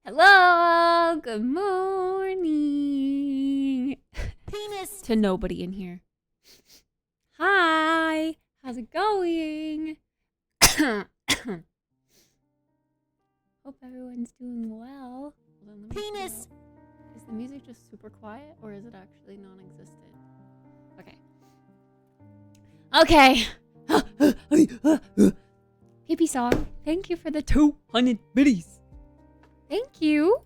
Hello, good morning. Penis to nobody in here. Hi, how's it going? Hope everyone's doing well. Penis. Is the music just super quiet or is it actually non-existent? Okay. PP song. Thank you for the 200 biddies. Thank you.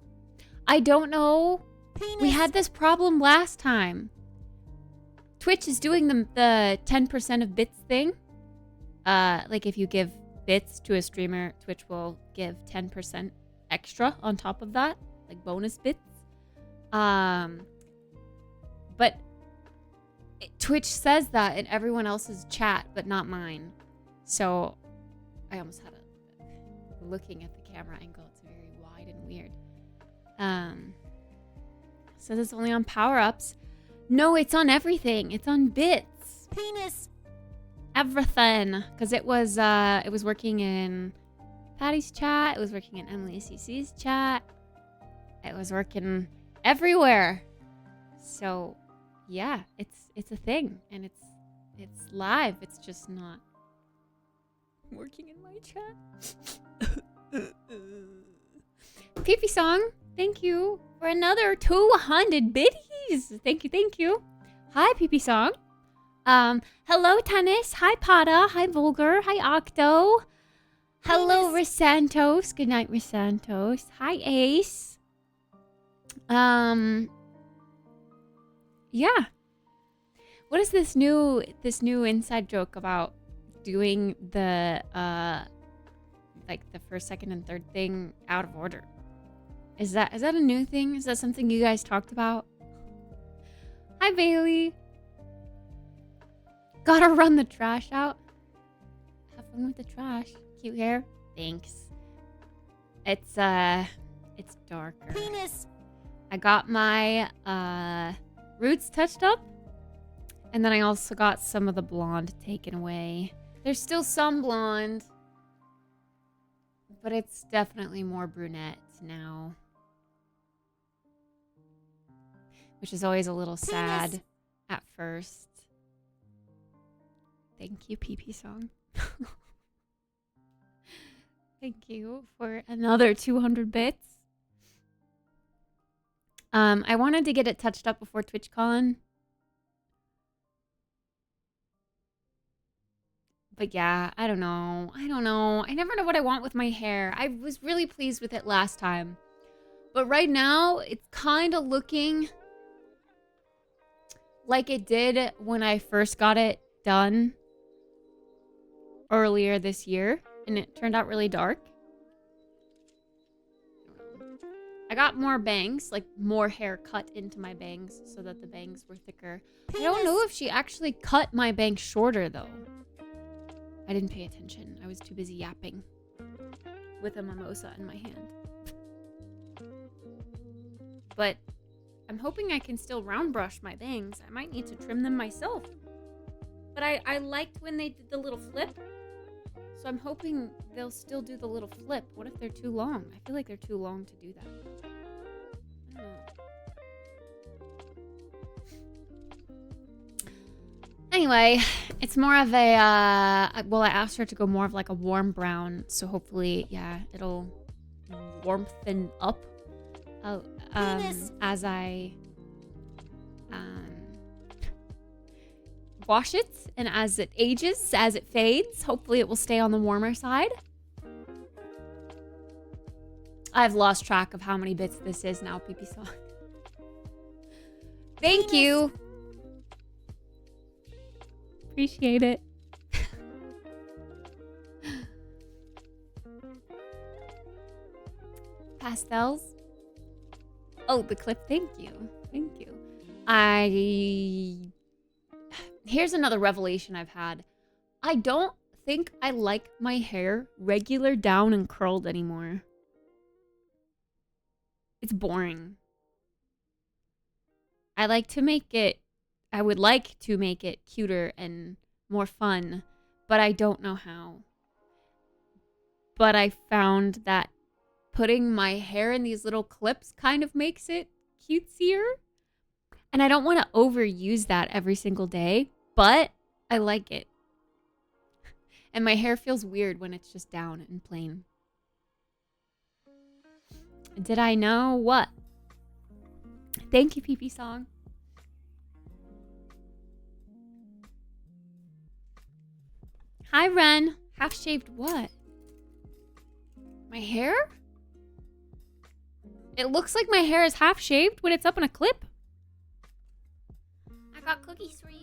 I don't know. Penis. We had this problem last time. Twitch is doing the 10% of bits thing. Like if you give bits to a streamer, Twitch will give 10% extra on top of that, like bonus bits. But Twitch says that in everyone else's chat, but not mine. So I almost had looking at the camera angle. It's very wide and weird. Says it's only on power-ups. No, it's on everything. It's on bits. Penis. Everything. Because it was working in Patty's chat. It was working in Emily CC's chat. It was working everywhere. So, yeah, it's a thing. And it's live. It's just not working in my chat. PP song. Thank you for another 200 biddies. Thank you. Hi, PP song. Hello, Tennis. Hi, Pada. Hi, Vulgar. Hi, Octo. Hello, Risantos. Good night, Risantos. Hi, Ace. Yeah. What is this new inside joke about doing the like the first, second, and third thing out of order? Is that a new thing? Is that something you guys talked about? Hi, Bailey. Gotta run the trash out. Have fun with the trash. Cute hair. Thanks. It's darker. Penis. I got my roots touched up. And then I also got some of the blonde taken away. There's still some blonde. But it's definitely more brunette now. Which is always a little sad at first. Thank you, PP song. Thank you for another 200 bits. I wanted to get it touched up before TwitchCon. But yeah, I don't know. I never know what I want with my hair. I was really pleased with it last time. But right now, it's kind of looking like it did when I first got it done earlier this year. And it turned out really dark. I got more bangs, like more hair cut into my bangs so that the bangs were thicker. I don't know if she actually cut my bangs shorter though. I didn't pay attention. I was too busy yapping with a mimosa in my hand. But I'm hoping I can still round brush my bangs. I might need to trim them myself. But I liked when they did the little flip. So I'm hoping they'll still do the little flip. What if they're too long? I feel like they're too long to do that. I don't know. Anyway, it's more of a, well, I asked her to go more of like a warm brown. So hopefully, yeah, it'll warmthen up as I wash it and as it ages, as it fades. Hopefully it will stay on the warmer side. I've lost track of how many bits this is now, PP song. Thank you. Appreciate it. Pastels. Oh, the clip. Thank you. Here's another revelation I've had. I don't think I like my hair regular down and curled anymore. It's boring. I would like to make it cuter and more fun, but I don't know how. But I found that putting my hair in these little clips kind of makes it cutesier. And I don't want to overuse that every single day, but I like it. And my hair feels weird when it's just down and plain. Did I know what? Thank you, PP Song. Hi, Ren. Half shaved what? My hair? It looks like my hair is half shaved when it's up in a clip. I got cookies for you.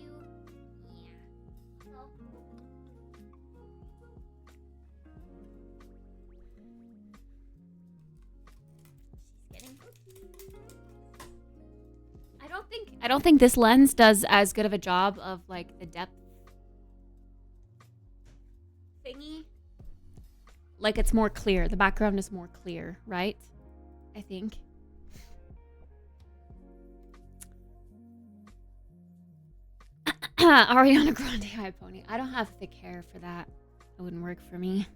I don't think this lens does as good of a job of like the depth thingy. Like it's more clear. The background is more clear, right? I think. Ariana Grande High Pony. I don't have thick hair for that. It wouldn't work for me.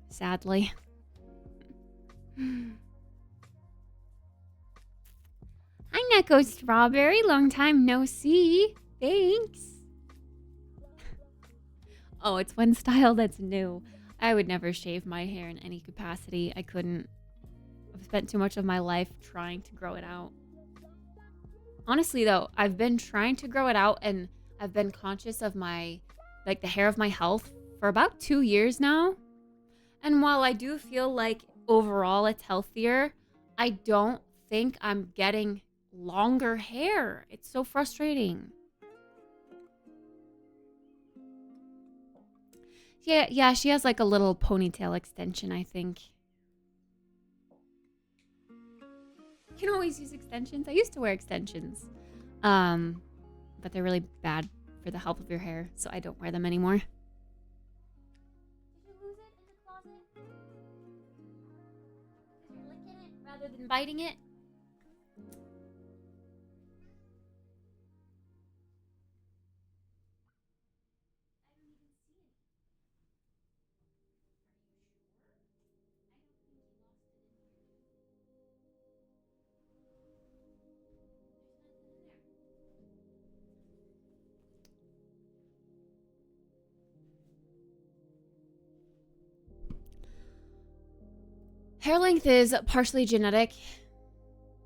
Sadly. Hi, Neko Strawberry. Long time no see. Thanks. Oh, it's one style that's new. I would never shave my hair in any capacity. I couldn't. I've spent too much of my life trying to grow it out. Honestly, though, I've been trying to grow it out and I've been conscious of my, like the hair of my health for about 2 years now. And while I do feel like overall it's healthier, I don't think I'm getting longer hair. It's so frustrating. Yeah, she has like a little ponytail extension, I think. You can always use extensions. I used to wear extensions. But they're really bad for the health of your hair, so I don't wear them anymore. Did you lose it in the closet? Because you're licking it rather than biting it? Hair length is partially genetic.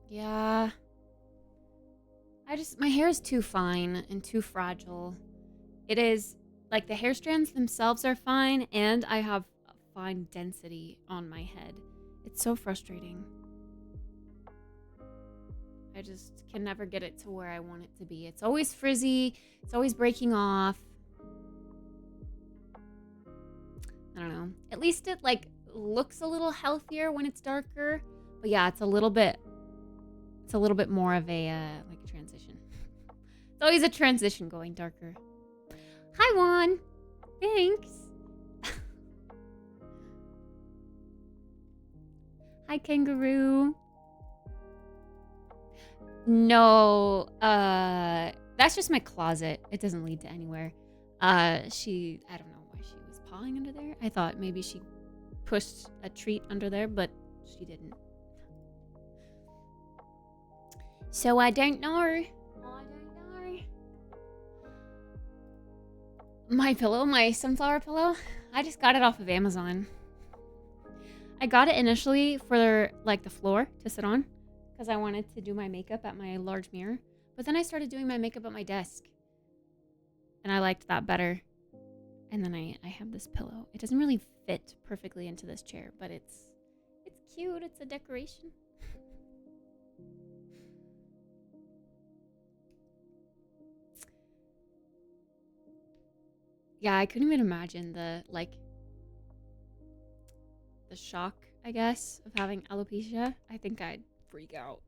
Yeah. My hair is too fine and too fragile. It is, like the hair strands themselves are fine and I have fine density on my head. It's so frustrating. I just can never get it to where I want it to be. It's always frizzy. It's always breaking off. I don't know. At least it like looks a little healthier when it's darker, but yeah, it's a little bit more of a like a transition. It's always a transition going darker. Hi, Juan. Thanks. Hi, Kangaroo. No, that's just my closet. It doesn't lead to anywhere. I don't know why she was pawing under there. I thought maybe she pushed a treat under there, but she didn't. So I don't know. My pillow, my sunflower pillow, I just got it off of Amazon. I got it initially for like the floor to sit on because I wanted to do my makeup at my large mirror. But then I started doing my makeup at my desk and I liked that better. And then I have this pillow. It doesn't really fit perfectly into this chair, but it's cute. It's a decoration. Yeah, I couldn't even imagine the shock, I guess, of having alopecia. I think I'd freak out.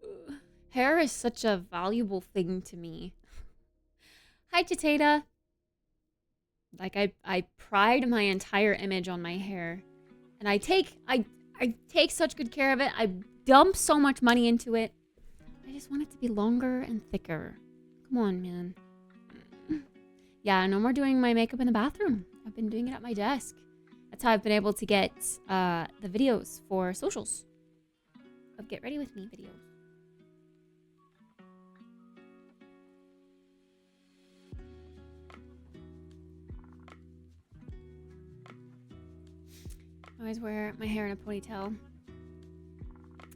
Ugh. Hair is such a valuable thing to me. Hi, Tatata. Like I pride my entire image on my hair, and I take such good care of it. I dump so much money into it. I just want it to be longer and thicker. Come on, man. Yeah, no more doing my makeup in the bathroom. I've been doing it at my desk. That's how I've been able to get the videos for socials of Get Ready With Me videos. I always wear my hair in a ponytail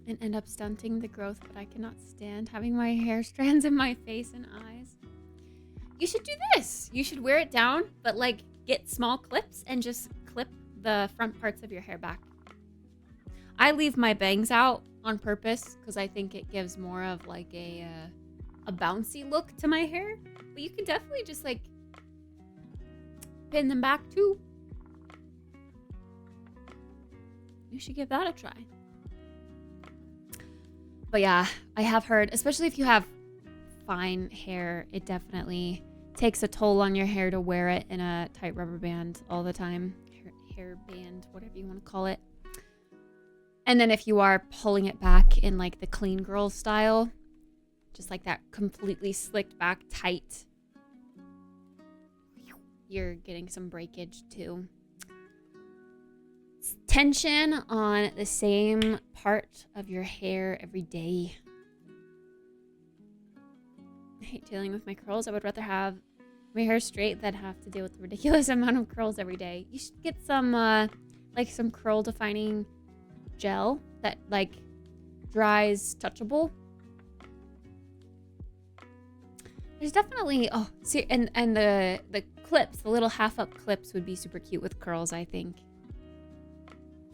and end up stunting the growth, but I cannot stand having my hair strands in my face and eyes. You should do this. You should wear it down, but like get small clips and just clip the front parts of your hair back. I leave my bangs out on purpose because I think it gives more of like a bouncy look to my hair. But you can definitely just like pin them back too. You should give that a try. But yeah, I have heard, especially if you have fine hair, it definitely takes a toll on your hair to wear it in a tight rubber band all the time. Hair band, whatever you want to call it. And then if you are pulling it back in like the clean girl style, just like that completely slicked back tight, you're getting some breakage too. Tension on the same part of your hair every day. I hate dealing with my curls. I would rather have my hair straight than have to deal with the ridiculous amount of curls every day. You should get some like some curl defining gel that like dries touchable. There's definitely see, and the clips, the little half up clips would be super cute with curls, I think.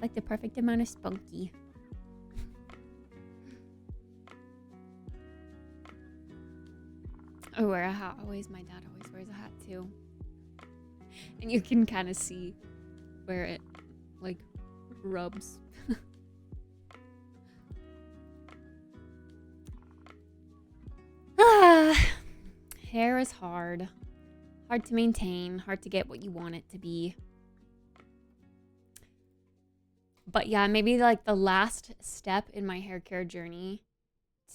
Like the perfect amount of spunky. I wear a hat always. My dad always wears a hat too. And you can kind of see where it like rubs. Hair is hard. Hard to maintain, hard to get what you want it to be. But yeah, maybe like the last step in my hair care journey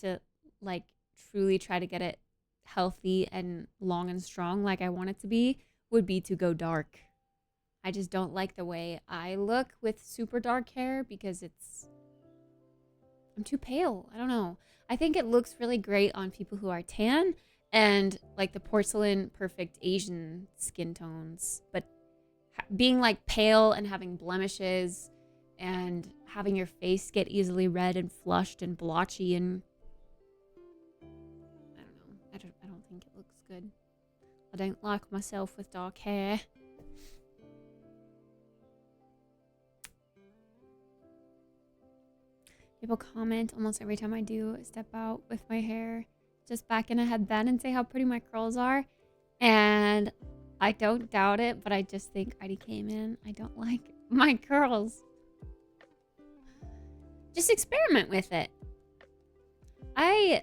to like truly try to get it healthy and long and strong like I want it to be would be to go dark. I just don't like the way I look with super dark hair because I'm too pale. I don't know. I think it looks really great on people who are tan and like the porcelain perfect Asian skin tones. But being like pale and having blemishes and having your face get easily red and flushed and blotchy and I don't know. I don't think it looks good. I don't like myself with dark hair. People comment almost every time I do step out with my hair just back in a headband and say how pretty my curls are. And I don't doubt it, but I just think Heidi came in. I don't like my curls. Just experiment with it.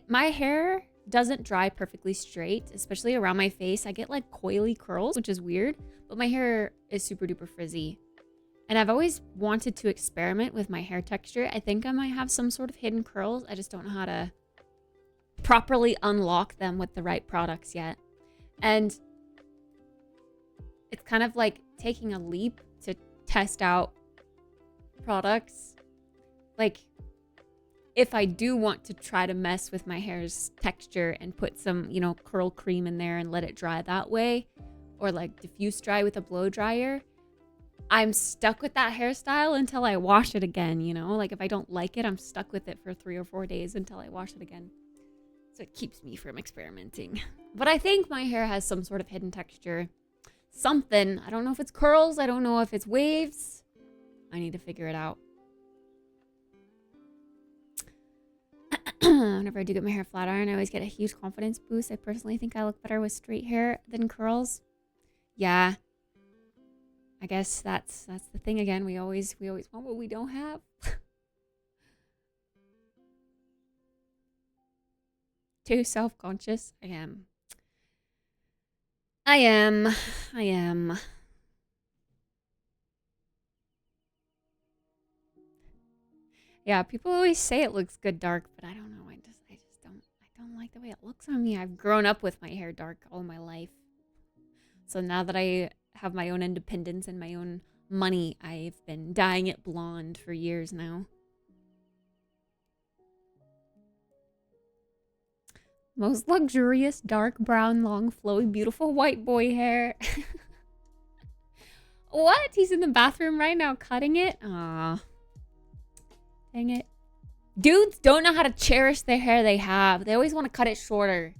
My hair doesn't dry perfectly straight, especially around my face. I get like coily curls, which is weird, but my hair is super duper frizzy. And I've always wanted to experiment with my hair texture. I think I might have some sort of hidden curls. I just don't know how to properly unlock them with the right products yet. And it's kind of like taking a leap to test out products. Like, if I do want to try to mess with my hair's texture and put some, you know, curl cream in there and let it dry that way, or like diffuse dry with a blow dryer, I'm stuck with that hairstyle until I wash it again, you know? Like, if I don't like it, I'm stuck with it for 3 or 4 days until I wash it again. So it keeps me from experimenting. But I think my hair has some sort of hidden texture. Something. I don't know if it's curls. I don't know if it's waves. I need to figure it out. Whenever I do get my hair flat iron, I always get a huge confidence boost. I personally think I look better with straight hair than curls. Yeah. I guess that's the thing again. We always want what we don't have. Too self-conscious. I am. Yeah, people always say it looks good dark, but I don't know. I don't like the way it looks on me. I've grown up with my hair dark all my life. So now that I have my own independence and my own money, I've been dyeing it blonde for years now. Most luxurious, dark brown, long, flowy, beautiful white boy hair. What? He's in the bathroom right now cutting it? Aw. Dang it. Dudes don't know how to cherish the hair they have. They always want to cut it shorter.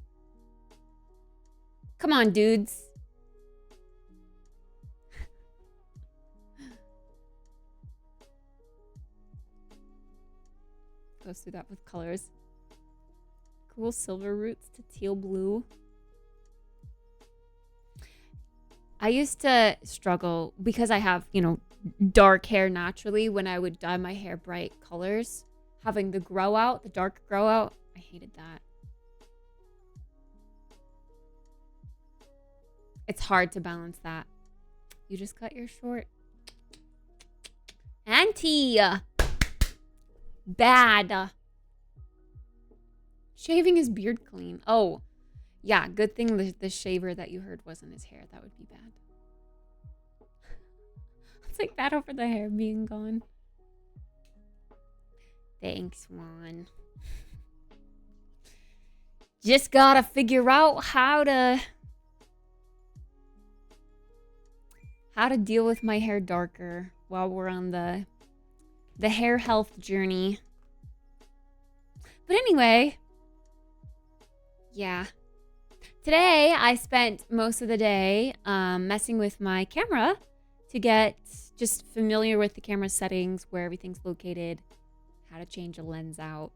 Come on, dudes. Goes through that with colors. Cool silver roots to teal blue. I used to struggle because I have, you know, dark hair naturally. When I would dye my hair bright colors, having the grow out, the dark grow out, I hated that. It's hard to balance that. You just cut your short. Auntie! Bad. Shaving his beard clean. Oh, yeah. Good thing the shaver that you heard wasn't his hair. That would be bad. It's like that over the hair being gone. Thanks, Juan. Just gotta figure out how to deal with my hair darker while we're on the hair health journey. But anyway, yeah. Today, I spent most of the day messing with my camera to get just familiar with the camera settings, where everything's located, how to change a lens out,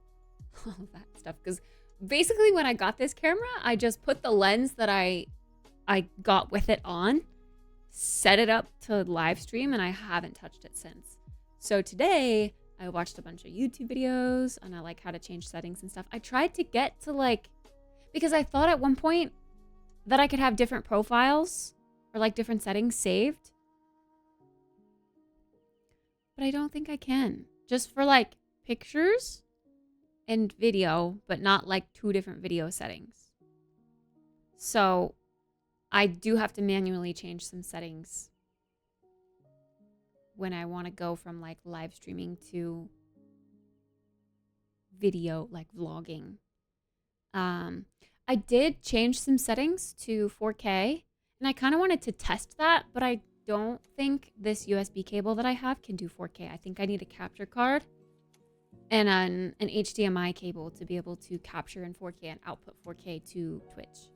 all of that stuff. Because basically when I got this camera, I just put the lens that I got with it on, set it up to live stream, and I haven't touched it since. So today, I watched a bunch of YouTube videos on like how to change settings and stuff. I tried to get to like, because I thought at one point that I could have different profiles or like different settings saved. But I don't think I can. Just for like pictures and video, but not like 2 different video settings. So I do have to manually change some settings when I want to go from like live streaming to video, like vlogging. I did change some settings to 4K, and I kind of wanted to test that, but I don't think this USB cable that I have can do 4K. I think I need a capture card and an HDMI cable to be able to capture in 4K and output 4K to Twitch.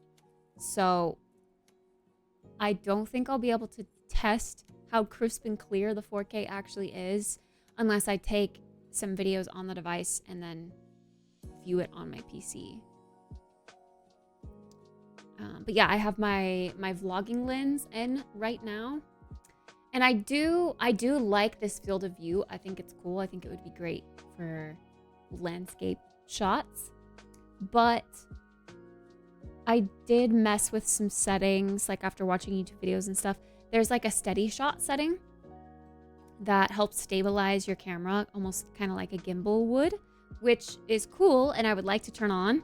So I don't think I'll be able to test how crisp and clear the 4K actually is unless I take some videos on the device and then view it on my PC. But yeah, I have my vlogging lens in right now. And I do like this field of view. I think it's cool. I think it would be great for landscape shots. But I did mess with some settings, like after watching YouTube videos and stuff. There's like a steady shot setting that helps stabilize your camera, almost kind of like a gimbal would, which is cool and I would like to turn on,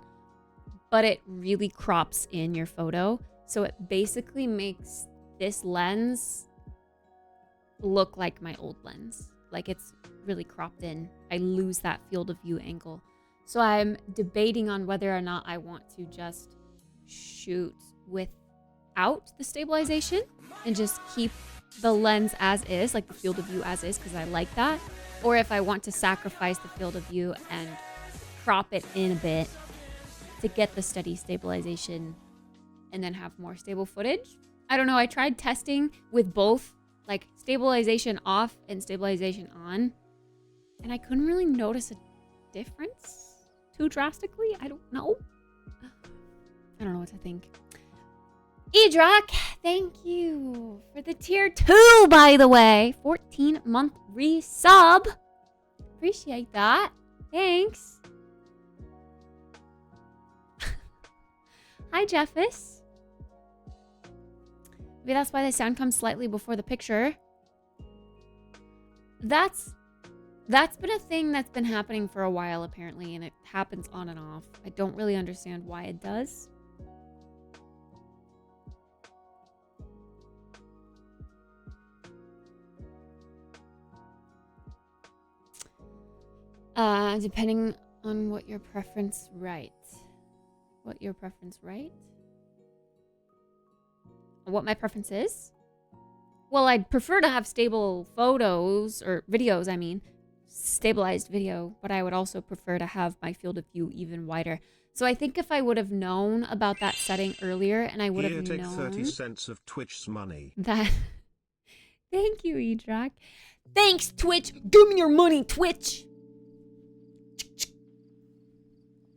but it really crops in your photo. So it basically makes this lens look like my old lens. Like it's really cropped in. I lose that field of view angle. So I'm debating on whether or not I want to just shoot without the stabilization and just keep the lens as is, like the field of view as is, because I like that. Or if I want to sacrifice the field of view and crop it in a bit to get the steady stabilization and then have more stable footage. I don't know. I tried testing with both, like stabilization off and stabilization on, and I couldn't really notice a difference too drastically. I don't know. I don't know what to think. Edrock, thank you for the tier 2, by the way. 14-month resub. Appreciate that. Thanks. Hi, Jeffis. Maybe that's why the sound comes slightly before the picture. That's been a thing that's been happening for a while, apparently, and it happens on and off. I don't really understand why it does. Depending on what your preference right. What your preference right? What my preference is? Well, I'd prefer to have stable photos, or videos, I mean. Stabilized video, but I would also prefer to have my field of view even wider. So I think if I would have known about that setting earlier, and I would have known... Take 30 cents of Twitch's money. That... Thank you, Edrak. Thanks, Twitch! Give me your money, Twitch!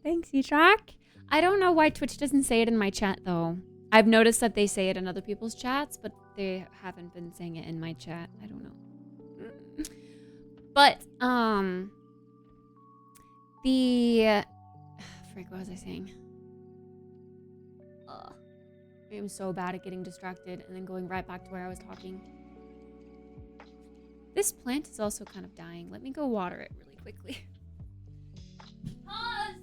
Thanks, Edrak. I don't know why Twitch doesn't say it in my chat, though. I've noticed that they say it in other people's chats, but they haven't been saying it in my chat. I don't know. But, frick, what was I saying? I am so bad at getting distracted and then going right back to where I was talking. This plant is also kind of dying. Let me go water it really quickly. Pause!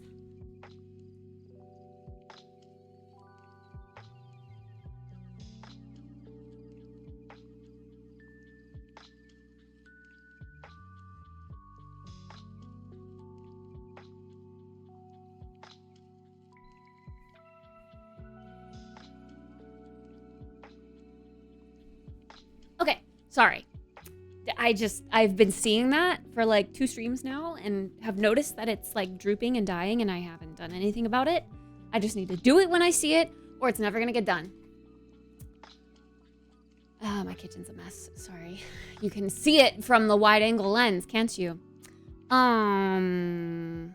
Okay, sorry. I've been seeing that for like 2 streams now and have noticed that it's like drooping and dying and I haven't done anything about it. I just need to do it when I see it or it's never gonna get done. My kitchen's a mess, sorry. You can see it from the wide angle lens, can't you? I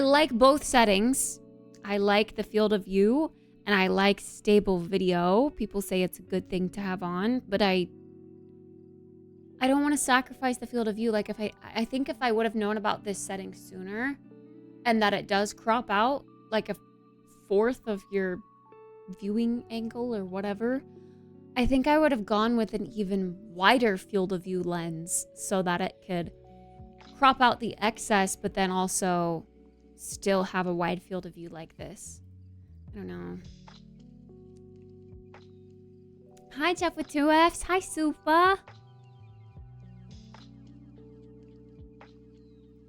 like both settings. I like the field of view and I like stable video. People say it's a good thing to have on, but I don't want to sacrifice the field of view. Like I think if I would have known about this setting sooner and that it does crop out like 1/4 of your viewing angle or whatever, I think I would have gone with an even wider field of view lens so that it could crop out the excess, but then also still have a wide field of view like this. I don't know. Hi, Jeff with 2 Fs. Hi, Supa.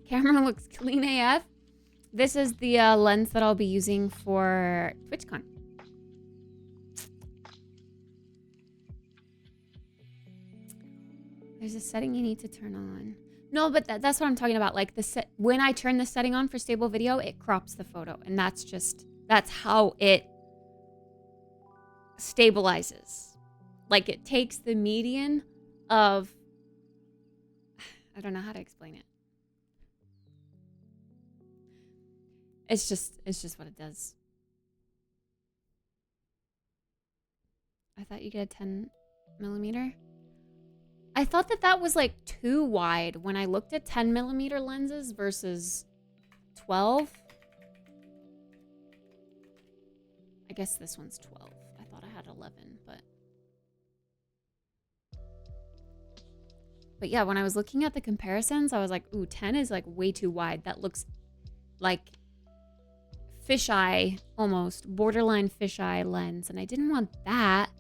Camera looks clean AF. This is the lens that I'll be using for TwitchCon. There's a setting you need to turn on. No, but that's what I'm talking about. Like when I turn the setting on for stable video, it crops the photo. And that's how it stabilizes. Like it takes the median of, I don't know how to explain it. It's just what it does. I thought you get a 10mm. I thought that was like too wide when I looked at 10mm lenses versus 12. I guess this one's 12. I thought I had 11, but yeah, when I was looking at the comparisons, I was like, ooh, 10 is like way too wide. That looks like fisheye, almost borderline fisheye lens, and I didn't want that.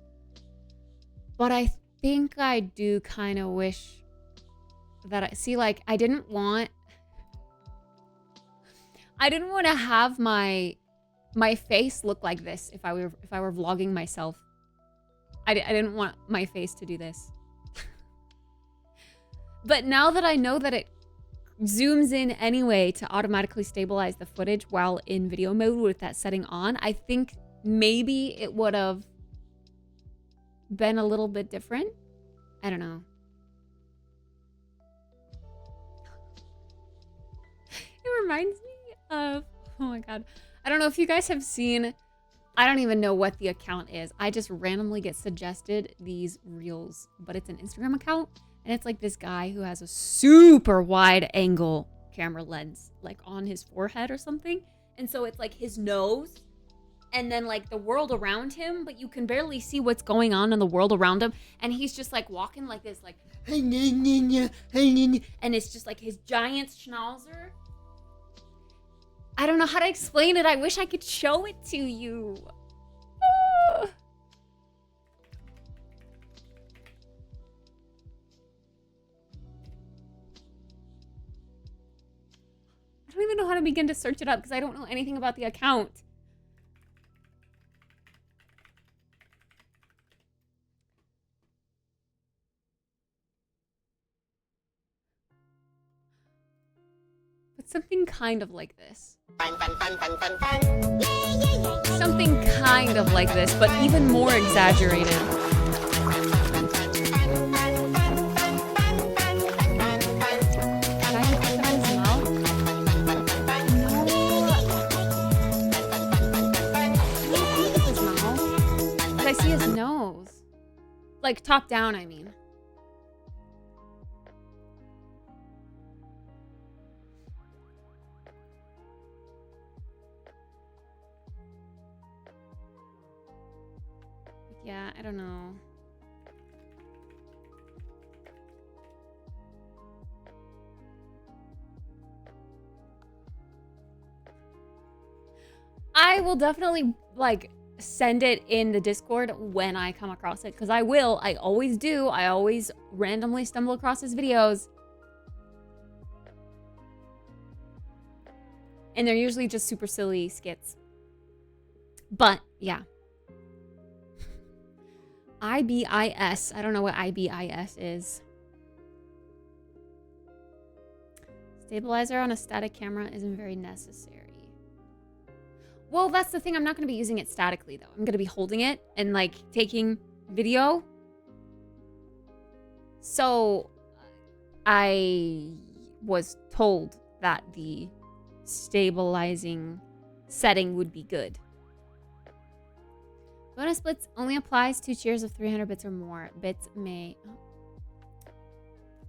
But I think I do kind of wish that I didn't want to have my face look like this if I were vlogging myself. I didn't want my face to do this. But now that I know that it zooms in anyway to automatically stabilize the footage while in video mode with that setting on, I think maybe it would have been a little bit different. I don't know. It reminds me of, oh my god, I don't know if you guys have seen, I don't even know what the account is. I just randomly get suggested these reels, but it's an Instagram account. And it's like this guy who has a super wide angle camera lens, like on his forehead or something. And so it's like his nose and then like the world around him, but you can barely see what's going on in the world around him. And he's just like walking like this, like, and it's just like his giant schnauzer. I don't know how to explain it. I wish I could show it to you. to begin to search it up because I don't know anything about the account. But something kind of like this. Something kind of like this, but even more exaggerated. I see his nose. Like, top down, I mean. Yeah, I don't know. I will definitely, like, send it in the Discord when I come across it, because I will. I always do. I always randomly stumble across his videos. And they're usually just super silly skits. But, yeah. IBIS. I don't know what IBIS is. Stabilizer on a static camera isn't very necessary. Well, that's the thing. I'm not going to be using it statically, though. I'm going to be holding it and, like, taking video. So, I was told that the stabilizing setting would be good. Bonus splits only applies to cheers of 300 bits or more. Bits may...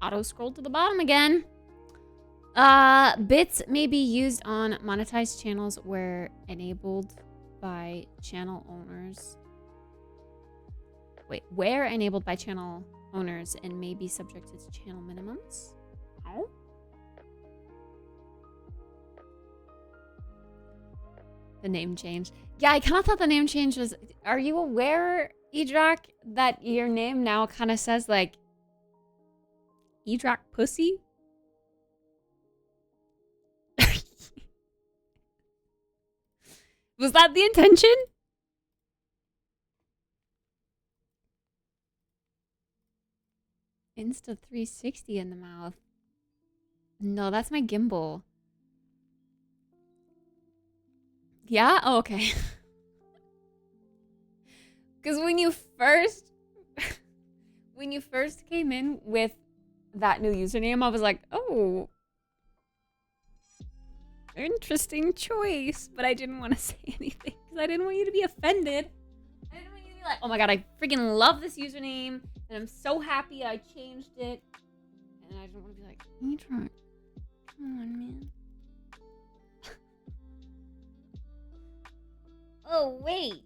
Auto-scroll to the bottom again. Bits may be used on monetized channels where enabled by channel owners. Wait, where enabled by channel owners and may be subjected to channel minimums. Oh. The name change. Yeah, I kind of thought the name change was... Are you aware, Edrak, that your name now kind of says, like, Edrak Pussy? Was that the intention? Insta 360 in the mouth. No, that's my gimbal. Yeah? Oh, okay. Because when you first came in with that new username, I was like, oh, interesting choice. But I didn't want to say anything because I didn't want you to be offended. I didn't want you to be like, oh my god, I freaking love this username and I'm so happy I changed it. And I didn't want to be like, come on, man. Oh, wait.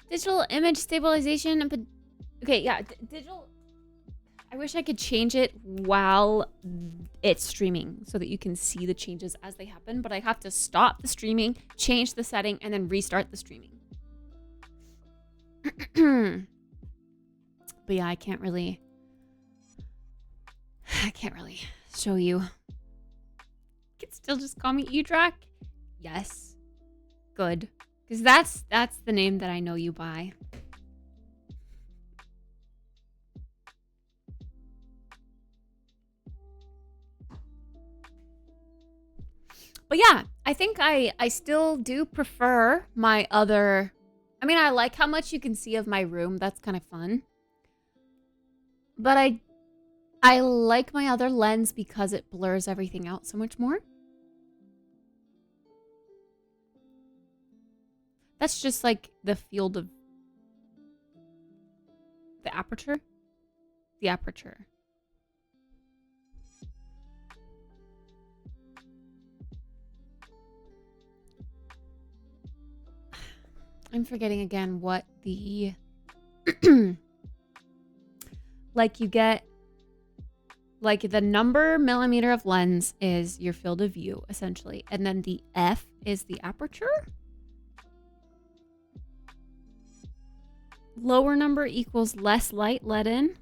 Digital image stabilization. Okay, yeah, digital. I wish I could change it while it's streaming so that you can see the changes as they happen, but I have to stop the streaming, change the setting, and then restart the streaming. But yeah, I can't really show you. You can still just call me Edrak. Yes. Good. Because that's the name that I know you by. But yeah, I think I still do prefer my other... I mean, I like how much you can see of my room. That's kind of fun. But I like my other lens because it blurs everything out so much more. That's just like the field of the aperture. The aperture. I'm forgetting again what the... like you get... Like the number millimeter of lens is your field of view, essentially. And then the F is the aperture. Lower number equals less light let in.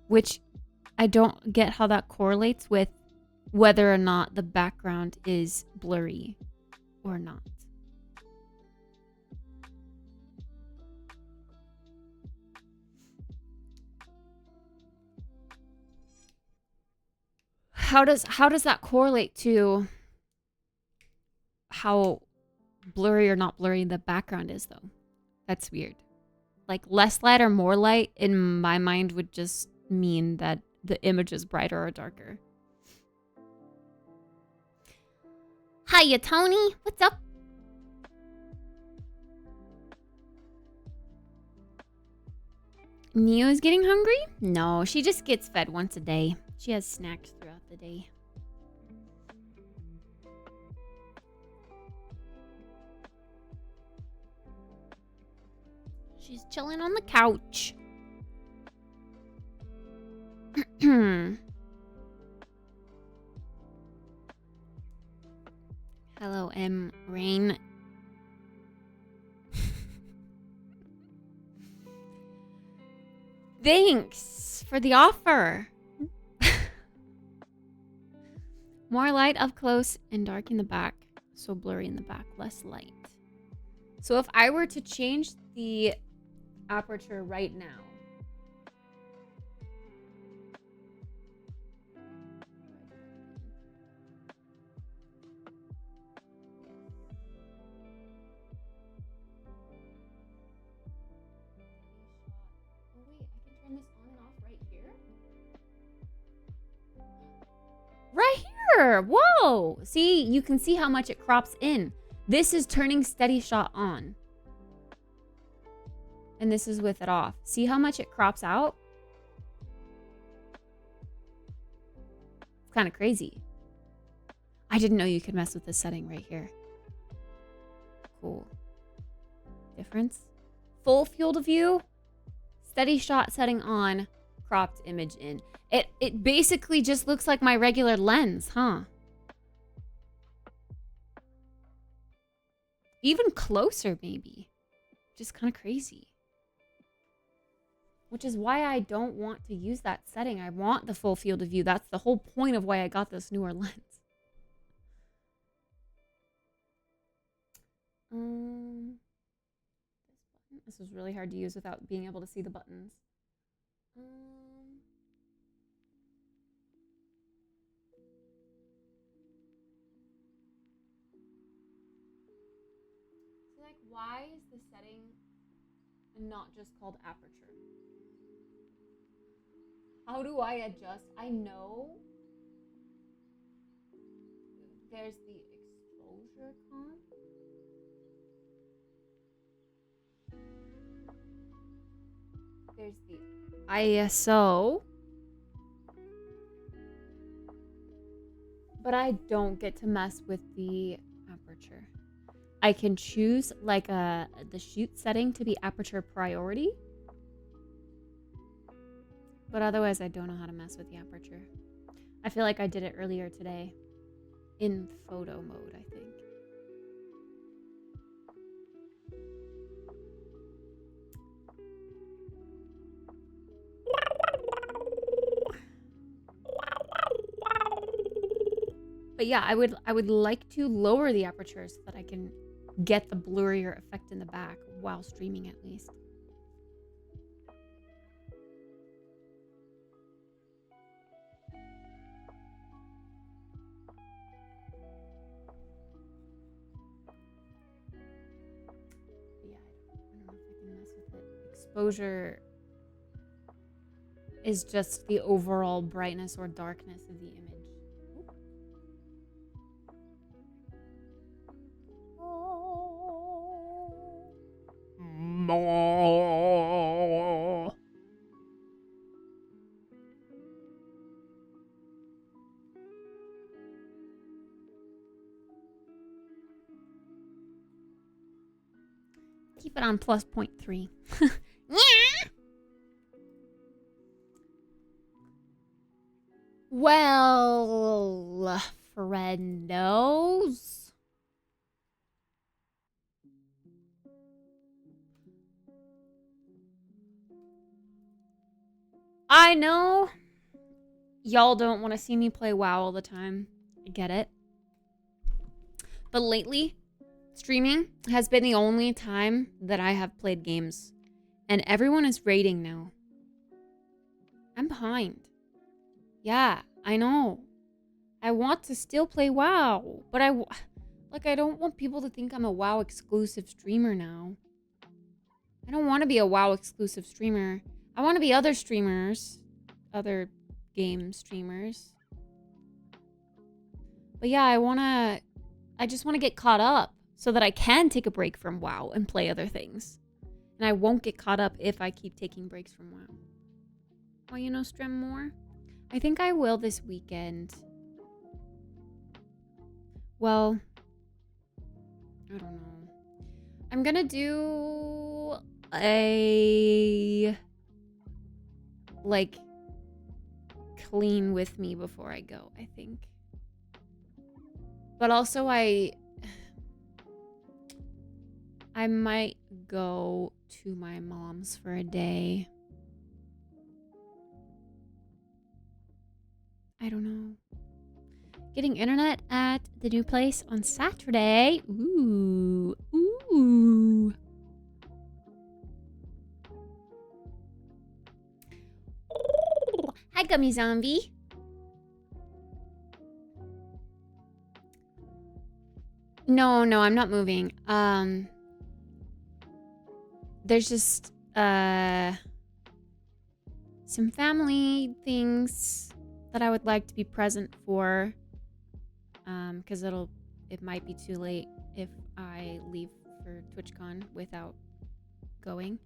which I don't get how that correlates with whether or not the background is blurry or not. How does that correlate to how blurry or not blurry the background is, though? That's weird. Like, less light or more light in my mind would just mean that the image is brighter or darker. Hiya, Tony. What's up? Neo's getting hungry? No, she just gets fed once a day. She has snacks throughout the day. She's chilling on the couch. Hello, M. Rain. Thanks for the offer. More light up close and dark in the back. So blurry in the back, less light. So if I were to change the aperture right now. Oh wait, I can turn this on and off right here? Right here! Whoa! See, you can see how much it crops in. This is turning steady shot on. And this is with it off. See how much it crops out? It's kind of crazy. I didn't know you could mess with this setting right here. Cool. Difference? Full field of view. Steady shot setting on. Cropped image in. It basically just looks like my regular lens, huh? Even closer, maybe. Just kind of crazy. Which is why I don't want to use that setting. I want the full field of view. That's the whole point of why I got this newer lens. This was really hard to use without being able to see the buttons. So like, why is the setting not just called aperture? How do I adjust? I know there's the exposure comp. There's the ISO. But I don't get to mess with the aperture. I can choose like the shoot setting to be aperture priority. But otherwise, I don't know how to mess with the aperture. I feel like I did it earlier today in photo mode, I think. But yeah, I would like to lower the aperture so that I can get the blurrier effect in the back while streaming, at least. Exposure is just the overall brightness or darkness of the image. More. Keep it on plus 0.3. Yeah. Well, friendos. I know y'all don't want to see me play WoW all the time. I get it. But lately, streaming has been the only time that I have played games. And everyone is raiding now. I'm behind. Yeah, I know. I want to still play WoW. But I don't want people to think I'm a WoW exclusive streamer now. I don't want to be a WoW exclusive streamer. I want to be other streamers. Other game streamers. But yeah, I just want to get caught up so that I can take a break from WoW and play other things. And I won't get caught up if I keep taking breaks from WoW. Well, you know, stream more? I think I will this weekend. Well, I don't know. I'm gonna do a clean with me before I go, I think. But also I might go to my mom's for a day. I don't know. Getting internet at the new place on Saturday. Ooh. Ooh. Hi, Gummy Zombie. No, I'm not moving. There's just some family things that I would like to be present for. Because it might be too late if I leave for TwitchCon without going.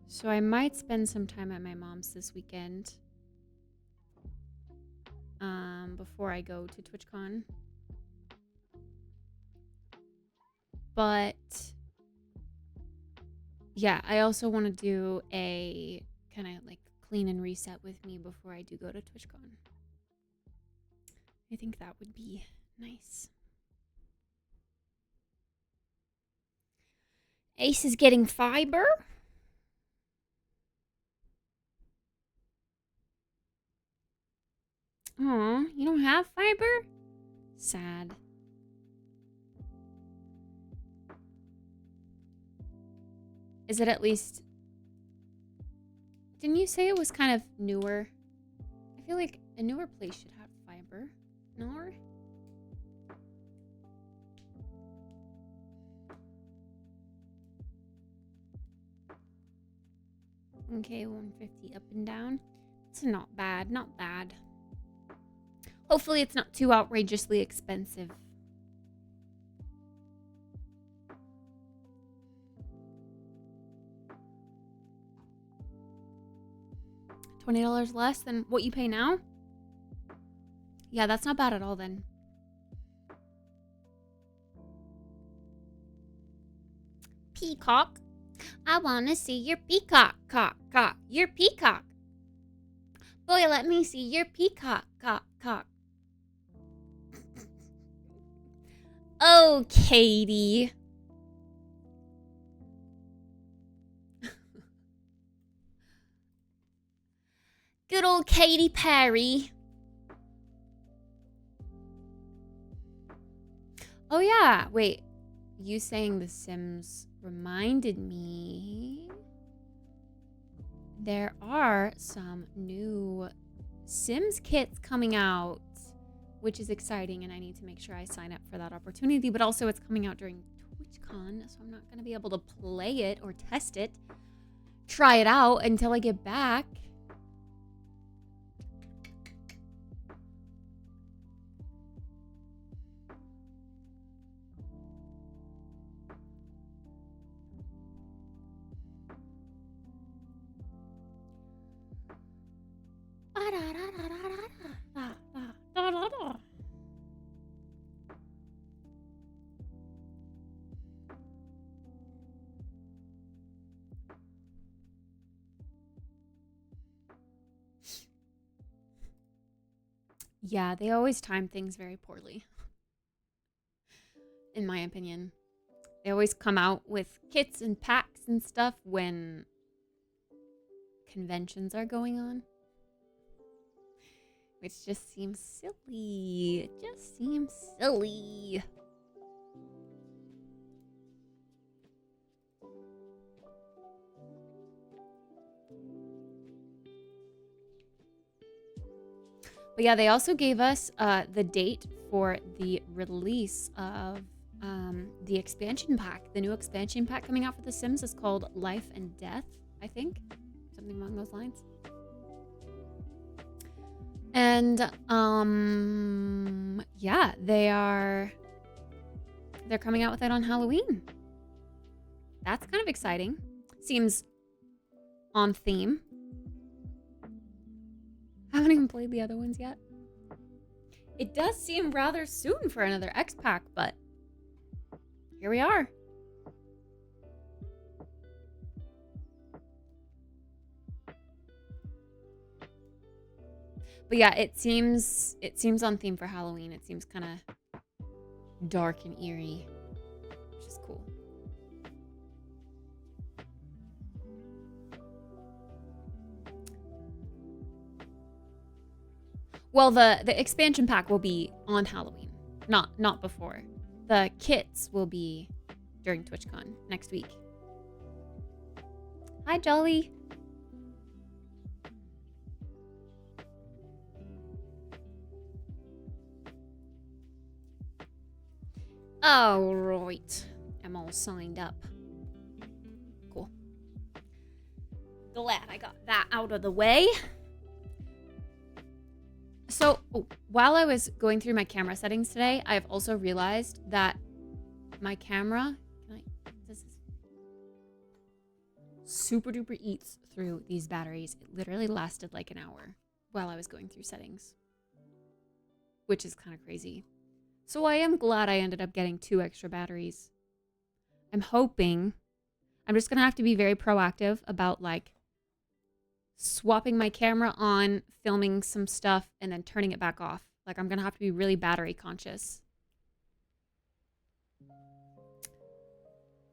So I might spend some time at my mom's this weekend. Before I go to TwitchCon. But yeah, I also want to do a kind of like clean and reset with me before I do go to TwitchCon. I think that would be nice. Ace is getting fiber. Aw, you don't have fiber? Sad. Is it at least... Didn't you say it was kind of newer? I feel like a newer place should have fiber. No? Okay, 150 up and down. It's not bad, not bad. Hopefully it's not too outrageously expensive. $20 less than what you pay now? Yeah, that's not bad at all then. Peacock. I want to see your peacock, cock. Your peacock. Boy, let me see your peacock, cock. Oh, Katie. Good old Katy Perry. Oh, yeah. Wait. You saying The Sims reminded me there are some new Sims kits coming out, which is exciting, and I need to make sure I sign up for that opportunity. But also it's coming out during TwitchCon, so I'm not going to be able to play it or test it, try it out until I get back. Yeah, they always time things very poorly. In my opinion. They always come out with kits and packs and stuff when conventions are going on. Which just seems silly. It just seems silly. But yeah, they also gave us the date for the release of the expansion pack. The new expansion pack coming out for The Sims is called Life and Death, I think. Something along those lines. And yeah, they're coming out with it on Halloween. That's kind of exciting. Seems on theme. I haven't even played the other ones yet. It does seem rather soon for another X pack, but here we are. But yeah, it seems on theme for Halloween. It seems kind of dark and eerie, which is cool. Well, the expansion pack will be on Halloween, not before. The kits will be during TwitchCon next week. Hi, Jolly. All right, I'm all signed up. Cool. Glad I got that out of the way. So, while I was going through my camera settings today, I've also realized that my camera, this super duper eats through these batteries. It literally lasted like an hour while I was going through settings, which is kind of crazy. So I am glad I ended up getting 2 extra batteries. I'm hoping, I'm just gonna have to be very proactive about like swapping my camera on, filming some stuff, and then turning it back off. Like, I'm gonna have to be really battery conscious.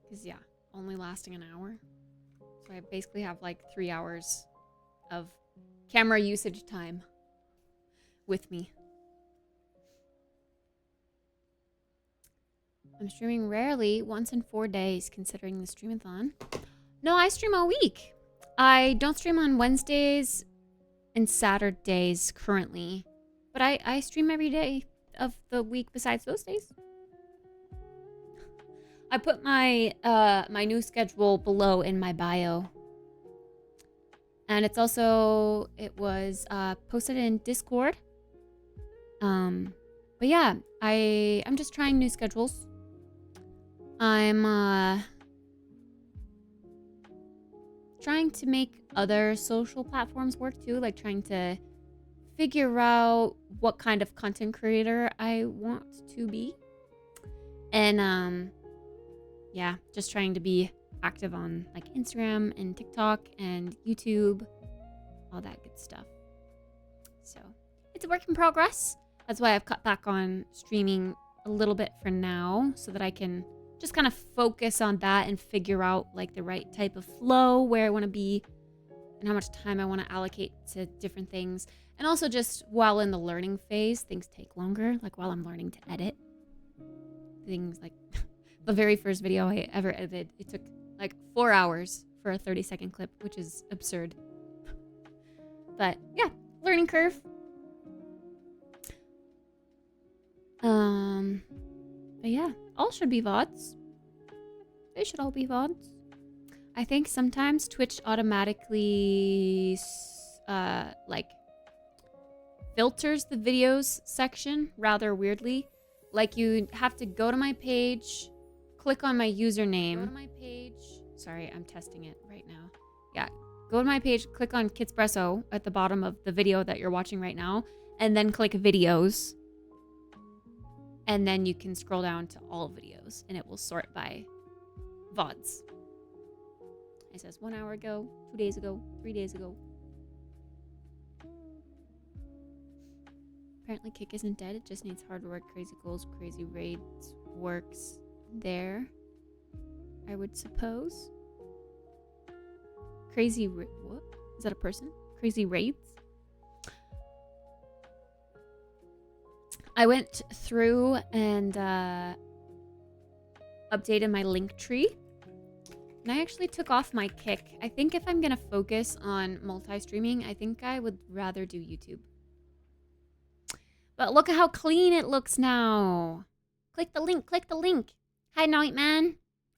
Because, yeah, only lasting an hour. So I basically have like 3 hours of camera usage time with me. I'm streaming rarely, once in 4 days, considering the streamathon. No, I stream all week. I don't stream on Wednesdays and Saturdays currently, but I stream every day of the week besides those days. I put my my new schedule below in my bio, and it was posted in Discord. But yeah, I'm just trying new schedules. I'm trying to make other social platforms work too, like trying to figure out what kind of content creator I want to be. And yeah, just trying to be active on like Instagram and TikTok and YouTube, all that good stuff. So it's a work in progress. That's why I've cut back on streaming a little bit for now, so that I can just kind of focus on that and figure out like the right type of flow, where I want to be and how much time I want to allocate to different things. And also just while in the learning phase, things take longer. Like while I'm learning to edit things, like the very first video I ever edited, it took like 4 hours for a 30-second clip, which is absurd. But yeah, learning curve. But yeah, all should be VODs. They should all be VODs. I think sometimes Twitch automatically like filters the videos section rather weirdly. Like you have to go to my page, click on my username. Go to my page. Sorry, I'm testing it right now. Yeah, go to my page, click on Kittspresso at the bottom of the video that you're watching right now, and then click videos. And then you can scroll down to all videos and it will sort by VODs. It says 1 hour ago, 2 days ago, 3 days ago. Apparently Kick isn't dead, it just needs hard work, crazy goals, crazy raids, works there, I would suppose. What? Is that a person? Crazy Raids. I went through and updated my link tree. And I actually took off my Kick. I think if I'm going to focus on multi-streaming, I think I would rather do YouTube. But look at how clean it looks now. Click the link. Click the link. Hi, Nightman.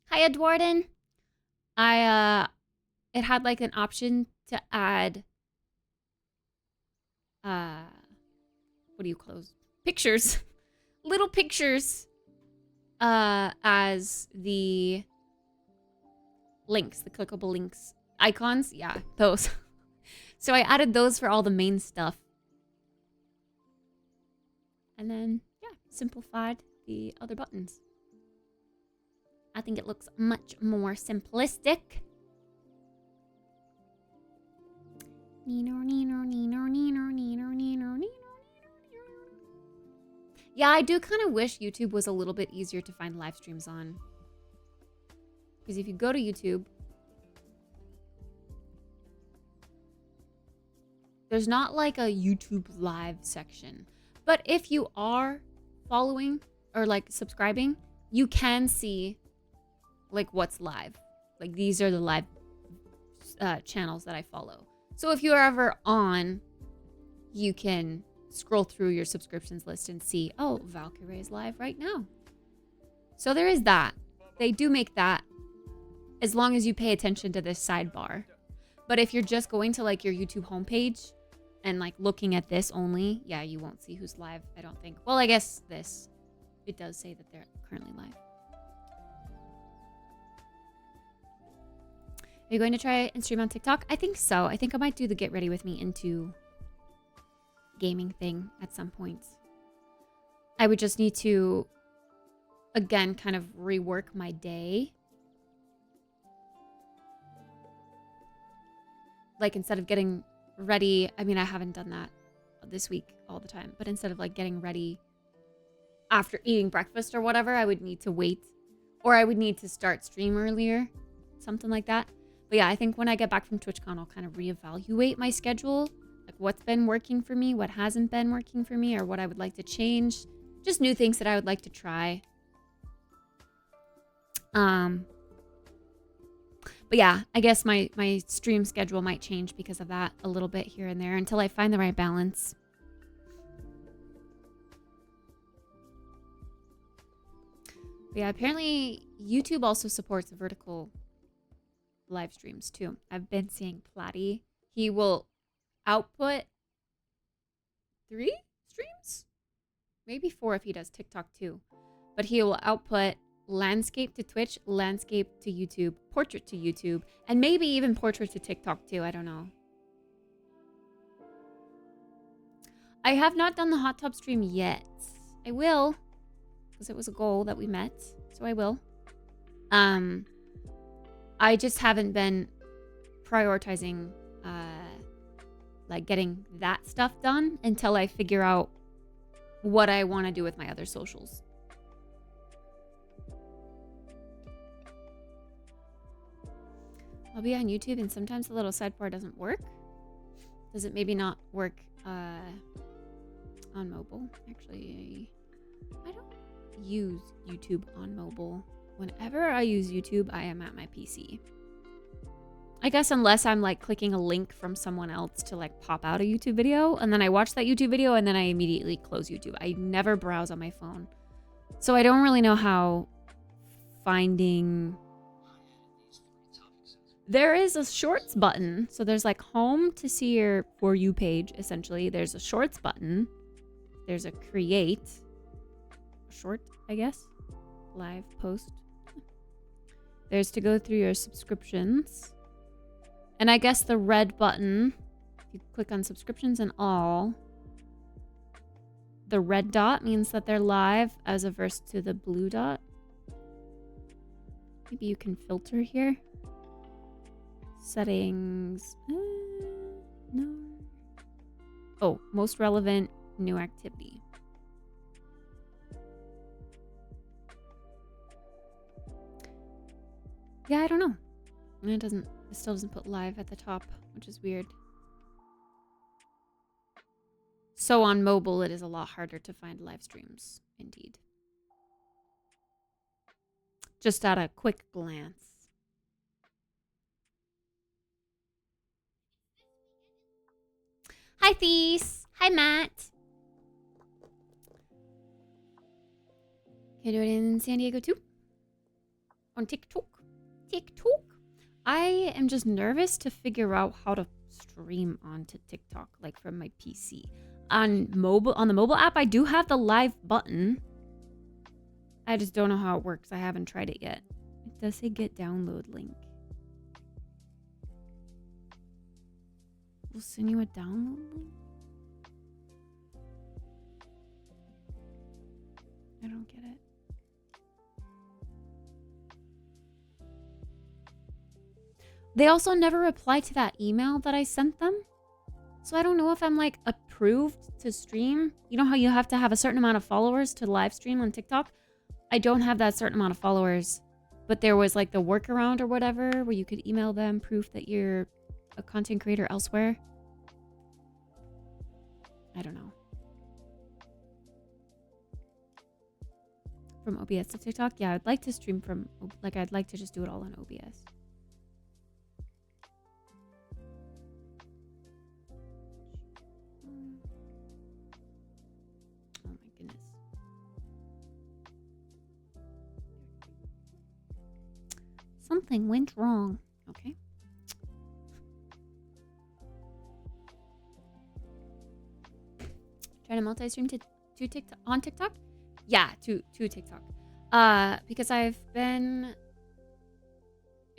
Hi, Edwarden. It had like an option to add, what do you close? Pictures. Little pictures, as the links, the clickable links. Icons. Yeah, those. So I added those for all the main stuff. And then, yeah, simplified the other buttons. I think it looks much more simplistic. Yeah, I do kind of wish YouTube was a little bit easier to find live streams on. Because if you go to YouTube, there's not like a YouTube live section. But if you are following or like subscribing, you can see like what's live. Like these are the live channels that I follow. So if you're ever on, you can scroll through your subscriptions list and see, oh, Valkyrie is live right now. So there is that. They do make that as long as you pay attention to this sidebar. But if you're just going to like your YouTube homepage and like looking at this only, yeah, you won't see who's live, I don't think. Well, I guess this. It does say that they're currently live. Are you going to try and stream on TikTok? I think so. I think I might do the get ready with me into gaming thing at some point. I would just need to, again, kind of rework my day. Like instead of getting ready, I mean, I haven't done that this week all the time, but instead of like getting ready after eating breakfast or whatever, I would need to wait, or I would need to start stream earlier, something like that. But yeah, I think when I get back from TwitchCon, I'll kind of reevaluate my schedule, like what's been working for me, what hasn't been working for me, or what I would like to change, just new things that I would like to try. But yeah, I guess my stream schedule might change because of that a little bit here and there until I find the right balance. But yeah, apparently YouTube also supports vertical live streams too. I've been seeing Platty. He will output 3 streams? Maybe 4 if he does TikTok too. But he will output landscape to Twitch, landscape to YouTube, portrait to YouTube, and maybe even portrait to TikTok too. I don't know. I have not done the hot tub stream yet. I will, because it was a goal that we met. So I will. I just haven't been prioritizing like getting that stuff done until I figure out what I want to do with my other socials. I'll be on YouTube and sometimes the little sidebar doesn't work. Does it maybe not work on mobile? Actually, I don't use YouTube on mobile. Whenever I use YouTube, I am at my PC. I guess unless I'm like clicking a link from someone else to like pop out a YouTube video, and then I watch that YouTube video and then I immediately close YouTube. I never browse on my phone. So I don't really know how finding... There is a shorts button. So there's like home to see your For You page, essentially. There's a shorts button. There's a create. Short, I guess. Live post. There's to go through your subscriptions. And I guess the red button, if you click on subscriptions and all, the red dot means that they're live as opposed to the blue dot. Maybe you can filter here. Settings. No. Oh, most relevant new activity. Yeah, I don't know. It doesn't It still doesn't put live at the top, which is weird. So on mobile, it is a lot harder to find live streams, indeed. Just at a quick glance. Hi, Thies. Hi, Matt. Can you do it in San Diego too? On TikTok. TikTok. I am just nervous to figure out how to stream onto TikTok, like from my PC. On the mobile app, I do have the live button. I just don't know how it works. I haven't tried it yet. It does say get download link. We'll send you a download link. I don't get it. They also never reply to that email that I sent them. So I don't know if I'm like approved to stream. You know how you have to have a certain amount of followers to live stream on TikTok? I don't have that certain amount of followers. But there was like the workaround or whatever where you could email them proof that you're a content creator elsewhere. I don't know. From OBS to TikTok? Yeah, I'd like to stream from, like, I'd like to just do it all on OBS. Oh my goodness. Something went wrong. Okay. Trying to multi-stream to TikTok on TikTok? Yeah, to TikTok. Because I've been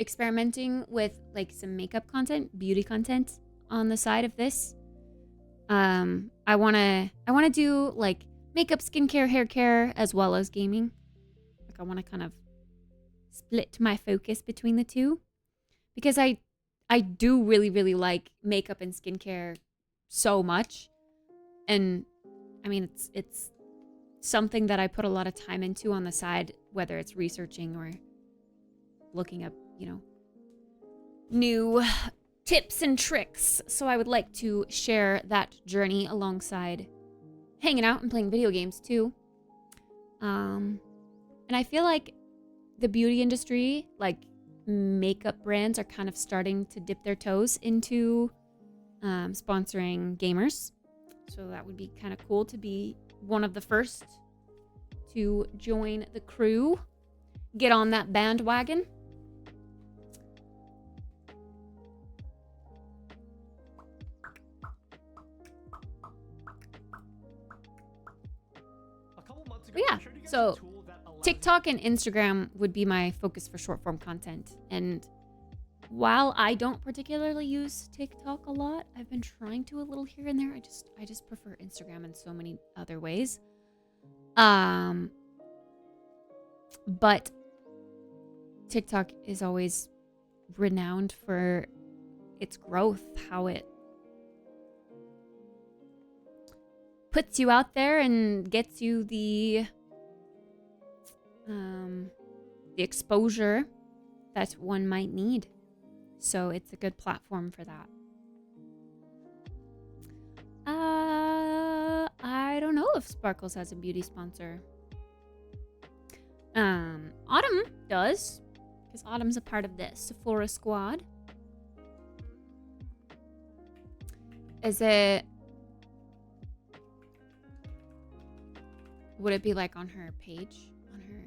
experimenting with like some makeup content, beauty content on the side of this. I wanna do like makeup, skincare, hair care, as well as gaming. Like I wanna kind of split my focus between the two. Because I do really like makeup and skincare so much. And I mean it's something that I put a lot of time into on the side, whether it's researching or looking up, you know, new tips and tricks. So I would like to share that journey alongside hanging out and playing video games too. And I feel like the beauty industry, like makeup brands, are kind of starting to dip their toes into sponsoring gamers. So that would be kind of cool to be one of the first to join the crew. Get on that bandwagon. But yeah, so TikTok and Instagram would be my focus for short form content. And while I don't particularly use TikTok a lot, I've been trying to a little here and there. I just prefer Instagram in so many other ways. But TikTok is always renowned for its growth, how it puts you out there and gets you the exposure that one might need. So it's a good platform for that. I don't know if Sparkles has a beauty sponsor. Autumn does, because Autumn's a part of the Sephora squad. Is it... Would it be like on her page? On her...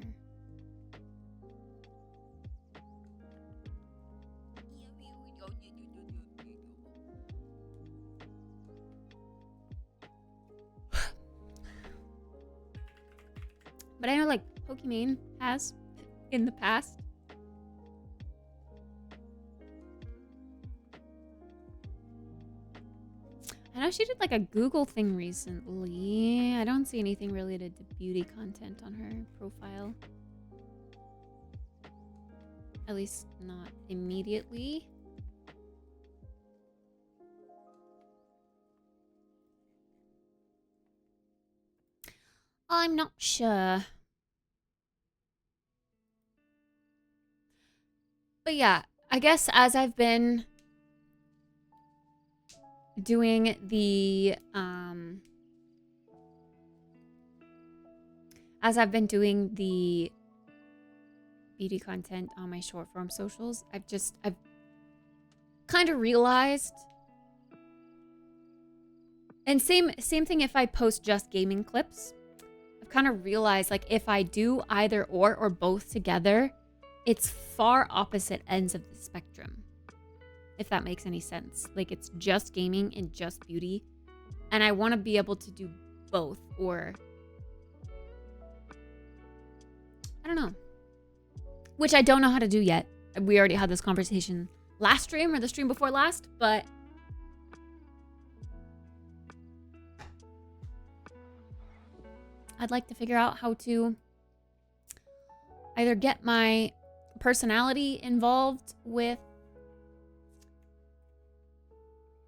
But I know like Pokimane has in the past. I know she did like a Google thing recently. I don't see anything related to beauty content on her profile. At least not immediately. I'm not sure. But yeah, I guess as I've been doing the beauty content on my short form socials, I've kind of realized, and same thing if I post just gaming clips, I've kind of realized, like, if I do either or both together, it's far opposite ends of the spectrum, if that makes any sense. Like, it's just gaming and just beauty, and I want to be able to do both, or I don't know, which I don't know how to do yet. We already had this conversation last stream or the stream before last, but I'd like to figure out how to either get my personality involved with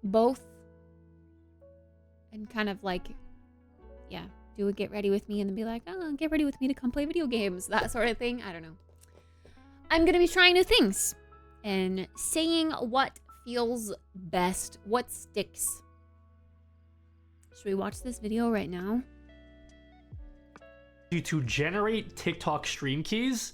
both and kind of like, yeah, do a get ready with me and then be like, oh, get ready with me to come play video games, that sort of thing. I don't know. I'm going to be trying new things and saying what feels best, what sticks. Should we watch this video right now? To generate TikTok stream keys,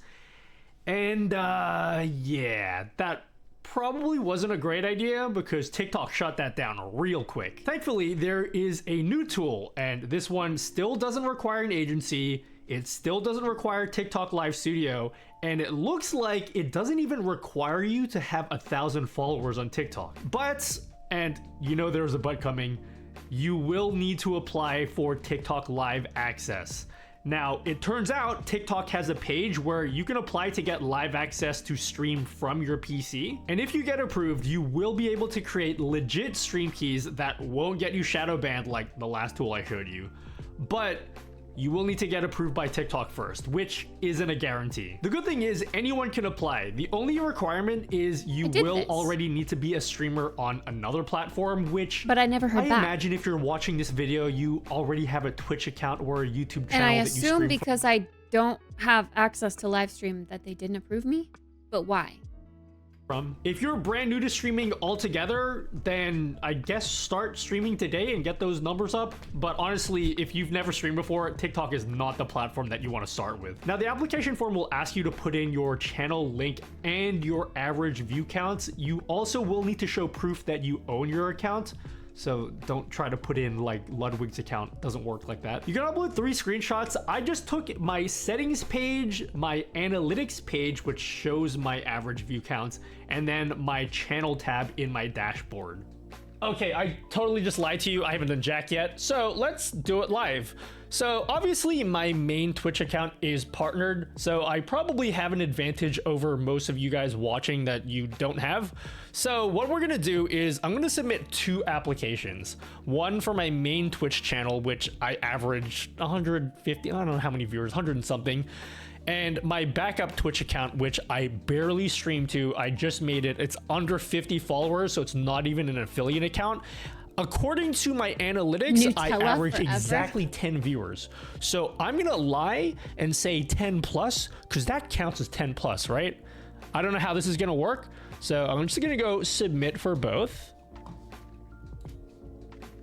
and yeah, that probably wasn't a great idea because TikTok shut that down real quick. Thankfully, there is a new tool, and this one still doesn't require an agency. It still doesn't require TikTok Live Studio, and it looks like it doesn't even require you to have 1,000 followers on TikTok. But, and you know there's a but coming, you will need to apply for TikTok Live access. Now, it turns out TikTok has a page where you can apply to get live access to stream from your PC. And if you get approved, you will be able to create legit stream keys that won't get you shadow banned like the last tool I showed you. But you will need to get approved by TikTok first, which isn't a guarantee. The good thing is anyone can apply. The only requirement is you will already need to be a streamer on another platform, which but I never heard back. I imagine if you're watching this video, you already have a Twitch account or a YouTube channel. And I that you assume stream because I don't have access to live stream that they didn't approve me, but why? from. If you're brand new to streaming altogether, then I guess start streaming today and get those numbers up. But honestly, if you've never streamed before, TikTok is not the platform that you want to start with. Now, the application form will ask you to put in your channel link and your average view counts. You also will need to show proof that you own your account. So don't try to put in like Ludwig's account. It doesn't work like that. You can upload 3 screenshots. I just took my settings page, my analytics page, which shows my average view counts, and then my channel tab in my dashboard. Okay, I totally just lied to you. I haven't done jack yet. So let's do it live. So obviously my main Twitch account is partnered, so I probably have an advantage over most of you guys watching that you don't have. So what we're gonna do is I'm gonna submit 2 applications. One for my main Twitch channel, which I average 150, I don't know how many viewers, 100 and something. And my backup Twitch account, which I barely stream to. I just made it. It's under 50 followers, so it's not even an affiliate account. According to my analytics, I average exactly 10 viewers. So I'm gonna lie and say 10 plus, because that counts as 10 plus, right? I don't know how this is gonna work. So I'm just gonna go submit for both.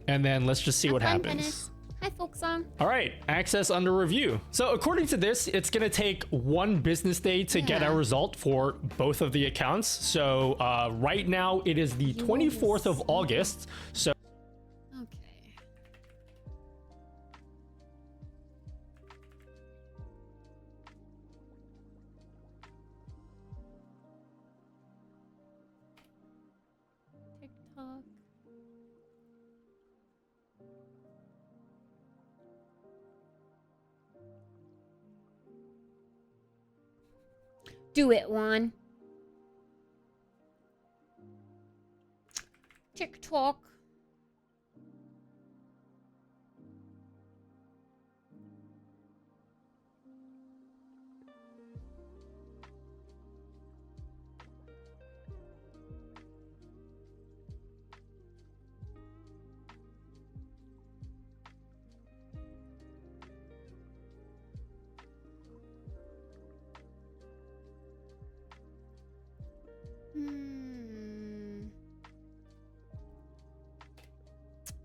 And then let's just see what happens. Hi, folks. All right, access under review. So according to this, it's gonna take 1 business day to get a result for both of the accounts. So right now it is the 24th of August. So okay. TikTok. Do it, Juan. TikTok.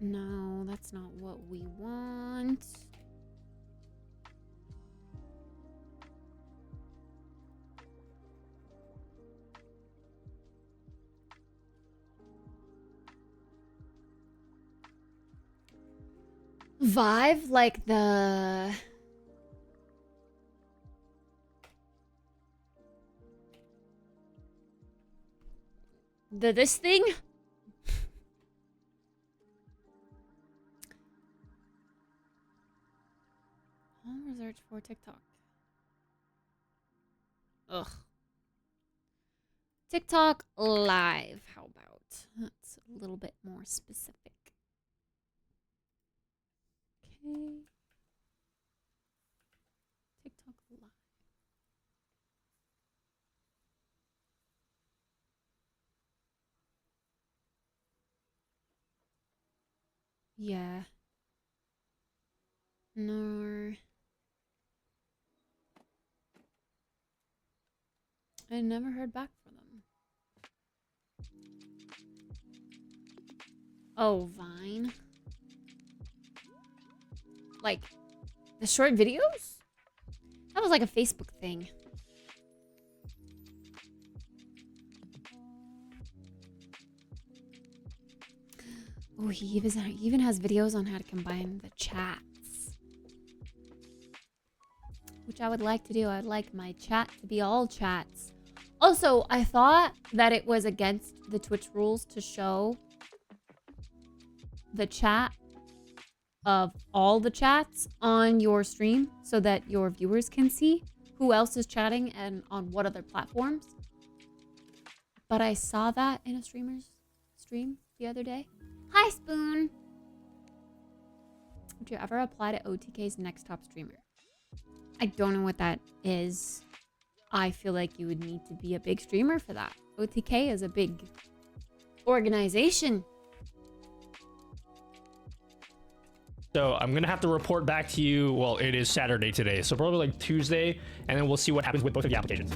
No, that's not what we want. Vive, like the this thing. Home research for TikTok. Ugh. TikTok live. How about? That's a little bit more specific. Okay. TikTok live. Yeah. No. I never heard back from them. Oh, Vine. Like, the short videos? That was like a Facebook thing. Oh, he even has videos on how to combine the chats. Which I would like to do. I'd like my chat to be all chats. Also, I thought that it was against the Twitch rules to show the chat of all the chats on your stream so that your viewers can see who else is chatting and on what other platforms. But I saw that in a streamer's stream the other day. Hi, Spoon! Would you ever apply to OTK's Next Top Streamer? I don't know what that is. I feel like you would need to be a big streamer for that. OTK is a big organization. So I'm gonna have to report back to you. Well, it is Saturday today, so probably like Tuesday, and then we'll see what happens with both of the applications.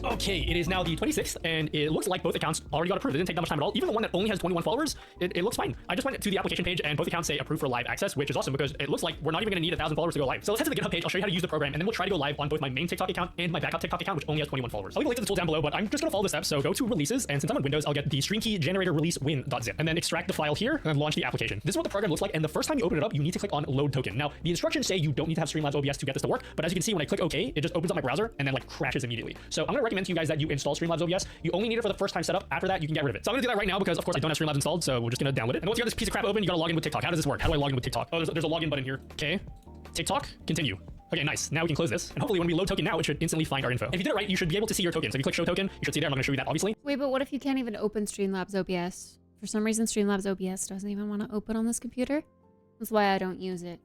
Okay, it is now the 26th, and it looks like both accounts already got approved. It didn't take that much time at all. Even the one that only has 21 followers, it looks fine. I just went to the application page, and both accounts say approved for live access, which is awesome because it looks like we're not even going to need 1,000 followers to go live. So let's head to the GitHub page. I'll show you how to use the program, and then we'll try to go live on both my main TikTok account and my backup TikTok account, which only has 21 followers. I'll leave a link to the tool down below, but I'm just going to follow the steps. So go to releases, and since I'm on Windows, I'll get the stream key generator release win.zip, and then extract the file here, and then launch the application. This is what the program looks like, and the first time you open it up, you need to click on load token. Now, the instructions say you don't need to have Streamlabs OBS to get this to work, but as you can see, when I click OK, it just opens up my browser and then like crashes immediately. So I'm going to recommend to you guys that you install Streamlabs OBS. You only need it for the first time setup. After that, you can get rid of it. So I'm gonna do that right now because, of course, I don't have Streamlabs installed. So we're just gonna download it. And once you got this piece of crap open, you gotta log in with TikTok. How does this work? How do I log in with TikTok? Oh, there's a login button here. Okay. TikTok. Continue. Okay, nice. Now we can close this. And hopefully when we load token now, it should instantly find our info. If you did it right, you should be able to see your token. So if you click show token, you should see there. I'm not gonna show you that, obviously. Wait, but what if you can't even open Streamlabs OBS? For some reason, Streamlabs OBS doesn't even want to open on this computer. That's why I don't use it.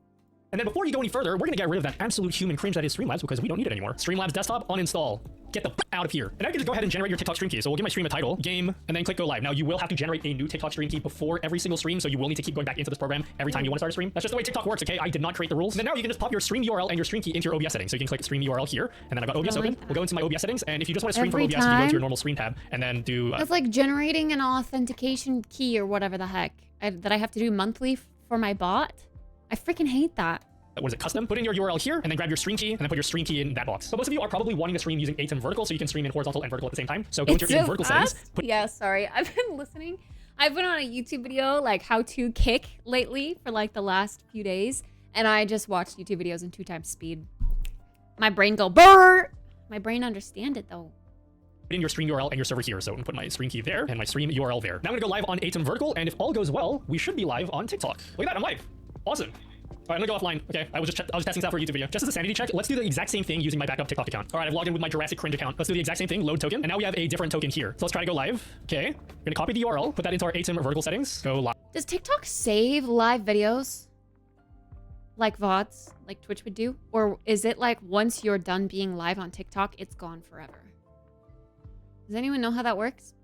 And then before you go any further, we're gonna get rid of that absolute human cringe that is Streamlabs because we don't need it anymore. Streamlabs desktop, uninstall. Get the out of here. And now you can just go ahead and generate your TikTok stream key. So we'll give my stream a title, game, and then click go live. Now you will have to generate a new TikTok stream key before every single stream, so you will need to keep going back into this program every time you want to start a stream. That's just the way TikTok works, okay? I did not create the rules. And then now you can just pop your stream URL and your stream key into your OBS settings. So you can click stream URL here, and then I've got OBS open. We'll go into my OBS settings, and if you just want to stream from OBS, you can go to your normal stream tab, and then do... It's like generating an authentication key or whatever the heck that I have to do monthly for my bot. I freaking hate that. What is it, custom? Put in your URL here, and then grab your stream key, and then put your stream key in that box. So most of you are probably wanting to stream using ATEM vertical, so you can stream in horizontal and vertical at the same time. So go into your vertical settings. Yeah, sorry. I've been listening. I've been on a YouTube video, like how to kick lately for like the last few days, and I just watched YouTube videos in 2x speed. My brain go brrr. My brain understand it though. Put in your stream URL and your server here. So I'm gonna put my stream key there and my stream URL there. Now I'm gonna go live on ATEM vertical, and if all goes well, we should be live on TikTok. Look at that, I'm live. Awesome. All right, I'm gonna go offline. Okay, I was testing this out for a YouTube video. Just as a sanity check, let's do the exact same thing using my backup TikTok account. All right, I've logged in with my Jurassic Cringe account. Let's do the exact same thing, load token, and now we have a different token here. So let's try to go live. Okay, we're gonna copy the URL, put that into our ATEM vertical settings, go live. Does TikTok save live videos? Like VODs, like Twitch would do? Or is it like once you're done being live on TikTok, it's gone forever? Does anyone know how that works?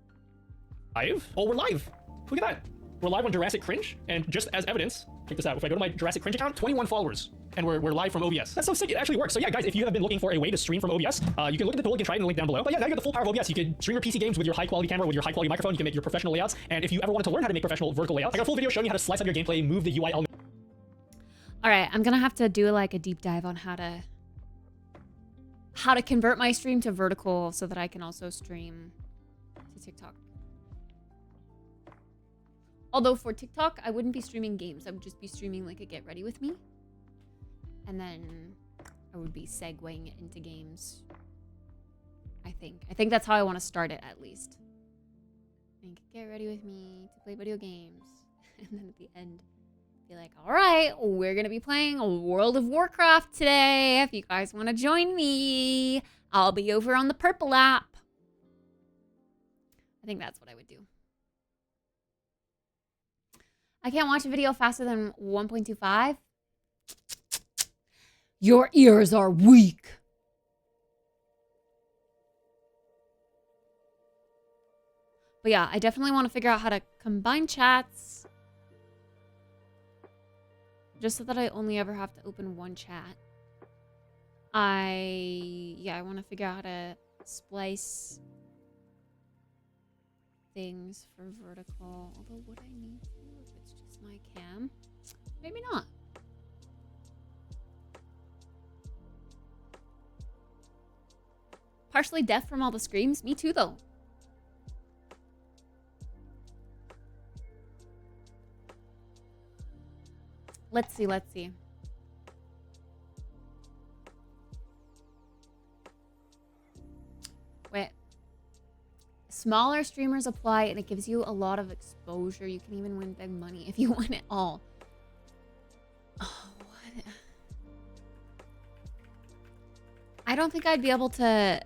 Live? Oh, we're live. Look at that. We're live on Jurassic Cringe, and just as evidence, check this out. If I go to my Jurassic Cringe account, 21 followers, and we're live from OBS. That's so sick. It actually works. So yeah, guys, if you have been looking for a way to stream from OBS, you can look at the tool. You can try it in the link down below. But yeah, now you got the full power of OBS. You can stream your PC games with your high quality camera, with your high quality microphone. You can make your professional layouts. And if you ever wanted to learn how to make professional vertical layouts, I got a full video showing you how to slice up your gameplay, move the UI element. All right, I'm gonna have to do like a deep dive on how to convert my stream to vertical so that I can also stream to TikTok. Although for TikTok, I wouldn't be streaming games. I would just be streaming like a get ready with me. And then I would be segueing it into games. I think that's how I want to start it, at least. Like, get ready with me to play video games. And then at the end, be like, all right, we're going to be playing World of Warcraft today. If you guys want to join me, I'll be over on the purple app. I think that's what I would do. I can't watch a video faster than 1.25. Your ears are weak. But yeah, I definitely want to figure out how to combine chats. Just so that I only ever have to open one chat. I want to figure out how to splice things for vertical. Although would I need to if it's just my cam? Maybe not. Partially deaf from all the screams? Me too, though. Let's see. Wait. Smaller streamers apply and it gives you a lot of exposure. You can even win big money if you win it all. Oh, what? I don't think I'd be able to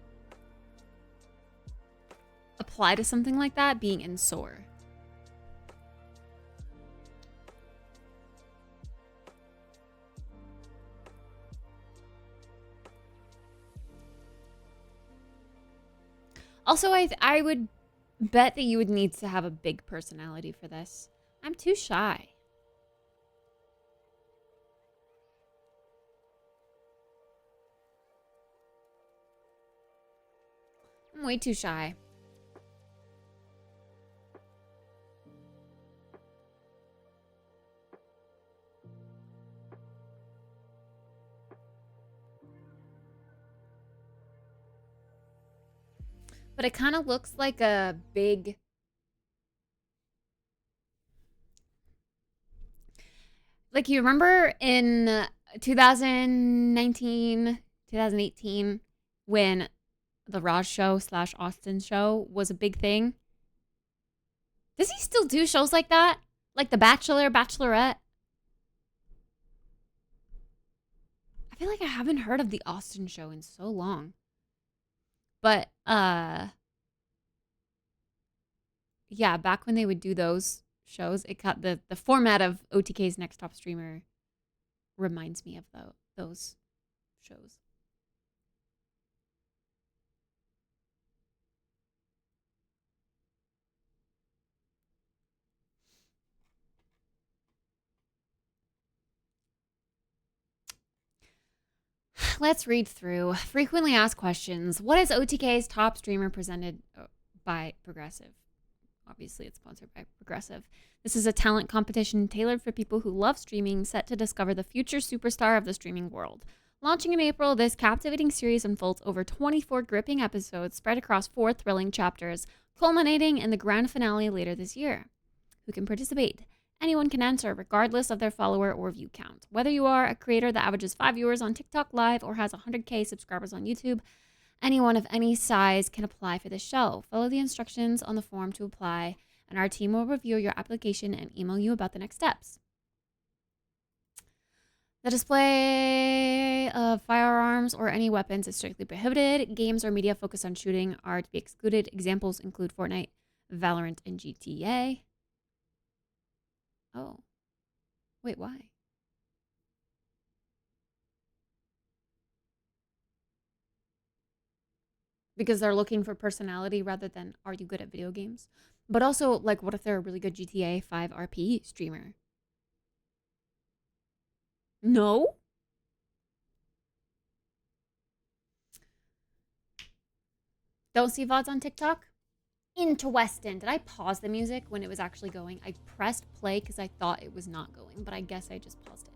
apply to something like that being in SOAR. Also, I would bet that you would need to have a big personality for this. I'm too shy. I'm way too shy. But it kind of looks like a big... Like, you remember in 2019, 2018, when the Raj show / Austin show was a big thing? Does he still do shows like that? Like The Bachelor, Bachelorette? I feel like I haven't heard of the Austin show in so long. But, yeah, back when they would do those shows, it got the format of OTK's Next Top Streamer reminds me of those shows. Let's read through. Frequently asked questions. What is OTK's top streamer presented by Progressive? Obviously, it's sponsored by Progressive. This is a talent competition tailored for people who love streaming, set to discover the future superstar of the streaming world. Launching in April, this captivating series unfolds over 24 gripping episodes spread across 4 thrilling chapters, culminating in the grand finale later this year. Who can participate? Anyone can enter, regardless of their follower or view count. Whether you are a creator that averages 5 viewers on TikTok Live or has 100K subscribers on YouTube, anyone of any size can apply for this show. Follow the instructions on the form to apply, and our team will review your application and email you about the next steps. The display of firearms or any weapons is strictly prohibited. Games or media focused on shooting are to be excluded. Examples include Fortnite, Valorant, and GTA. Oh. Wait, why? Because they're looking for personality rather than are you good at video games? But also, like, what if they're a really good GTA 5 RP streamer? No? Don't see VODs on TikTok? Interesting. Did I pause the music when it was actually going? I pressed play because I thought it was not going, but I guess I just paused it.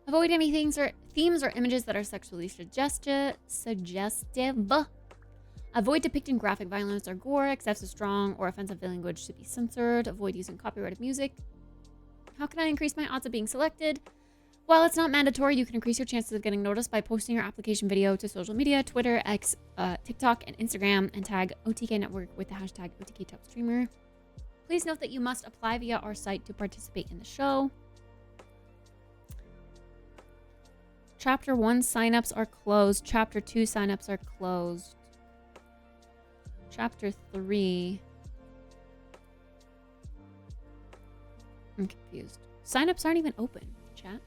Avoid any themes or images that are sexually suggestive. Avoid depicting graphic violence or gore. Excessive strong or offensive language should be censored. Avoid using copyrighted music. How can I increase my odds of being selected? While it's not mandatory, you can increase your chances of getting noticed by posting your application video to social media, Twitter, X, TikTok, and Instagram, and tag OTK Network with the hashtag OTKTopStreamer. Please note that you must apply via our site to participate in the show. Chapter 1 signups are closed. Chapter 2 signups are closed. Chapter 3. I'm confused. Signups aren't even open, chat.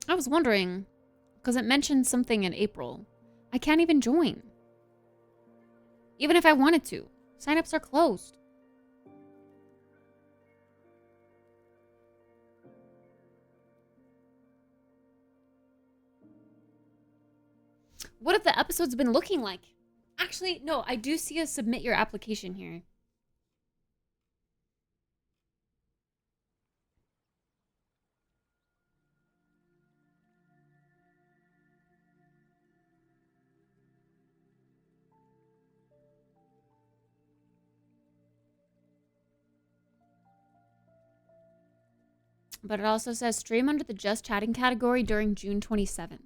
I was wondering, because it mentioned something in April. I can't even join. Even if I wanted to. Signups are closed. What have the episodes been looking like? Actually, no, I do see a submit your application here. But it also says stream under the just chatting category during June 27th.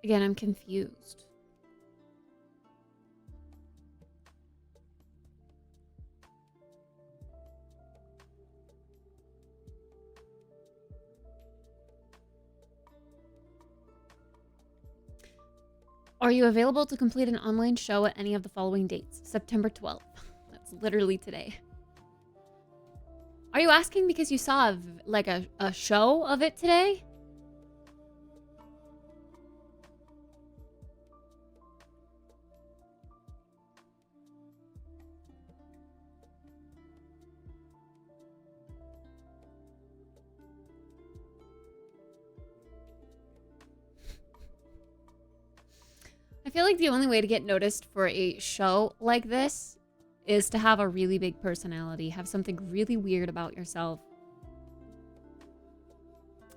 Again, I'm confused. Are you available to complete an online show at any of the following dates? September 12th. That's literally today. Are you asking because you saw a show of it today? I feel like the only way to get noticed for a show like this is to have a really big personality, have something really weird about yourself,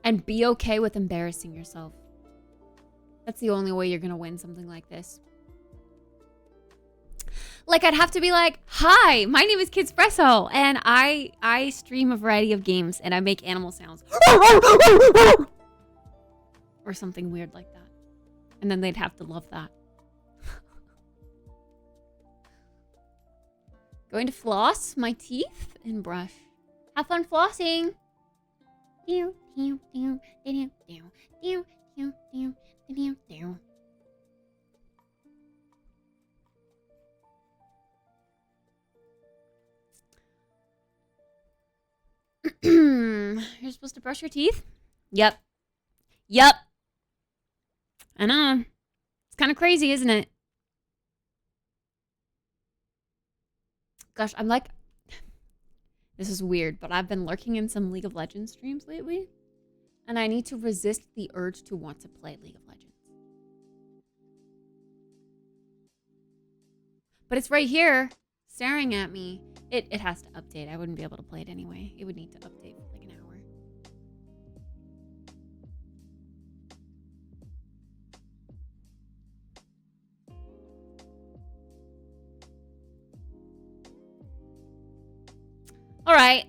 and be okay with embarrassing yourself. That's the only way you're gonna win something like this. Like, I'd have to be like, hi, my name is Kittspresso, and I stream a variety of games, and I make animal sounds. Or something weird like that. And then they'd have to love that. Going to floss my teeth and brush. Have fun flossing. You're supposed to brush your teeth? Yep. Yep. I know. It's kind of crazy, isn't it? Gosh, I'm like... This is weird, but I've been lurking in some League of Legends streams lately. And I need to resist the urge to want to play League of Legends. But it's right here, staring at me. It has to update. I wouldn't be able to play it anyway. It would need to update for like an hour. All right.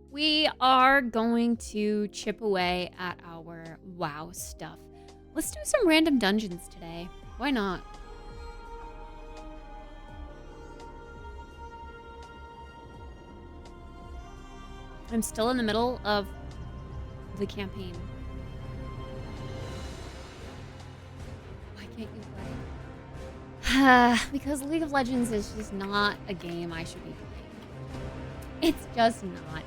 We are going to chip away at our WoW stuff. Let's do some random dungeons today. Why not? I'm still in the middle of the campaign. Why can't you play? Because League of Legends is just not a game I should be playing. It's just not.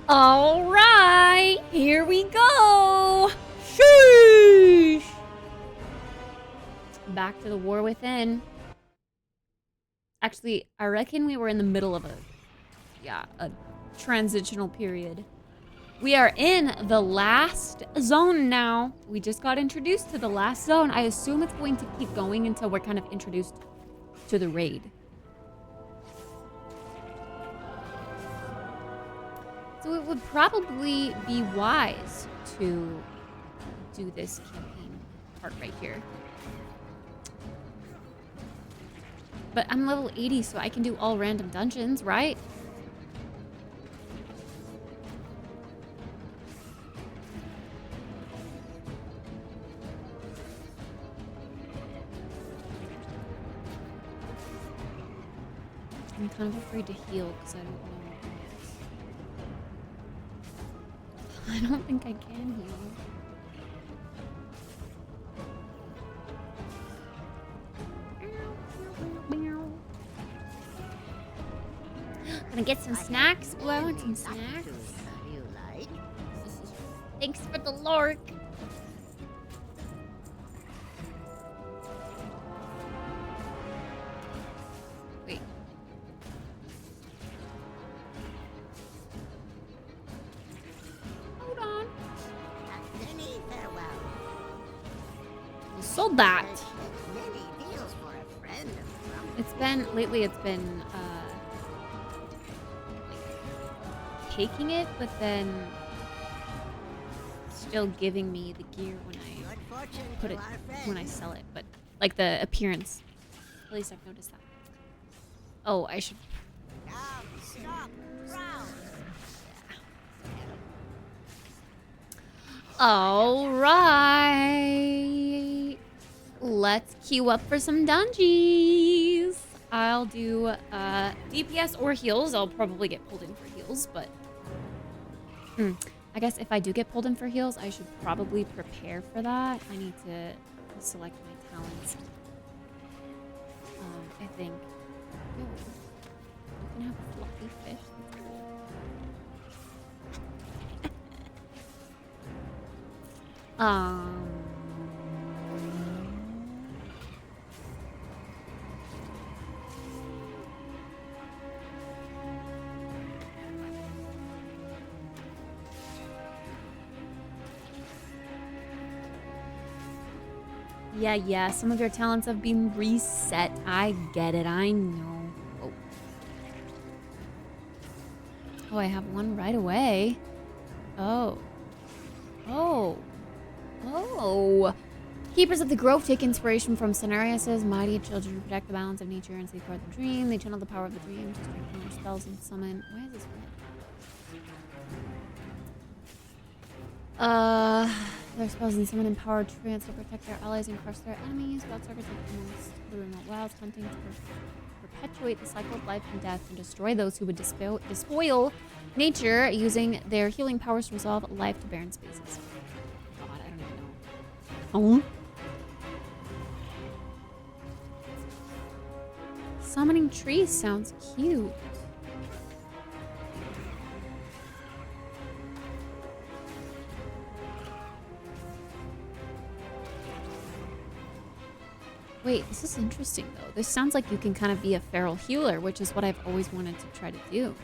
All right, here we go. Sheesh. Back to the war within. Actually, I reckon we were in the middle of a transitional period. We are in the last zone now. We just got introduced to the last zone. I assume it's going to keep going until we're kind of introduced to the raid. So it would probably be wise to do this campaign part right here. But I'm level 80, so I can do all random dungeons, right? I'm kind of afraid to heal because I don't know. I don't think I can heal. Gonna get some snacks. Ooh, I want some snacks. Thanks for the lark. Wait. Hold on. Sold that. It's been lately. It's been taking it, but then still giving me the gear when I put it when I sell it. But like the appearance, at least I've noticed that. Oh, I should. All right, let's queue up for some dungeons. I'll do DPS or heals. I'll probably get pulled in for heals, but I guess if I do get pulled in for heals, I should probably prepare for that. I need to select my talents. I think. Ooh, you can have a fluffy fish. Yeah, some of your talents have been reset. I get it, I know. Oh, I have one right away. Oh. Keepers of the Grove take inspiration from Cenarius' mighty children who protect the balance of nature and safeguard the dream. They channel the power of the dream to strengthen their spells and summon. Why is this red? Their spells and summon empowered trance to protect their allies and crush their enemies. Wild circuits like amongst the remote wilds, hunting to perpetuate the cycle of life and death and destroy those who would despoil nature using their healing powers to resolve life to barren spaces. God, I don't even know. Summoning trees sounds cute. Wait, this is interesting though. This sounds like you can kind of be a feral healer, which is what I've always wanted to try to do.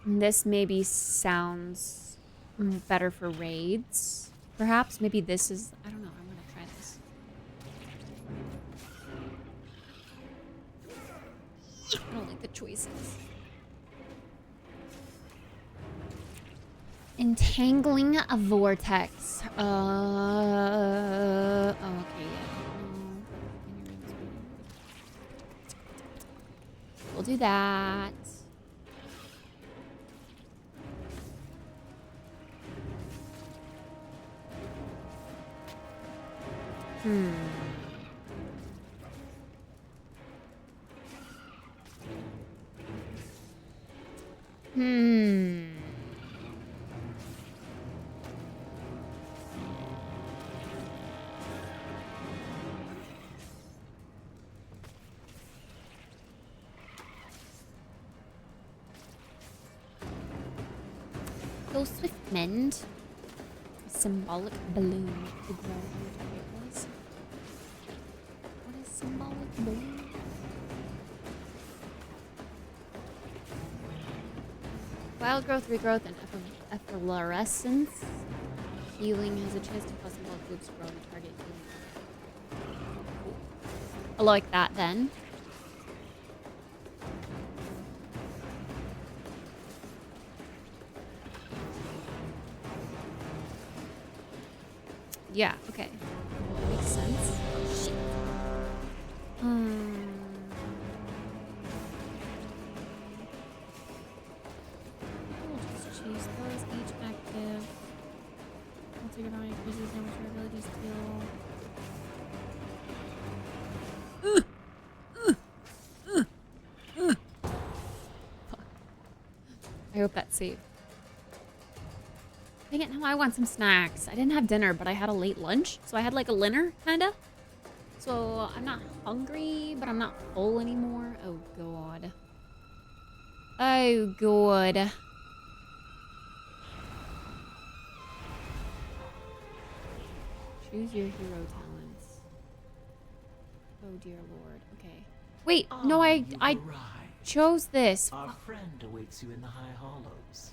And this maybe sounds better for raids. Perhaps maybe this is, I don't know, I'm gonna try this. I don't like the choices. Entangling a vortex. Okay, yeah. We'll do that. Go Swiftmend. Symbolic balloon to grow it was. What is symbolic balloon? Wild growth, regrowth, and efflorescence. Healing has a chance to cause symbolic groups to grow and target healing. Cool. I like that then. Yeah, okay. That makes sense. Oh, shit. We'll just choose those, each active. I'll take your body increases damage your abilities to. I hope that's safe. Dang it, now I want some snacks. I didn't have dinner, but I had a late lunch. So I had like a dinner, kinda. So I'm not hungry, but I'm not full anymore. Oh, God. Oh, God. Choose your hero talents. Oh, dear Lord. Okay. Wait, no, I chose this. Our friend awaits you in the High Hollows.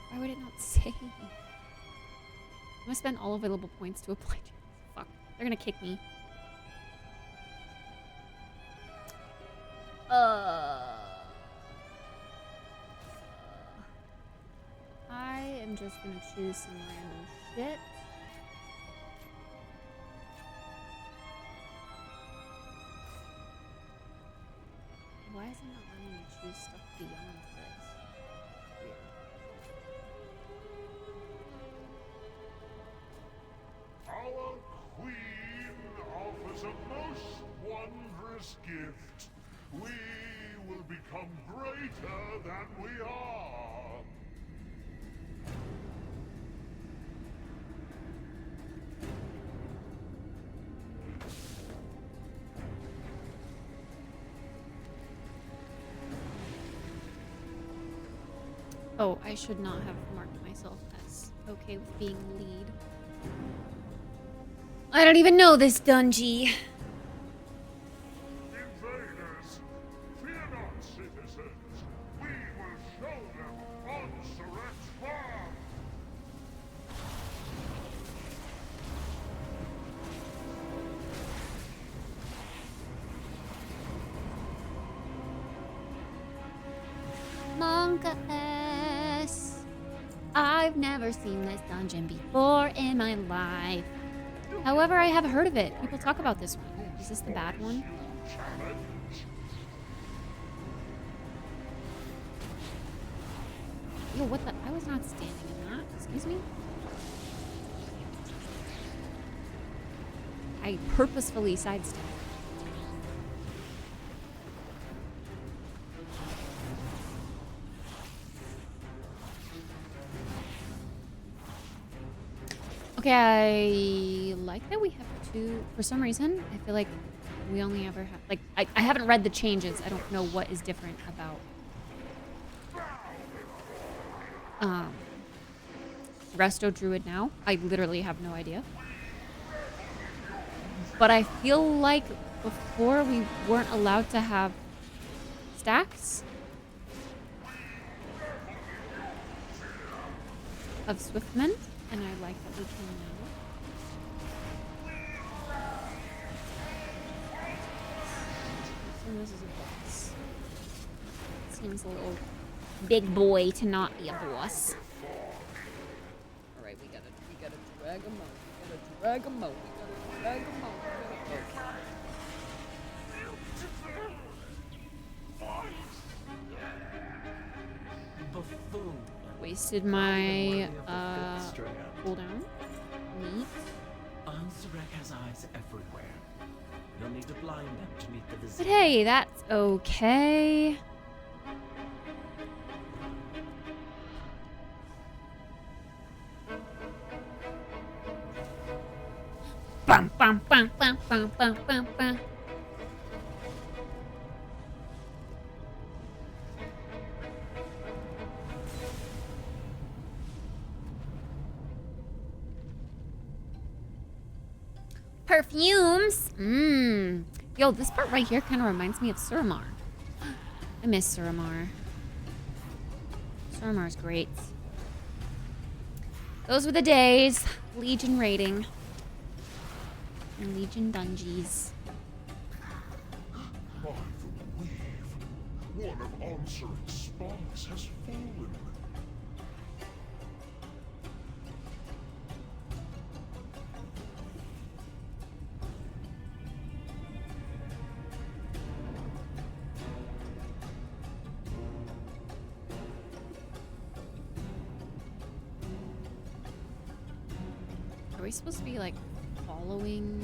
Why would it not say? I'm gonna spend all available points to apply to. Fuck. They're gonna kick me. I am just gonna choose some random shit. Why is it not letting me choose stuff beyond this? Weird. Our queen offers a most wondrous gift. We will become greater than we are. Oh, I should not have marked myself as okay with being lead. I don't even know this dungeon. Invaders, fear not, citizens. We will show them on Surratt's farm. Monka-S. I've never seen this dungeon before in my life. However, I have heard of it. People talk about this one. Is this the bad one? Yo, what the? I was not standing in that. Excuse me? I purposefully sidestepped. Okay, I like that we have two. For some reason, I feel like we only ever have... Like, I haven't read the changes. I don't know what is different about... Resto Druid now. I literally have no idea. But I feel like before we weren't allowed to have stacks of Swiftmen, and I like that we can now. So this is a boss. Seems a little big boy to not be a boss. Alright, we gotta drag him out. We gotta drag him out. Buffoon. wasted my cooldown. Neat. Ansurek has eyes everywhere. You'll need to blind them to meet the But vizier. hey, that's okay. Bum, bum, bum, bum, bum, bum, bum, bum. Perfumes. Mmm. Yo, this part right here kind of reminds me of Suramar. I miss Suramar. Suramar's great. Those were the days. Legion raiding. And Legion dungeons. By the weave, one of Ansurek's spies has fallen. Are we supposed to be like following?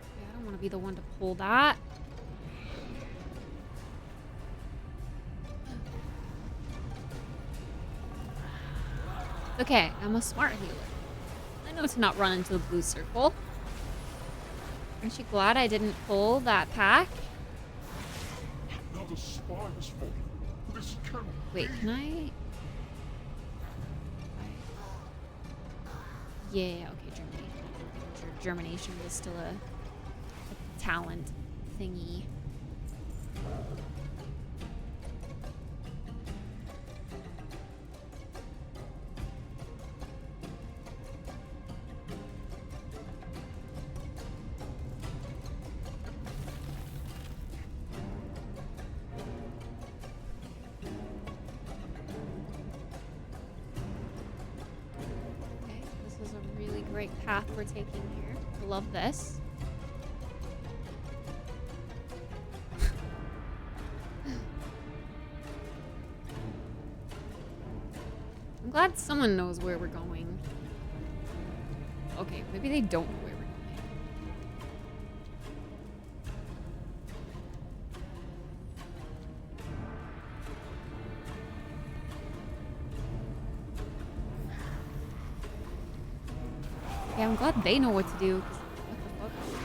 Yeah, I don't want to be the one to pull that. Okay, I'm a smart healer. I know to not run into the blue circle. Aren't you glad I didn't pull that pack? Another spy has fallen. This can Wait, can I? Yeah, okay, germination. Germination was still a talent thingy. Great path we're taking here. I love this. I'm glad someone knows where we're going. Okay, maybe they don't know where we're going. Yeah, I'm glad they know what to do. 'Cause what the fuck?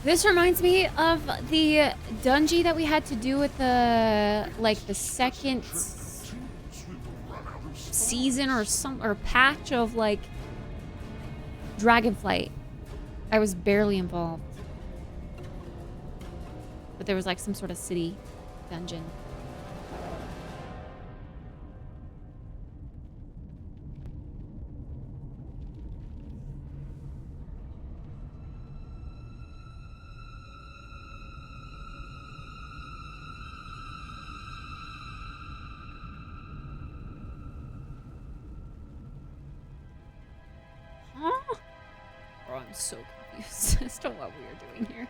This reminds me of the dungeon that we had to do with the the second season or patch of like Dragonflight. I was barely involved, but there was like some sort of city dungeon. I'm so confused as to what we are doing here.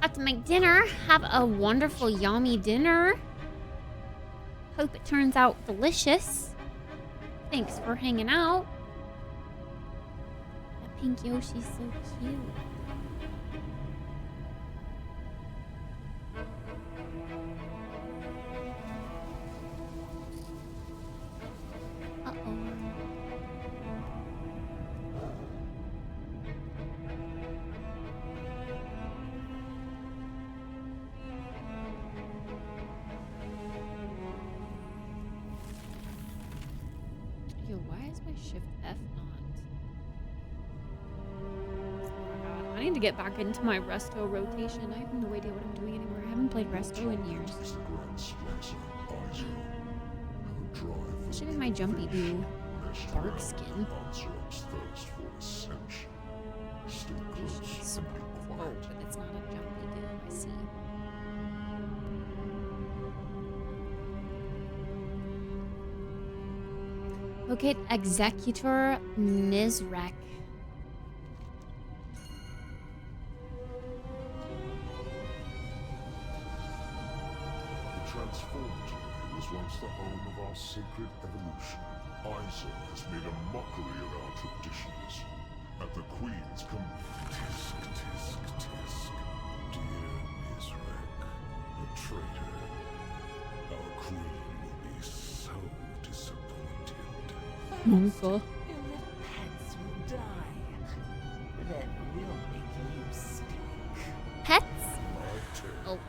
Have to make dinner. Have a wonderful, yummy dinner. Hope it turns out delicious. Thanks for hanging out. That pink Yoshi's so cute. is my shift F not? Oh my god. I need to get back into my resto rotation. I have no idea what I'm doing anymore. I haven't played resto in years. Should in my jumpy do dark skin. Oh, but it's not a jumpy do, I see. Locate Executor Nizrek. The Transformatory was once the home of our sacred evolution. Isa has made a mockery of our traditions. At the Queen's tisk, tisk, tisk. Dear Nizrek, the traitor. Our Queen will be so disappointed. Monka. Your little pets will die. Then we'll make you stink. Pets? My turn. Oh.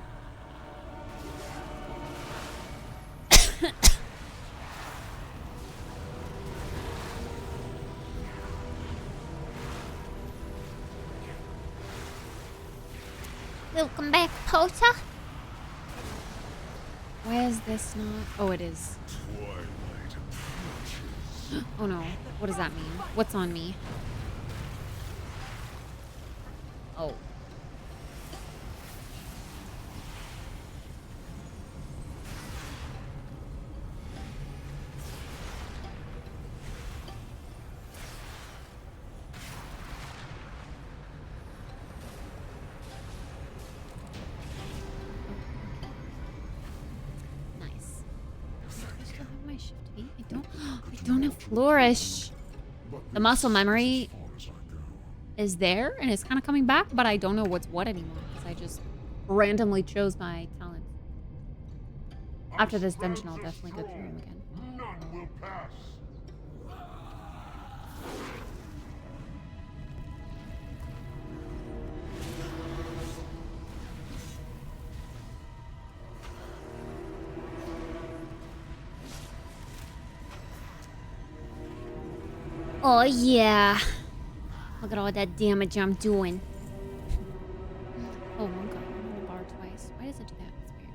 Welcome back, Potter. Why is this not? Oh, it is. Twilight approaches. Oh no. What does that mean? What's on me? Oh. Nice. I still have my shift V. I don't have flourish. The muscle memory As far as I go. is there and it's kind of coming back, but I don't know what's what anymore because I just randomly chose my talent. After this dungeon, I'll definitely go through them again. None will pass. Oh yeah. Look at all that damage I'm doing. Oh, one got on the bar twice. Why does it do that? It's weird.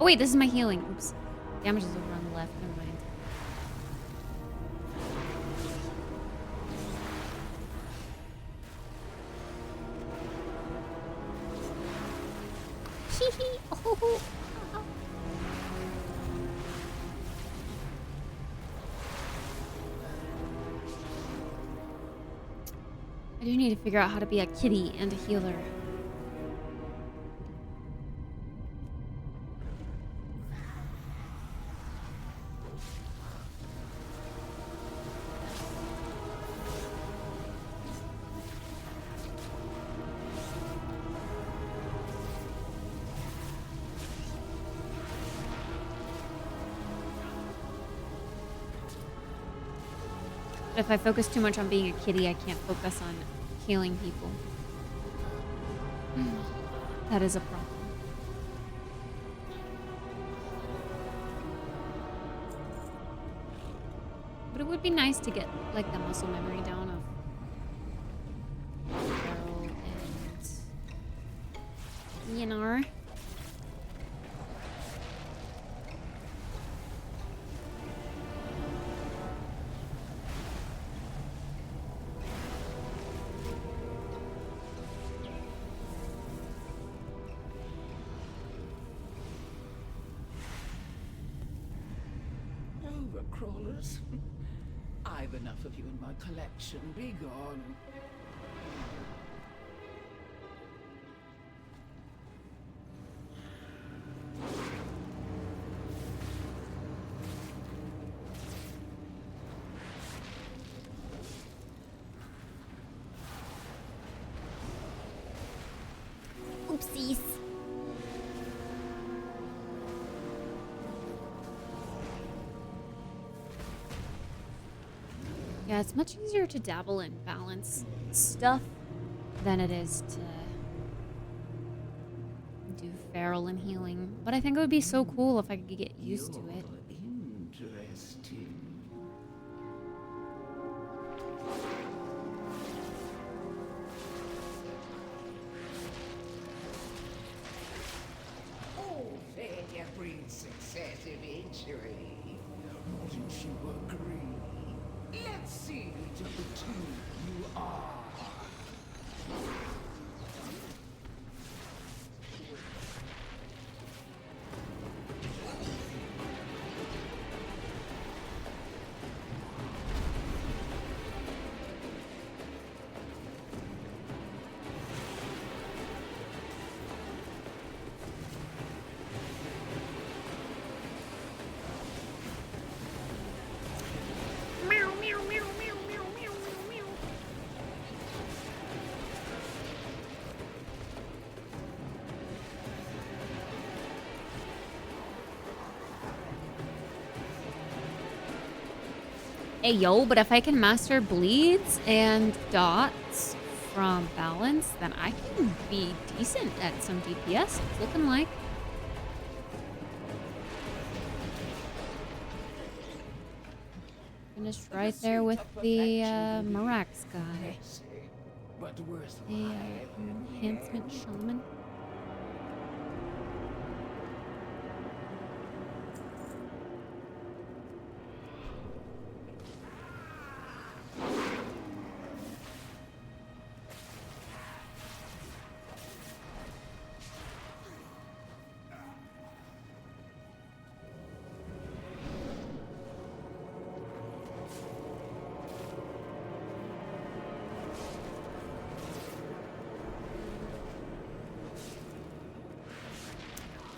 Oh wait, this is my healing. Oops. Damage is over on the left. Never mind. Hee hee. Oh. I do need to figure out how to be a kitty and a healer. But if I focus too much on being a kitty, I can't focus on healing people. That is a problem. But it would be nice to get like the muscle memory down of Carol and Yenar. Overcrawlers. I've enough of you in my collection. Be gone. Oopsies. Yeah, it's much easier to dabble in balance stuff than it is to do feral and healing. But I think it would be so cool if I could get used to it. Interesting. successive injury. Wouldn't you agree? Let's see which of the two you are. Hey, yo, but if I can master bleeds and dots from balance, then I can be decent at some DPS, it's looking like. Finished right there with the Marax guy. The enhancement shaman.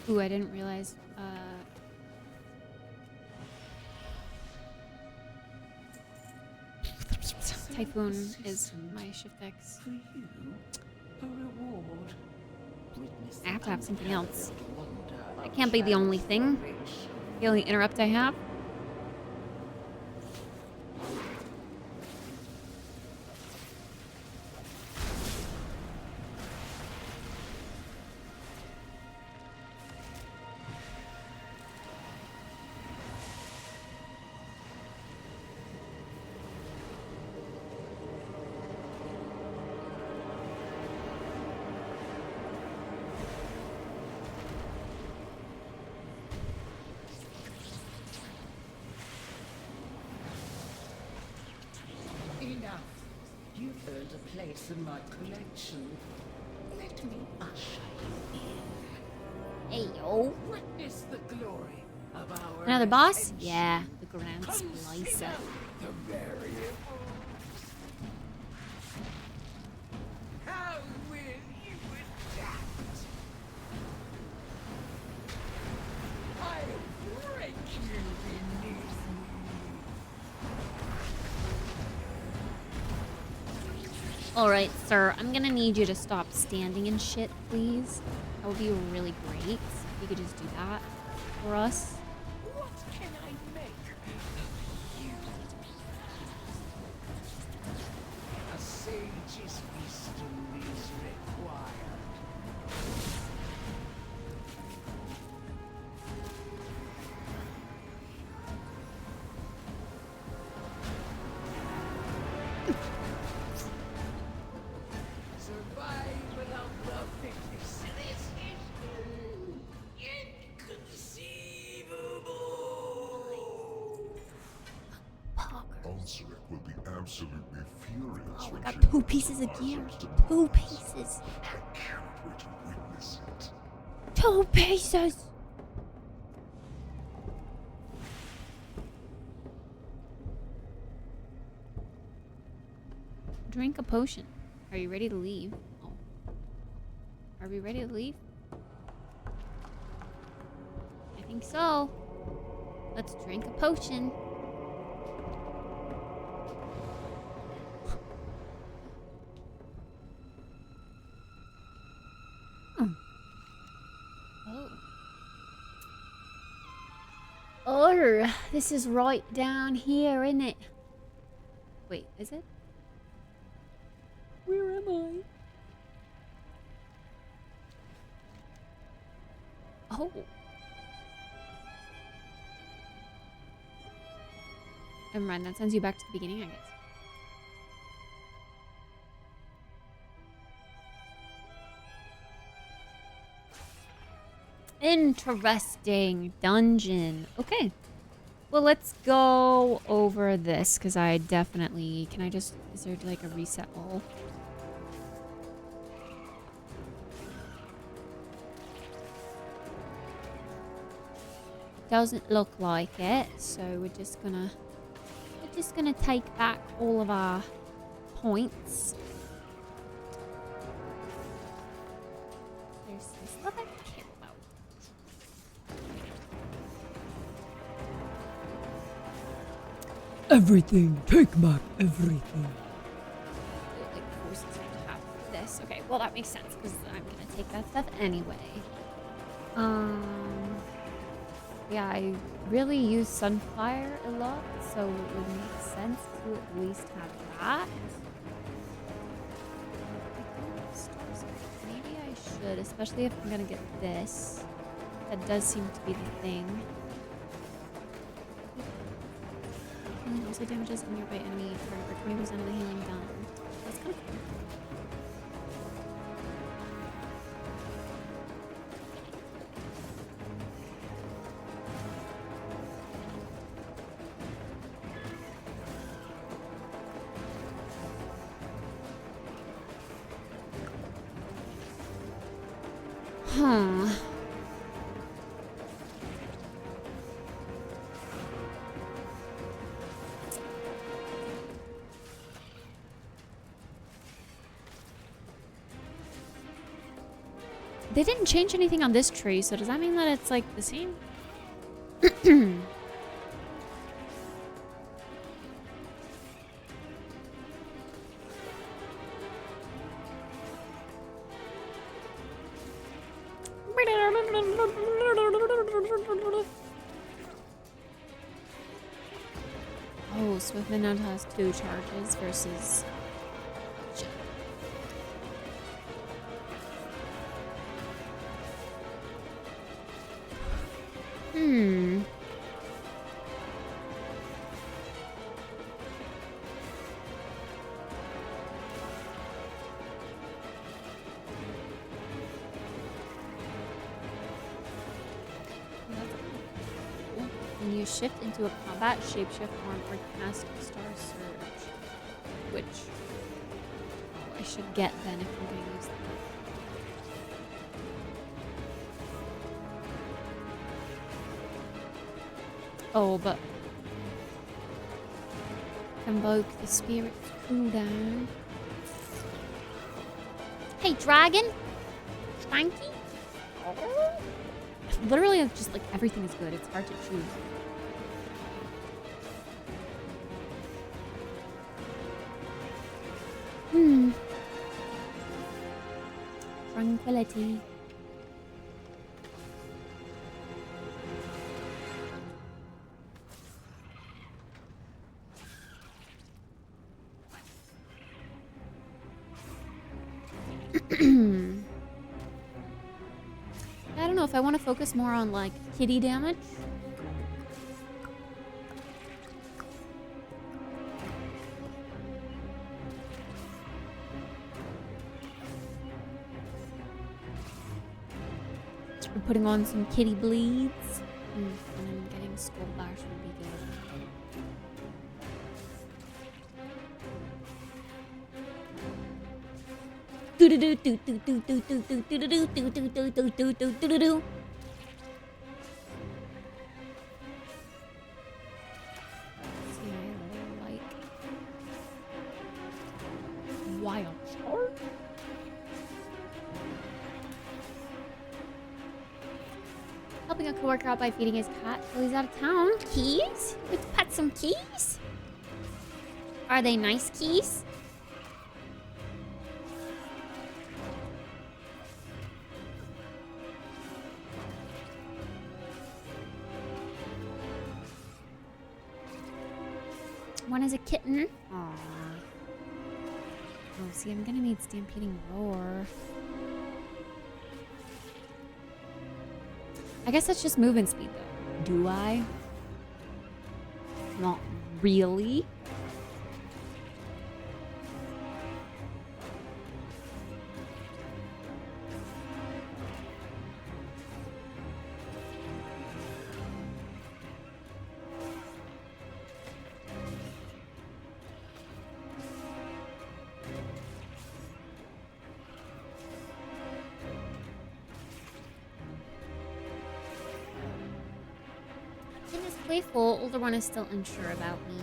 Ooh, I didn't realize. Typhoon is my shift X. I have to have something else. That can't be the only thing. The only interrupt I have. Enough. You've earned a place in my collection. Let me usher you in. Hey, yo. Witness the glory of our Another boss? ascension. Yeah, the Grand Splicer. The variables. How will you adapt? I'll break you beneath me. Alright, sir, I'm gonna need you to stop standing and shit, please. That would be really great if you could just do that for us. What can I make of you? A sage's wisdom is required. Survival of the fittest. This is inconceivable. Ulcerek will be absolutely furious Oh, when I got she 2 pieces of gear. realizes the 2 pieces. I can't wait to witness it. 2 pieces. Drink a potion. Are you ready to leave? Oh. Are we ready to leave? I think so. Let's drink a potion. Oh, this is right down here, isn't it? Wait, is it? Where am I? Oh. Never mind, that sends you back to the beginning, I guess. Interesting. Dungeon. Okay. Well, let's go over this, because I definitely... Can I just... Is there, like, a reset all? Doesn't look like it, so we're just gonna take back all of our points. There's some stuff I care about. Everything. Take back everything. It, like, forces me to have this. Okay, well that makes sense because I'm gonna take that stuff anyway. Yeah, I really use Sunfire a lot, so it would make sense to at least have that. Maybe I should, especially if I'm gonna get this. That does seem to be the thing. Healing also damages a nearby enemy target for 20% of the healing done. That's kind of cool. Huh. They didn't change anything on this tree, so does that mean that it's like the same? Oh, Swiftman now has 2 charges versus... Hmm. When you shift into a combat, shapeshift form, or cast Star Surge. Which I should get then if I'm going to use that. Oh, but invoke the spirit's cooldown. Hey, dragon! Spanky? Literally, it's just like everything is good. It's hard to choose. Tranquility. I don't know if I want to focus more on like kitty damage. We're putting on some kitty bleeds. And then getting skull bash would be good. Do do do do do do do do do do do do do do do do do do do. See, I like wild charge. Helping a coworker out by feeding his cat while he's out of town. Keys? Let's pet some keys. Are they nice keys? One is a kitten. Aww. Oh, see, I'm gonna need Stampeding Roar. I guess that's just movement speed, though. Do I? Not really. playful. Older one is still unsure about me.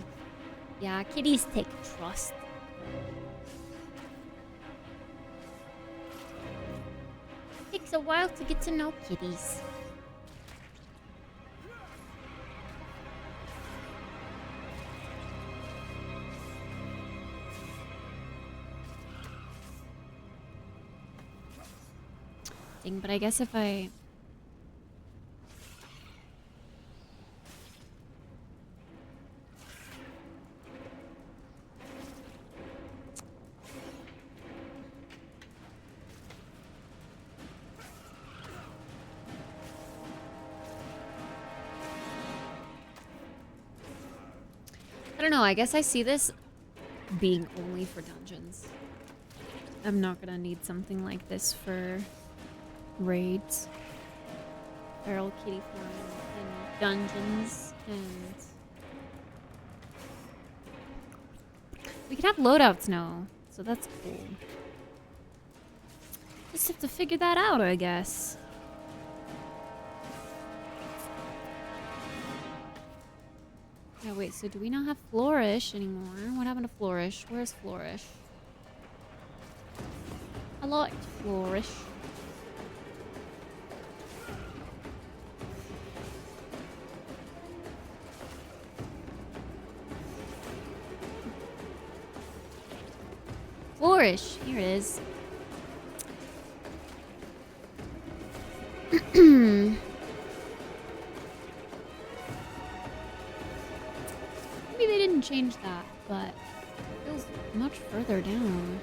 Yeah, kitties take trust. Takes a while to get to know kitties. Dang, but I guess if I... I don't know, I guess I see this being only for dungeons. I'm not gonna need something like this for raids. Feral kitty farm and dungeons, and we can have loadouts now, so that's cool. Just have to figure that out, I guess. Yeah, wait, so do we not have Flourish anymore? What happened to Flourish? Where's Flourish? I liked Flourish. Flourish, here it is. Maybe they didn't change that, but it feels much further down.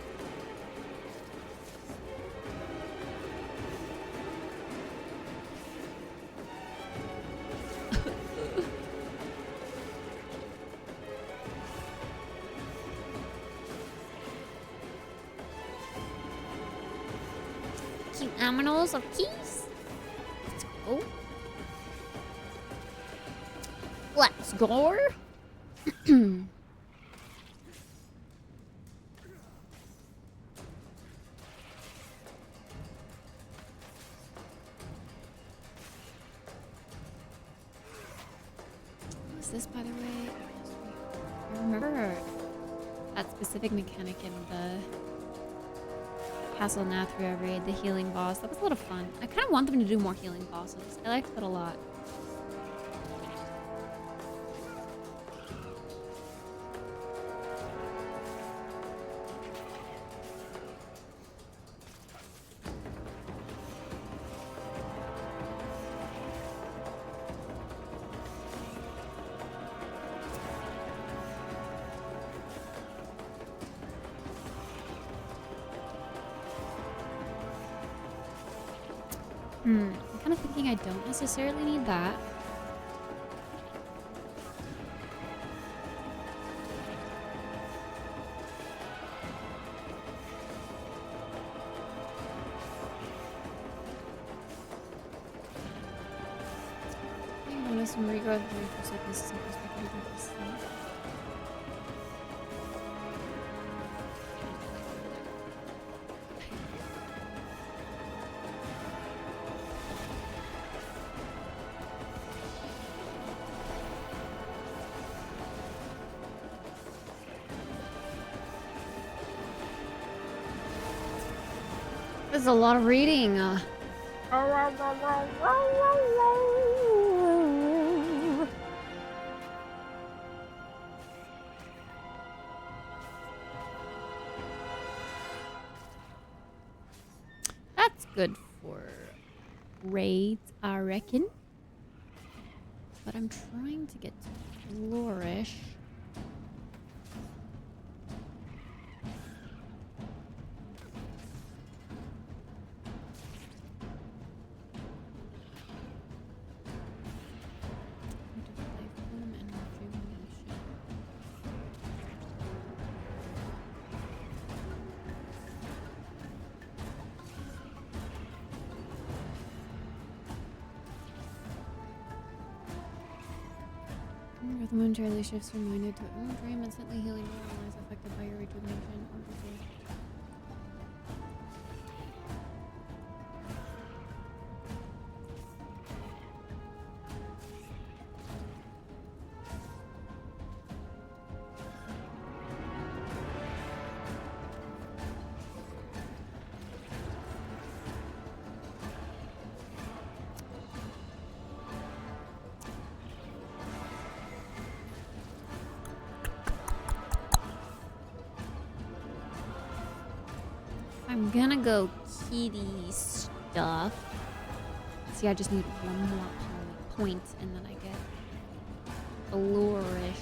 Cute aminals of keys. Let's go. Let's go. What was this, by the way? I remember that specific mechanic in the Castle Nathria raid, the healing boss. That was a lot of fun. I kind of want them to do more healing bosses. I liked that a lot. I'm kind of thinking I don't necessarily need that. Bonus from regrowth of 3% pieces and perspective of this. There's a lot of reading. That's good for raids, I reckon. But I'm trying to get to Flourish. Rhythm momentarily shifts from minded to dream, instantly healing all allies affected by your rejuvenation or disease. I'm gonna go kitty stuff. See, I just need one more point, and then I get a flourish.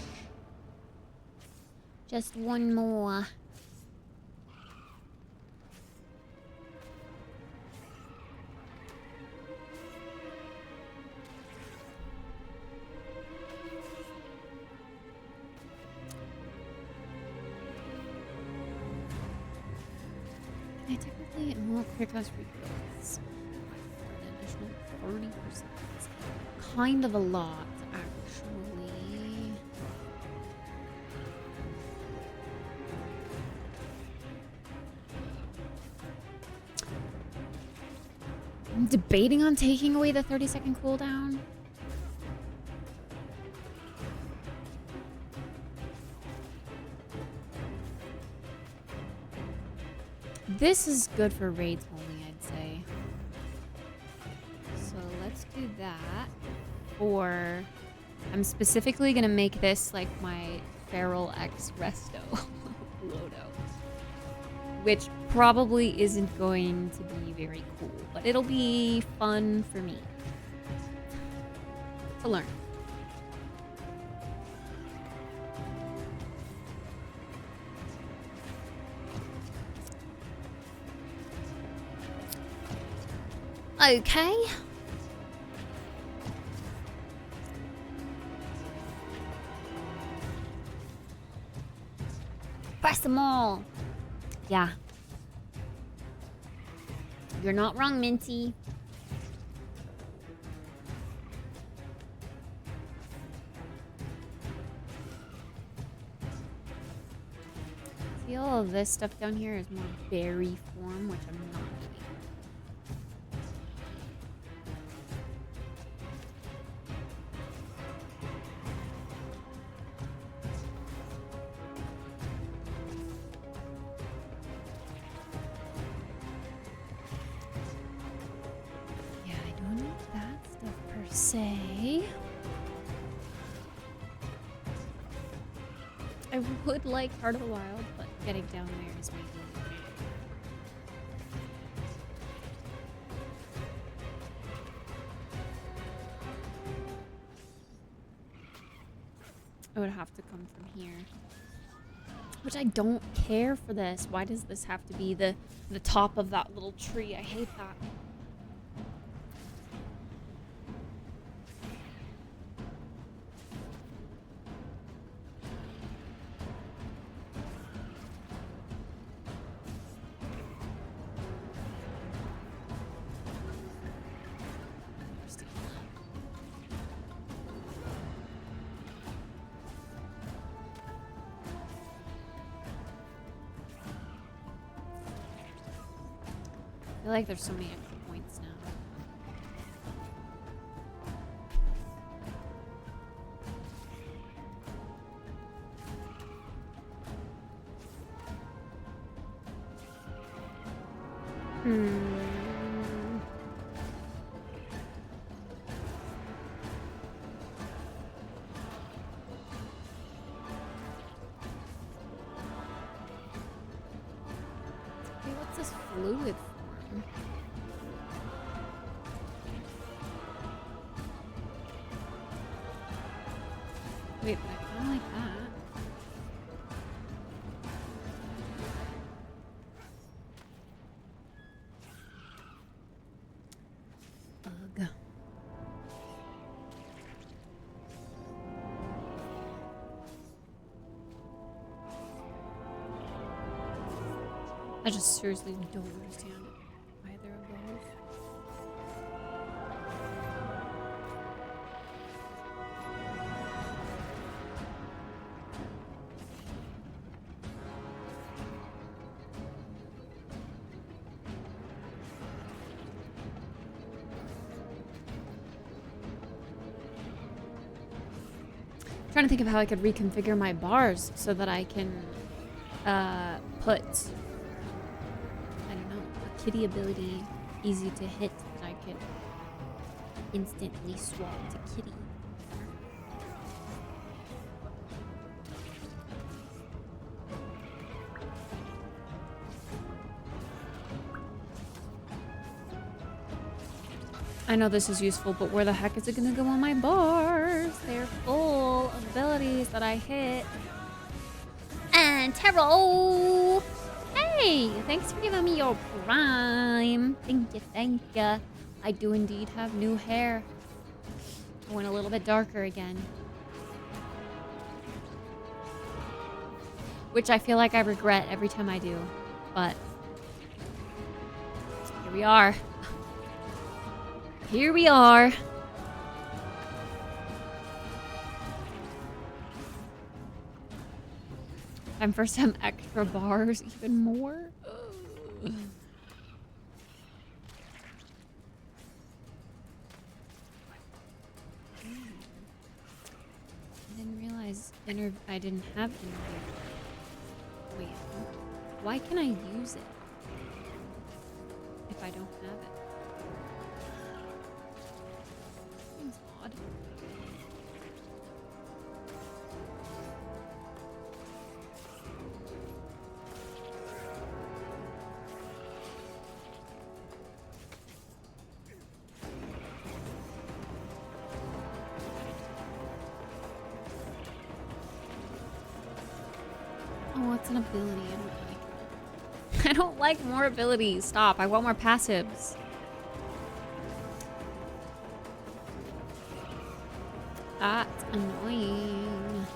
Just one more. I technically will quick cost refills for an additional 30%. It's kind of a lot, actually. I'm debating on taking away the 30-second cooldown. This is good for raids only, I'd say. So let's do that. Or I'm specifically gonna make this like my Feral X Resto loadout. Which probably isn't going to be very cool, but it'll be fun for me to learn. Okay. Press them all. Yeah. You're not wrong, Minty. See, all of this stuff down here is more berry form, which I'm not eating. Say I would like Heart of the Wild, but getting down there is maybe I would have to come from here, which I don't care for this. Why does this have to be the top of that little tree? I hate that. I feel like there's so many extra points now. Hey, what's this fluid form? Wait, but I kind of like that. Ugh. I just seriously don't understand either of those. Trying to think of how I could reconfigure my bars so that I can put, I don't know, a kitty ability easy to hit that I could instantly swap to kitty. I know this is useful, but where the heck is it gonna go on my bars? They're full of abilities that I hit. And tarot! Hey! Thanks for giving me your prime. Thank you, thank you. I do indeed have new hair. I went a little bit darker again. Which I feel like I regret every time I do. But here we are. Here we are. Time for some extra bars, even more. Ugh. I didn't realize I didn't have interview. Wait, why can I use it if I don't have it? Seems odd. Oh, it's an ability. I don't like it. I don't like more abilities. Stop. I want more passives. That's annoying.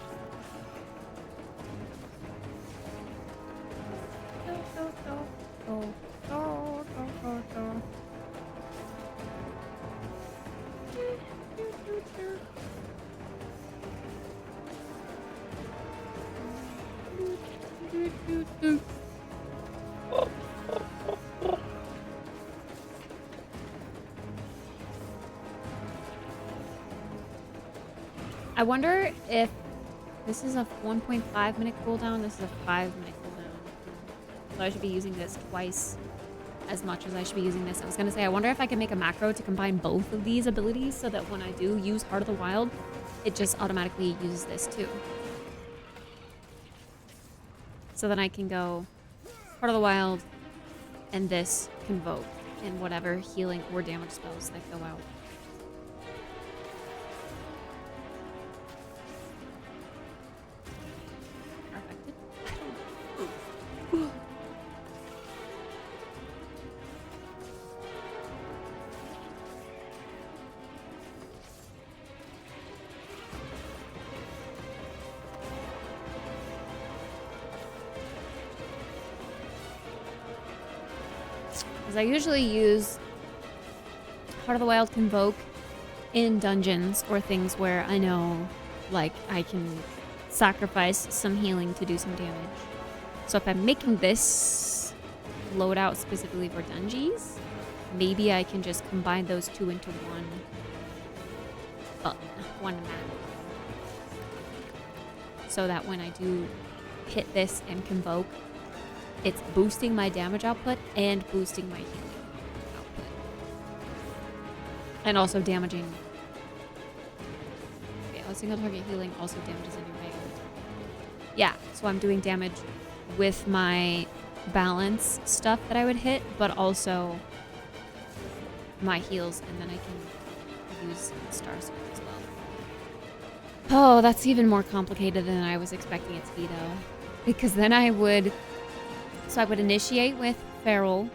I wonder if this is a 1.5 minute cooldown, this is a 5 minute cooldown. So I should be using this twice as much as I should be using this. I was gonna say, I wonder if I can make a macro to combine both of these abilities so that when I do use Heart of the Wild, it just automatically uses this too. So then I can go Heart of the Wild and this Convoke and whatever healing or damage spells that go out. I usually use Heart of the Wild Convoke in dungeons or things where I know, like, I can sacrifice some healing to do some damage. So if I'm making this loadout specifically for dungeons, maybe I can just combine those two into one button, one map. So that when I do hit this and Convoke, it's boosting my damage output and boosting my healing output. And also damaging. Okay, a single target healing also damages any range. Yeah, so I'm doing damage with my balance stuff that I would hit, but also my heals, and then I can use Star Sword as well. Oh, that's even more complicated than I was expecting it to be, though. Because then I would initiate with Feral,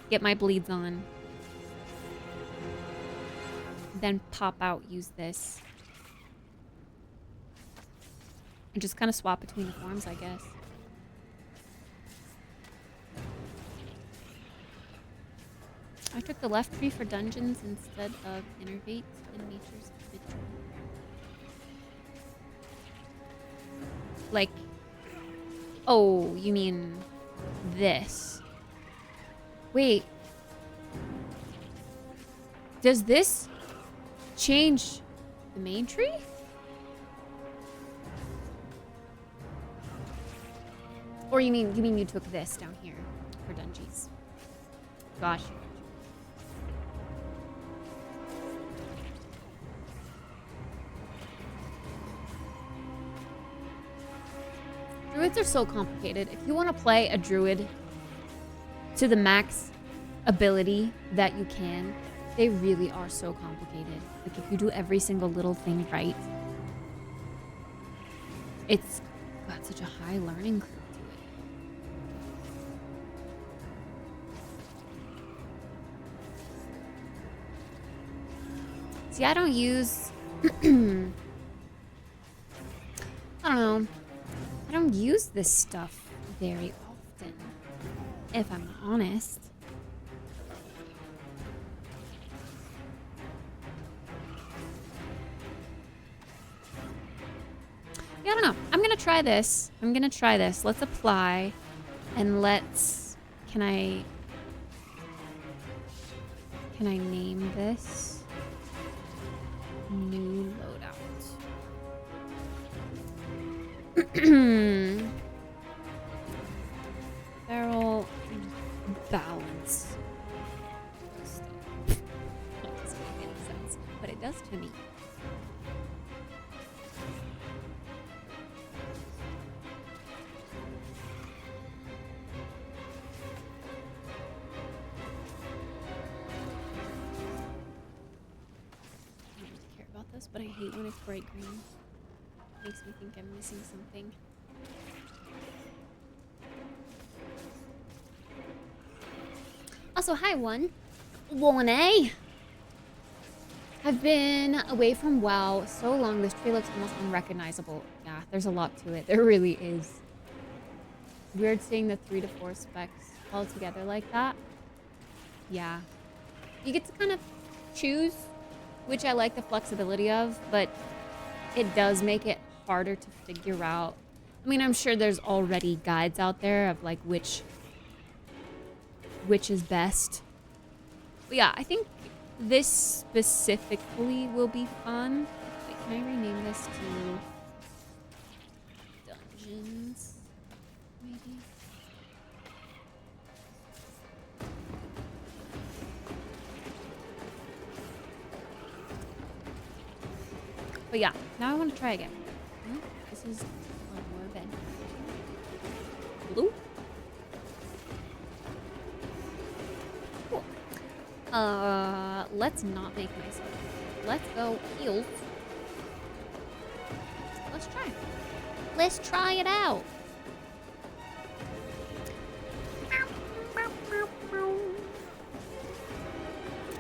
get my bleeds on, then pop out, use this, and just kind of swap between the forms, I guess. I took the left tree for dungeons instead of innervate in nature's vigil. Like, oh, you mean this? Wait. Does this change the main tree? Or you mean you took this down here for dungeons? Gosh. Druids are so complicated. If you want to play a druid to the max ability that you can, They really are so complicated. Like, if you do every single little thing right, it's got such a high learning curve to it. See, I don't use... I don't know. I don't use this stuff very often, if I'm honest. Yeah, I don't know. I'm gonna try this. Let's apply, and let's... Can I name this? New loadout. Barrel balance. That doesn't make any sense, but it does to me. But I hate when it's bright green. Makes me think I'm missing something. Also, hi, 1A. I've been away from WoW so long, this tree looks almost unrecognizable. Yeah, there's a lot to it. There really is. Weird seeing the 3 to 4 specs all together like that. Yeah. You get to kind of choose, which I like the flexibility of, but it does make it harder to figure out. I mean, I'm sure there's already guides out there of like which is best. But yeah, I think this specifically will be fun. Wait, can I rename this to Dungeons? Maybe? But yeah, now I want to try again. Oh, this is more bed. Blue? Cool. Let's not make myself. Let's go heels. Let's try. Let's try it out.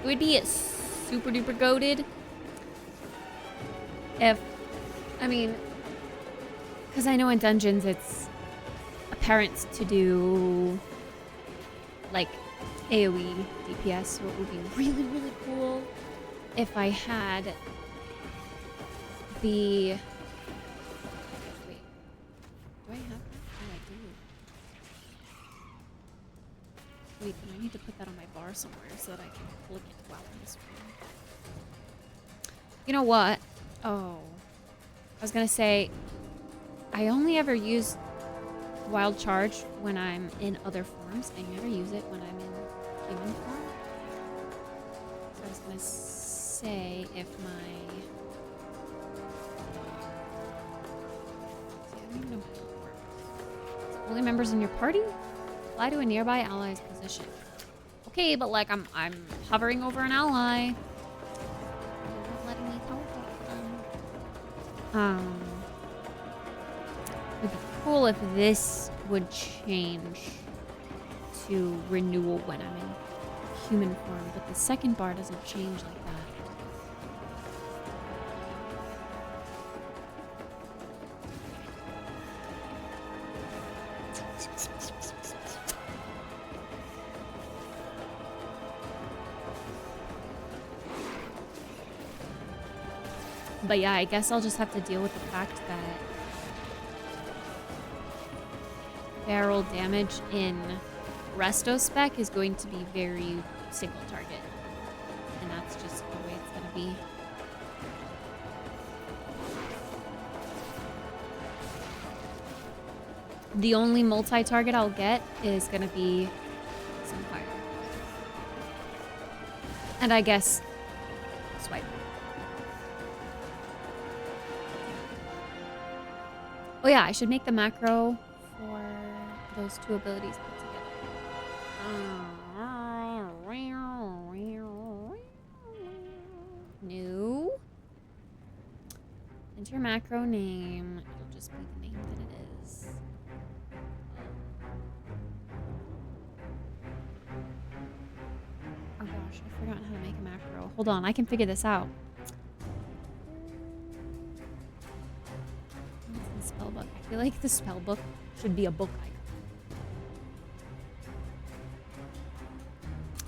It would be super duper goated if, I mean, because I know in Dungeons it's apparent to do like AoE DPS, so it would be really, really cool if I had the... Wait, do I have that? Oh, I do. Wait, then I need to put that on my bar somewhere so that I can look at WoW on this screen. You know what? Oh, I was gonna say, I only ever use Wild Charge when I'm in other forms. I never use it when I'm in human form. So I was gonna say if my... See, I don't even know how that works. Only members in your party? Fly to a nearby ally's position. Okay, but like I'm hovering over an ally. It'd be cool if this would change to renewal when I'm in human form, but the second bar doesn't change like that. But yeah, I guess I'll just have to deal with the fact that barrel damage in Resto spec is going to be very single target. And that's just the way it's gonna be. The only multi-target I'll get is gonna be Sunfire. And I guess Swipe. Oh yeah, I should make the macro for those two abilities put together. Enter macro name. It'll just be the name that it is. Oh gosh, I forgot how to make a macro. Hold on, I can figure this out. What's in the spell book? I feel like the spell book should be a book icon.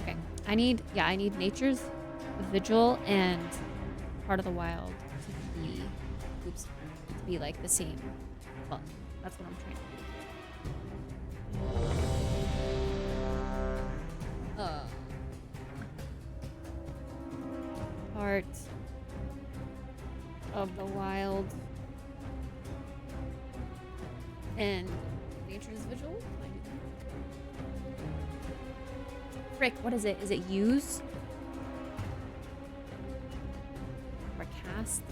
Okay, I need nature's vigil and part of the wild to be like the same. Well, that's what I'm trying to do. Part of the wild and nature's vigil. Can I do that? Frick, what is it? Is it use? Or cast?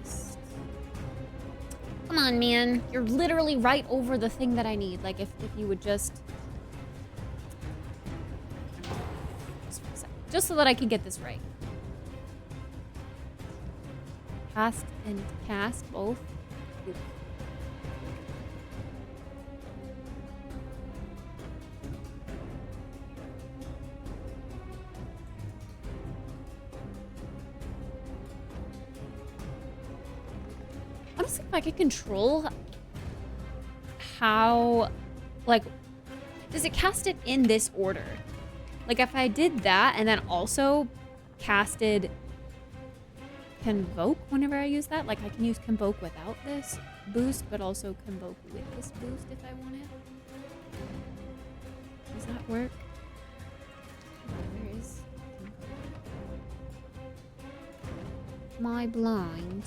Cast. Come on, man. You're literally right over the thing that I need. Like, if you would just for a second. Just so that I can get this right. Cast and cast both. Ooh. Honestly, if I could control how, like, does it cast it in this order? Like, if I did that and then also casted Convoke whenever I use that, like, I can use Convoke without this boost, but also Convoke with this boost if I want it. Does that work? Where is my blind?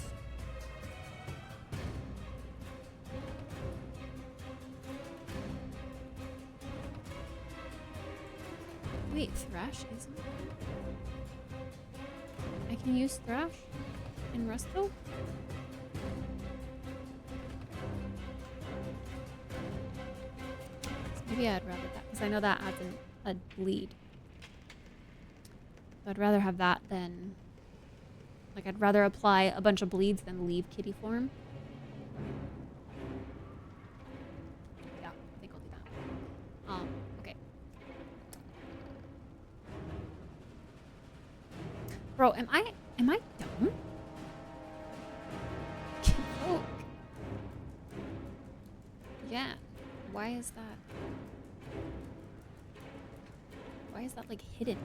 Wait, Thrash isn't. I can use Thrash in Rusto? So maybe I'd rather that, because I know that adds a bleed. So I'd rather have that than... Like, I'd rather apply a bunch of bleeds than leave kitty form. Yeah, I think I'll do that. Okay. Bro, am I dumb? Oh. Yeah. Why is that? Why is that, like, hidden?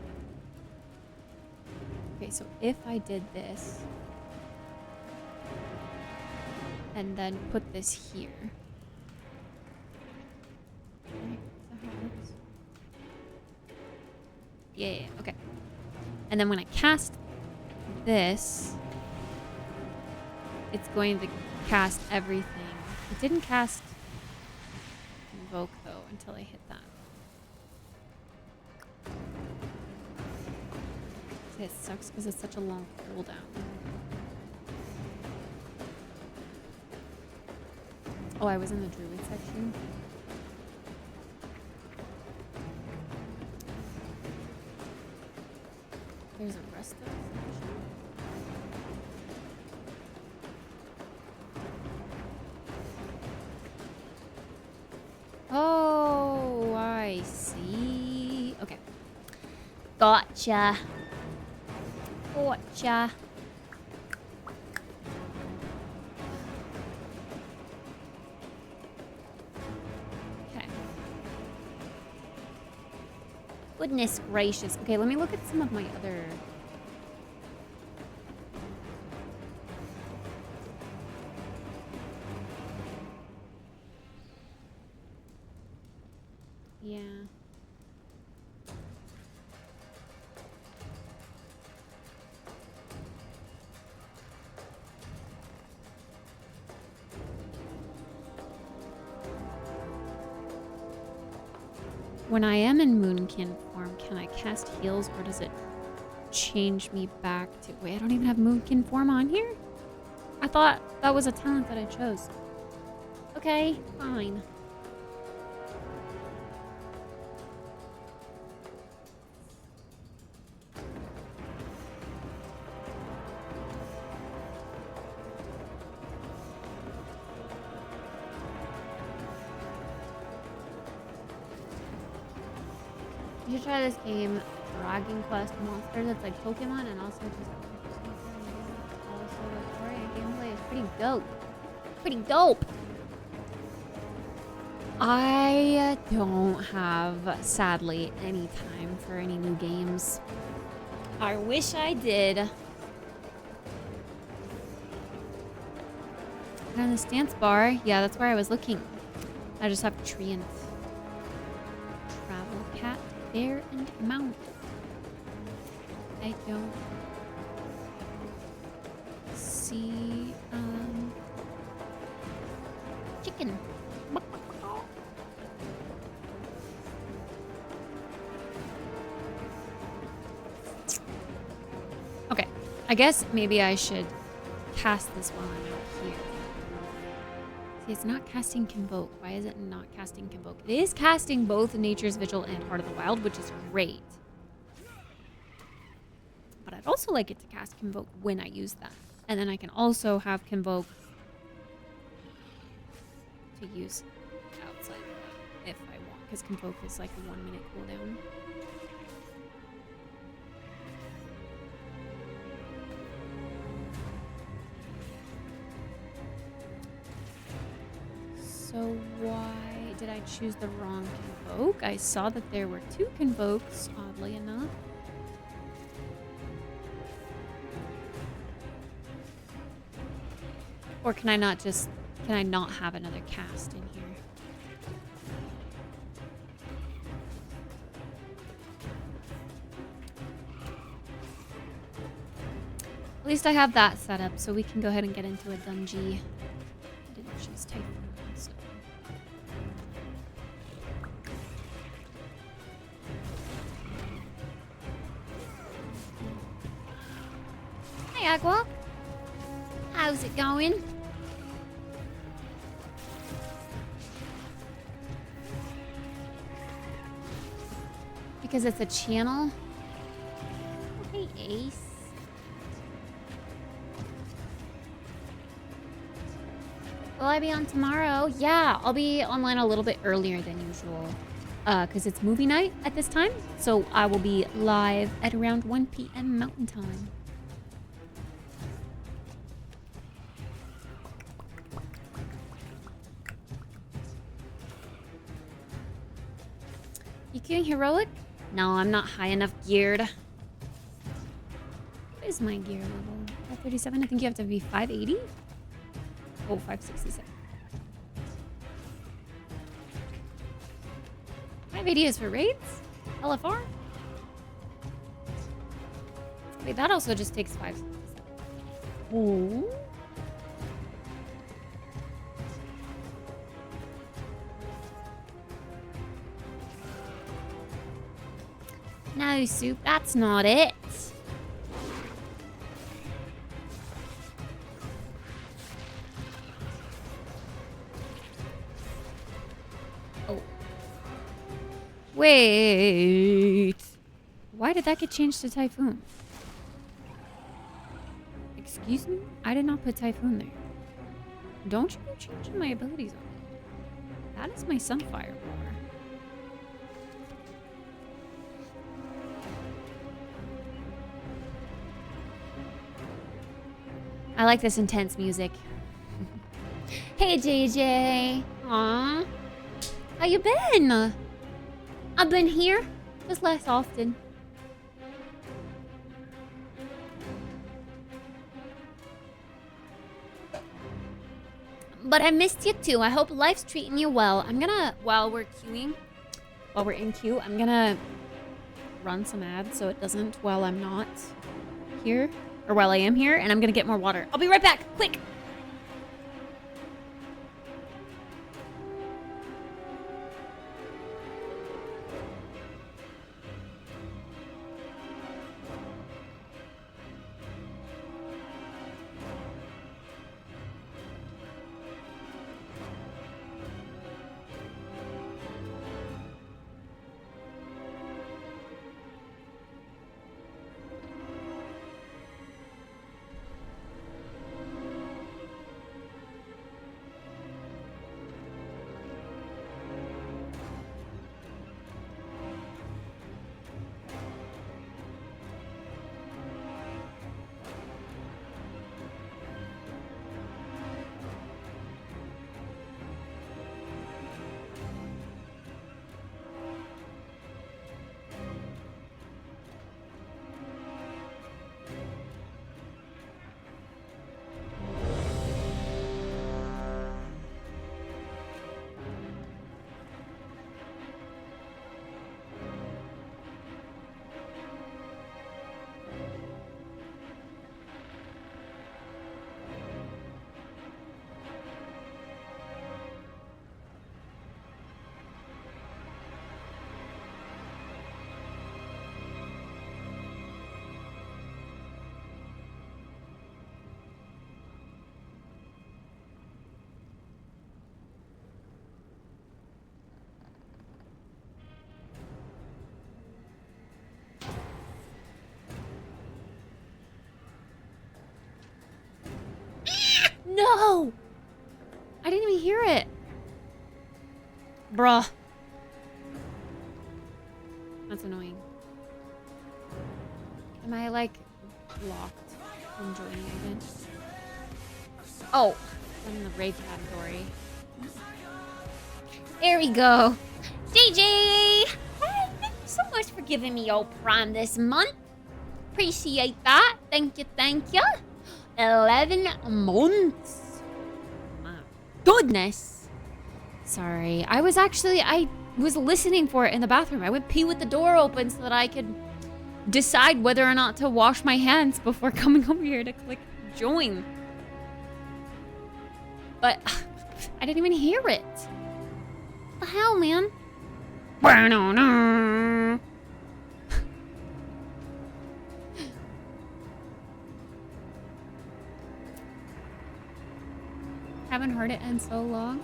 Okay, so if I did this and then put this here. Right, is that how it works? Yeah, okay. And then when I cast this, it's going to cast everything. It didn't cast Invoke, though, until I hit that. It sucks because it's such a long cooldown. Oh, I was in the Druid section. There's a rest of section. Oh, I see. Okay. Gotcha. Gotcha. Okay. Goodness gracious. Okay, let me look at some of my other... Yeah. When I am in Moonkin form, can I cast heals or does it change me back to... Wait, I don't even have Moonkin form on here? I thought that was a talent that I chose. Okay, fine. You should try this game, Dragon Quest Monsters. It's like Pokemon and also just also the story and gameplay is pretty dope. Pretty dope. I don't have, sadly, any time for any new games. I wish I did. And the stance bar, yeah, that's where I was looking. I just have tree and travel cat, bear, and mount. I don't see chicken. Okay, I guess maybe I should cast this while I'm out here. See, it's not casting Convoke. Why is it not casting Convoke? It is casting both Nature's Vigil and Heart of the Wild, which is great. But I'd also like it to cast Convoke when I use that. And then I can also have Convoke to use outside of that if I want, because Convoke is like a 1 minute cooldown. So why did I choose the wrong Convoke? I saw that there were 2 Convokes, oddly enough. Or can I not have another cast in here? At least I have that set up, so we can go ahead and get into a dungeon. I didn't choose Typhoon, so. Hey, Agua. How's it going? Because it's a channel? Oh, hey, Ace. Will I be on tomorrow? Yeah, I'll be online a little bit earlier than usual. Because it's movie night at this time. So I will be live at around 1 p.m. Mountain Time. You queuing heroic? No, I'm not high enough geared. What is my gear level? 537? I think you have to be 580? Oh, 567. 580 is for raids? LFR? Wait, that also just takes 567. Oh. No, Soup, that's not it. Oh. Wait. Why did that get changed to Typhoon? Excuse me? I did not put Typhoon there. Don't you be changing my abilities on me. That is my Sunfire bar. I like this intense music. Hey, JJ. Aw. How you been? I've been here, just less often. But I missed you too. I hope life's treating you well. I'm gonna, while we're in queue, I'm gonna run some ads so it doesn't while I'm not here. Or while I am here, and I'm gonna get more water. I'll be right back, quick! No! I didn't even hear it. Bruh. That's annoying. Am I, like, locked from joining again? Oh, I'm in the raid category. There we go. JJ! Hey, thank you so much for giving me your prime this month. Appreciate that. Thank you, thank you. 11 months. My goodness. Sorry. I was listening for it in the bathroom. I would pee with the door open so that I could decide whether or not to wash my hands before coming over here to click join. But I didn't even hear it. What the hell, man? Haven't heard it in so long.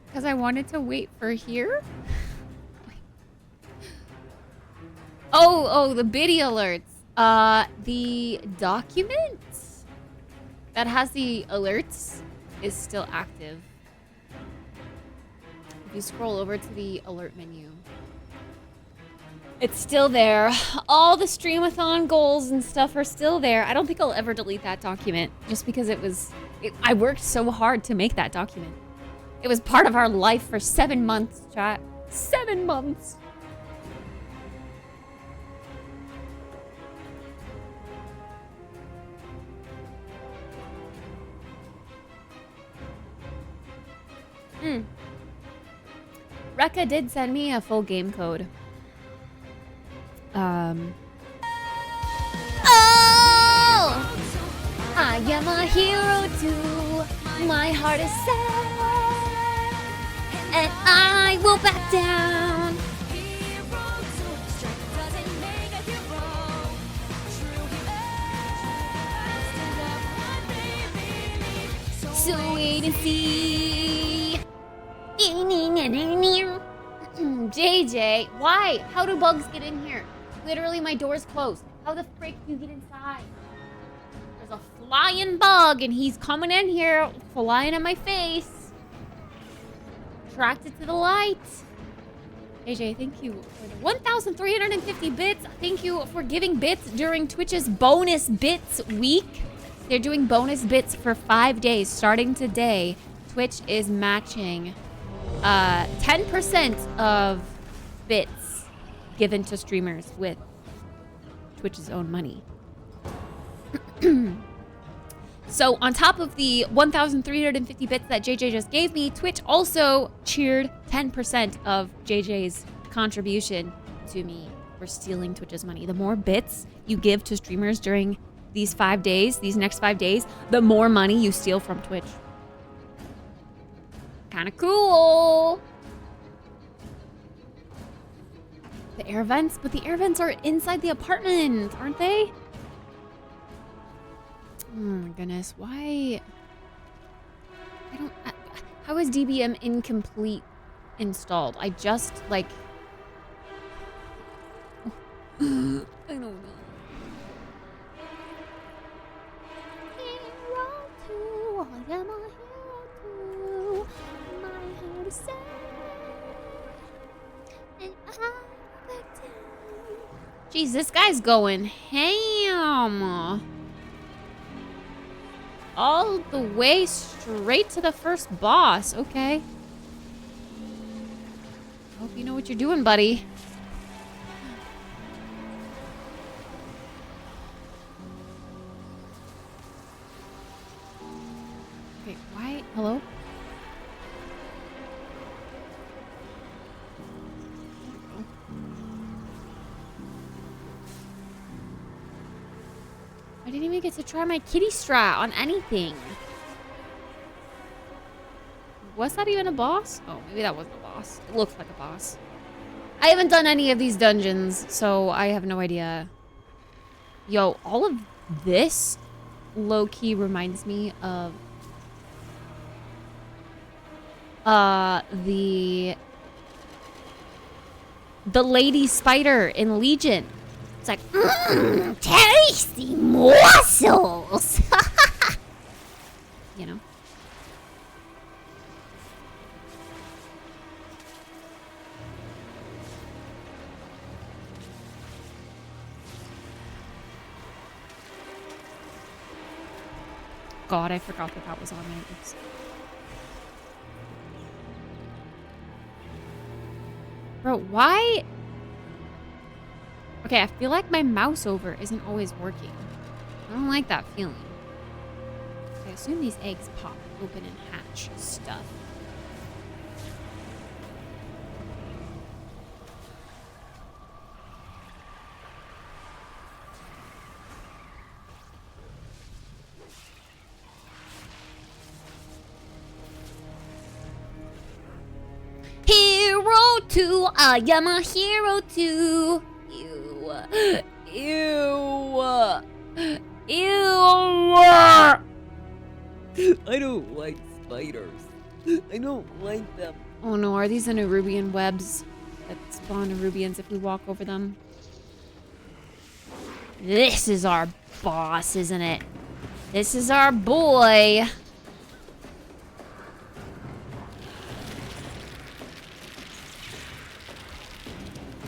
Because I wanted to wait for here. Oh, the biddy alerts. The document that has the alerts is still active. If you scroll over to the alert menu, it's still there. All the streamathon goals and stuff are still there. I don't think I'll ever delete that document just because I worked so hard to make that document. It was part of our life for 7 months, chat. 7 months. Rekka did send me a full game code. Oh! I am a hero too. My heart is set, and I will back down. So wait and see. JJ, why? How do bugs get in here? Literally, my door's closed. How the frick do you get inside? There's a flying bug, and he's coming in here, flying at my face. Attracted to the light. JJ, thank you for the 1,350 bits. Thank you for giving bits during Twitch's bonus bits week. They're doing bonus bits for 5 days. Starting today, Twitch is matching 10% of bits given to streamers with Twitch's own money. So on top of the 1,350 bits that JJ just gave me, Twitch also cheered 10% of JJ's contribution to me for stealing Twitch's money. The more bits you give to streamers during these 5 days, these next 5 days, the more money you steal from Twitch. Kind of cool. The air vents, but the air vents are inside the apartment, aren't they? Oh my goodness, why? How is DBM incomplete installed? I just, like... I don't know. Hero too, I am a hero too. My heart is sad, and I back down. Jeez, this guy's going ham. All the way straight to the first boss. Okay. Hope you know what you're doing, buddy. Okay, why? Hello? I didn't even get to try my kitty strat on anything. Was that even a boss? Oh, maybe that wasn't a boss. It looks like a boss. I haven't done any of these dungeons, so I have no idea. Yo, all of this low-key reminds me of the lady spider in Legion. It's like, tasty morsels. you know. God, I forgot that was on there. Oops. Bro, why? Okay, I feel like my mouse over isn't always working. I don't like that feeling. I assume these eggs pop open and hatch stuff. Hero 2, I am a hero too. Ew. Ew. Ew. I don't like spiders. I don't like them. Oh no, are these the Nerubian webs that spawn Nerubians if we walk over them? This is our boss, isn't it? This is our boy.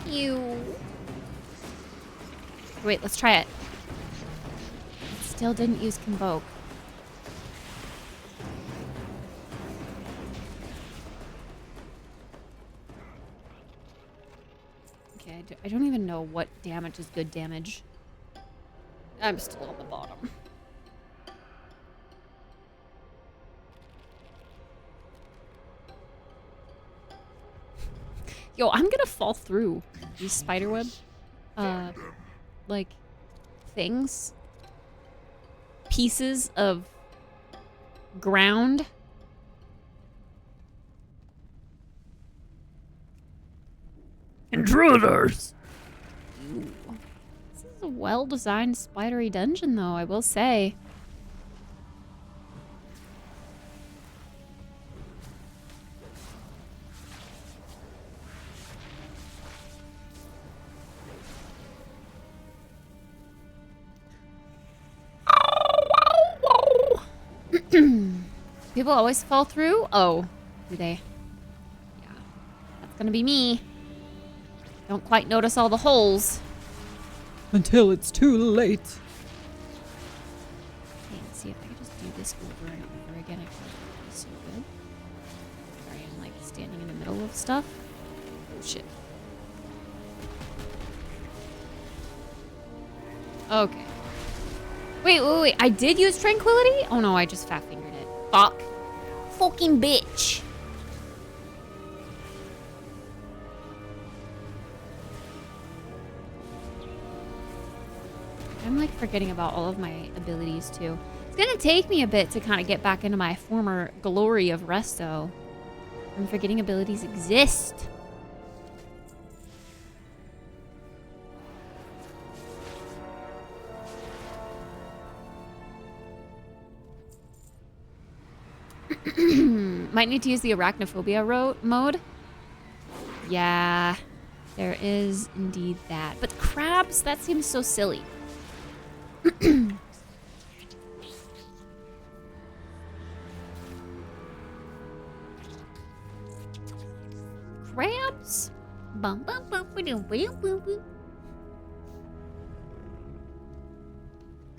Ew. Wait, let's try it. It still didn't use Convoke. Okay, I don't even know what damage is good damage. I'm still on the bottom. Yo, I'm gonna fall through these spiderweb, like, things. Pieces of ground. Intruders! Ew. This is a well-designed spidery dungeon, though, I will say. People always fall through? Oh, do they? Yeah. That's gonna be me. Don't quite notice all the holes. Until it's too late. Okay, let's see if I can just do this over and over again. I feel like that would be so good. Sorry, I'm like standing in the middle of stuff. Oh shit. Okay. Wait. I did use Tranquility? Oh no, I just fat fingered it. Fuck. Fucking bitch. I'm like forgetting about all of my abilities too. It's gonna take me a bit to kind of get back into my former glory of Resto. I'm forgetting abilities exist. Might need to use the arachnophobia mode. Yeah, there is indeed that. But crabs, that seems so silly. Crabs? Bum, bum, bum, ba-dum, ba-dum, bum, bum.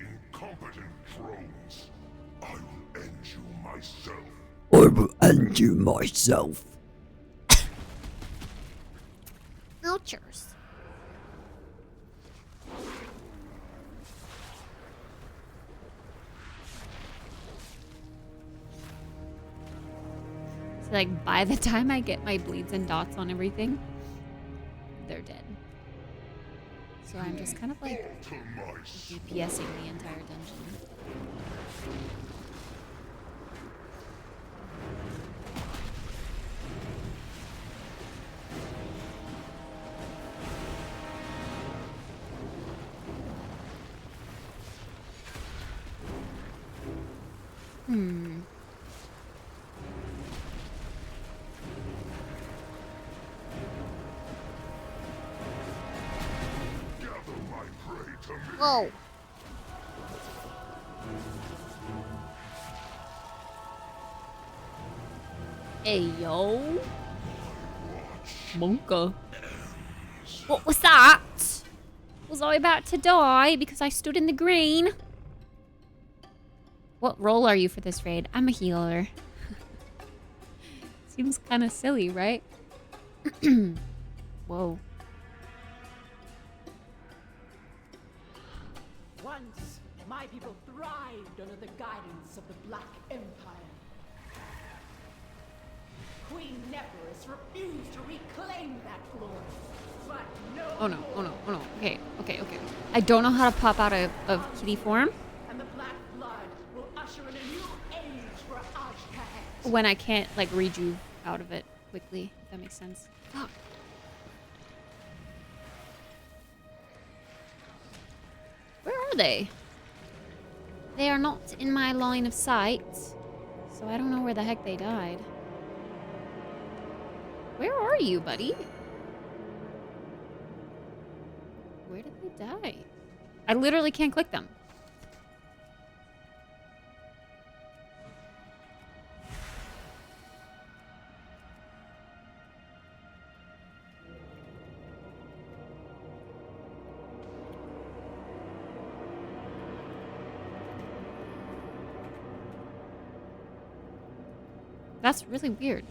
Incompetent drones. I will end you myself. I will end you myself. Ouchers. So like by the time I get my bleeds and dots on everything, they're dead. So I'm just kind of like DPSing the entire dungeon. Whoa. Hey, yo. Monka. What was that? Was I about to die because I stood in the green? What role are you for this raid? I'm a healer. Seems kind of silly, right? Whoa. Once, my people thrived under the guidance of the Black Empire. Queen Neferus refused to reclaim that glory. But no. Oh no, oh no, oh no. Okay, okay, okay. I don't know how to pop out of kitty form. And the Black Blood will usher in a new age for Ashtags. When I can't, like, rejuve out of it quickly, if that makes sense. Fuck. Where are they? They are not in my line of sight, so I don't know where the heck they died. Where are you, buddy? Where did they die? I literally can't click them. That's really weird.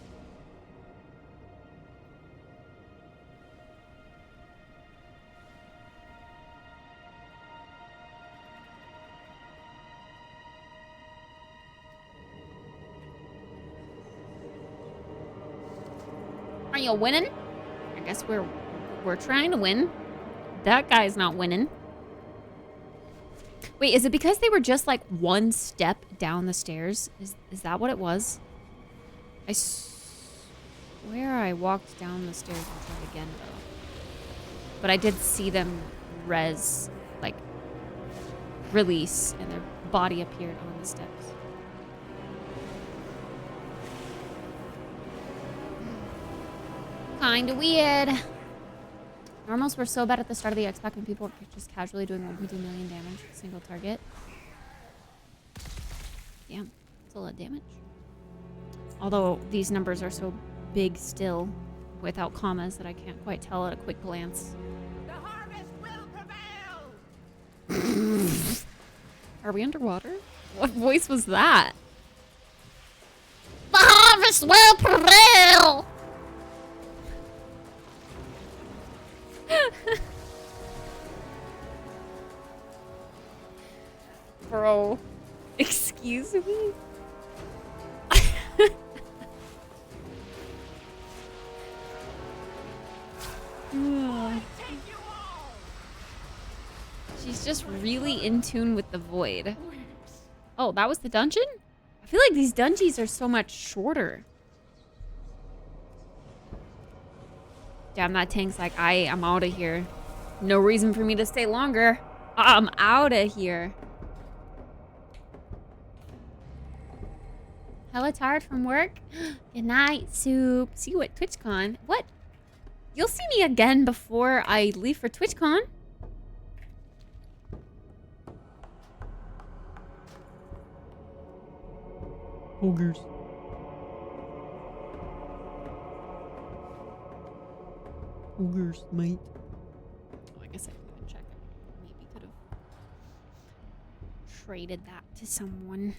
Are you winning? I guess we're trying to win. That guy's not winning. Wait, is it because they were just like one step down the stairs? Is that what it was? I swear I walked down the stairs and tried again though. But I did see them release and their body appeared on the steps. Kinda weird. Normals were so bad at the start of the X-Pack when people were just casually doing 1.2 million damage with a single target. Damn, that's a lot of damage. Although these numbers are so big still, without commas, that I can't quite tell at a quick glance. The harvest will prevail. Are we underwater? What voice was that? The harvest will prevail! Bro, excuse me? She's just really in tune with the void. Oh, that was the dungeon? I feel like these dungeons are so much shorter. Damn, that tank's like, I'm out of here. No reason for me to stay longer. I'm out of here. Hella tired from work? Good night, Soup. See you at TwitchCon. What? You'll see me again before I leave for TwitchCon. Ogres. Ogres, mate. Oh, I guess I didn't even check. Maybe could have traded that to someone.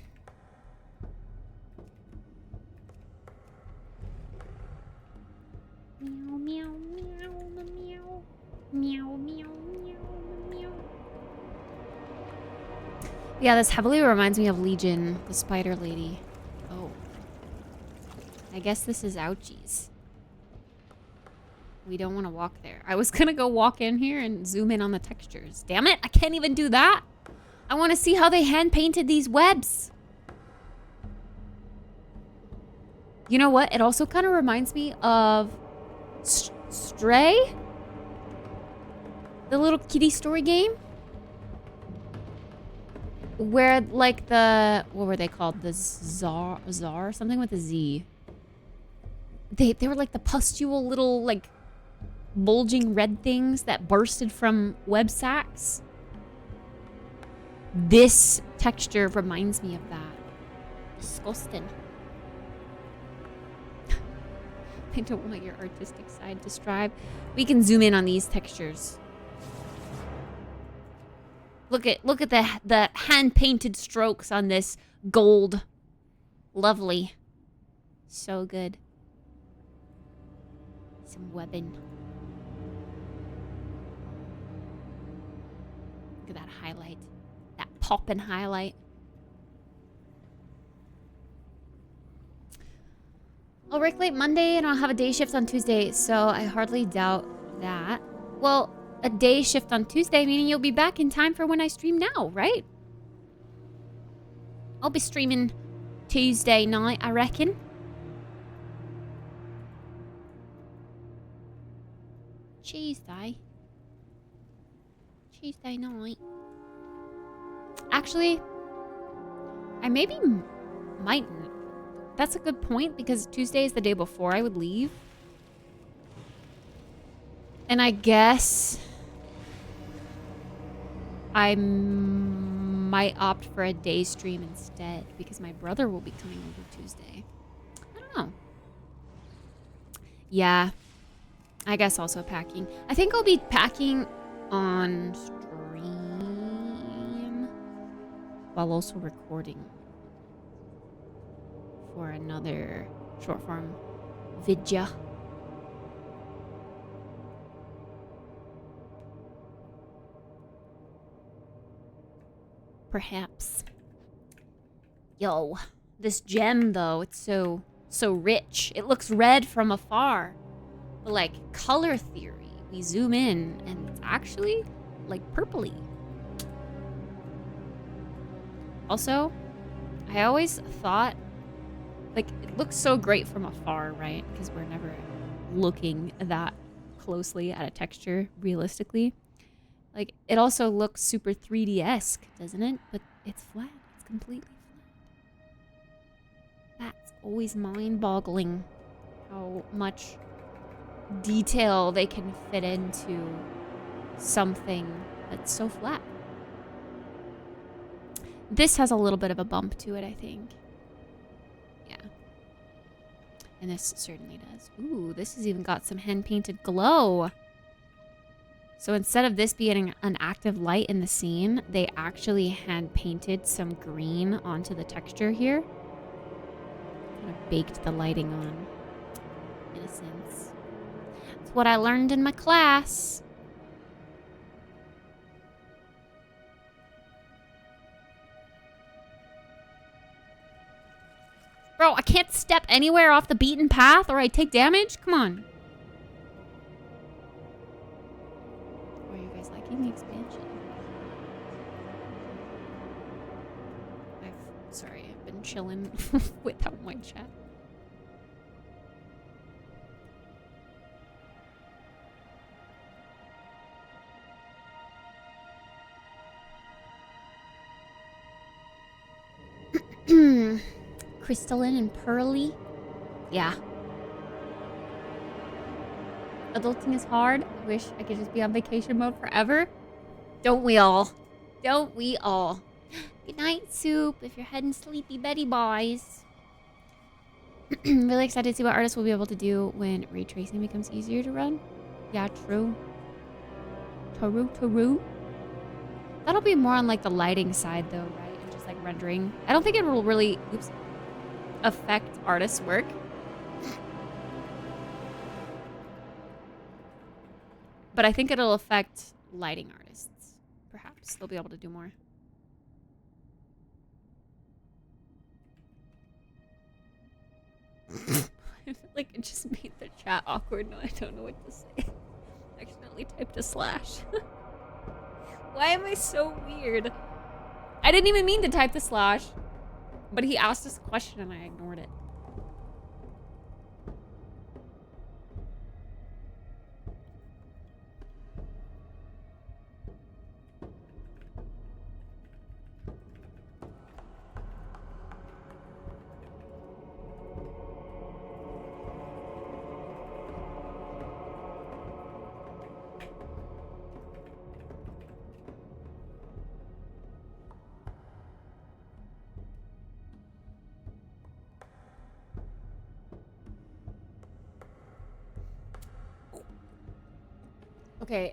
Meow, meow, meow, meow. Meow, meow, meow, meow. Yeah, this heavily reminds me of Legion, the spider lady. Oh. I guess this is ouchies. We don't want to walk there. I was gonna go walk in here and zoom in on the textures. Damn it, I can't even do that. I want to see how they hand painted these webs. You know what? It also kind of reminds me of Stray? The little kitty story game? Where, like, the... What were they called? The Czar? Something with a Z. They were, like, the pustule little, like, bulging red things that bursted from web sacks. This texture reminds me of that. Disgusting. I don't want your artistic side to strive. We can zoom in on these textures. Look at the hand-painted strokes on this gold. Lovely. So good. Some webbing. Look at that highlight. That poppin' highlight. I'll work late Monday and I'll have a day shift on Tuesday, so I hardly doubt that. Well, a day shift on Tuesday, meaning you'll be back in time for when I stream now, right? I'll be streaming Tuesday night, I reckon. Tuesday night. Actually, I maybe mightn't. That's a good point, because Tuesday is the day before I would leave. And I guess I might opt for a day stream instead, because my brother will be coming over Tuesday. I don't know. Yeah. I guess also packing. I think I'll be packing on stream while also recording for another short form video. Perhaps. Yo, this gem though, it's so rich. It looks red from afar. But like color theory, we zoom in and it's actually like purpley. Also, I always thought, like, it looks so great from afar, right? Because we're never looking that closely at a texture realistically. Like, it also looks super 3D-esque, doesn't it? But it's flat. It's completely flat. That's always mind-boggling how much detail they can fit into something that's so flat. This has a little bit of a bump to it, I think. Yeah. And this certainly does. Ooh, this has even got some hand-painted glow. So instead of this being an active light in the scene, they actually hand-painted some green onto the texture here. Kind of baked the lighting on, in a sense. That's what I learned in my class. Bro, I can't step anywhere off the beaten path or I take damage? Come on. Are you guys liking the expansion? Sorry, I've been chilling without my chat. Crystalline and pearly. Yeah. Adulting is hard. I wish I could just be on vacation mode forever. Don't we all? Don't we all? Good night, Soup, if you're heading sleepy Betty boys. Really excited to see what artists will be able to do when ray tracing becomes easier to run. Yeah, true. True. That'll be more on like the lighting side though, right? And just like rendering. I don't think it will really affect artists' work. But I think it'll affect lighting artists. Perhaps they'll be able to do more. I feel like it just made the chat awkward. No, I don't know what to say. I accidentally typed a slash. Why am I so weird? I didn't even mean to type the slash. But he asked us a question and I ignored it. Okay,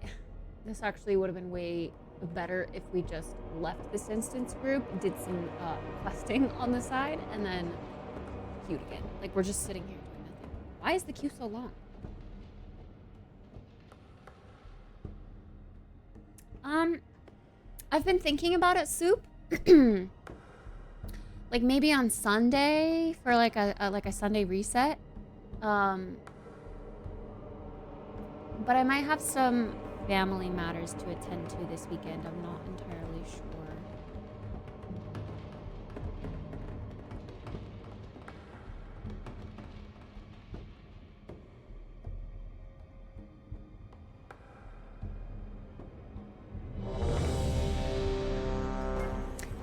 this actually would have been way better if we just left this instance group, did some questing on the side, and then queued again. Like, we're just sitting here doing nothing. Why is the queue so long? I've been thinking about it, Soup. Like, maybe on Sunday for like a Sunday reset. But I might have some family matters to attend to this weekend. I'm not entirely sure.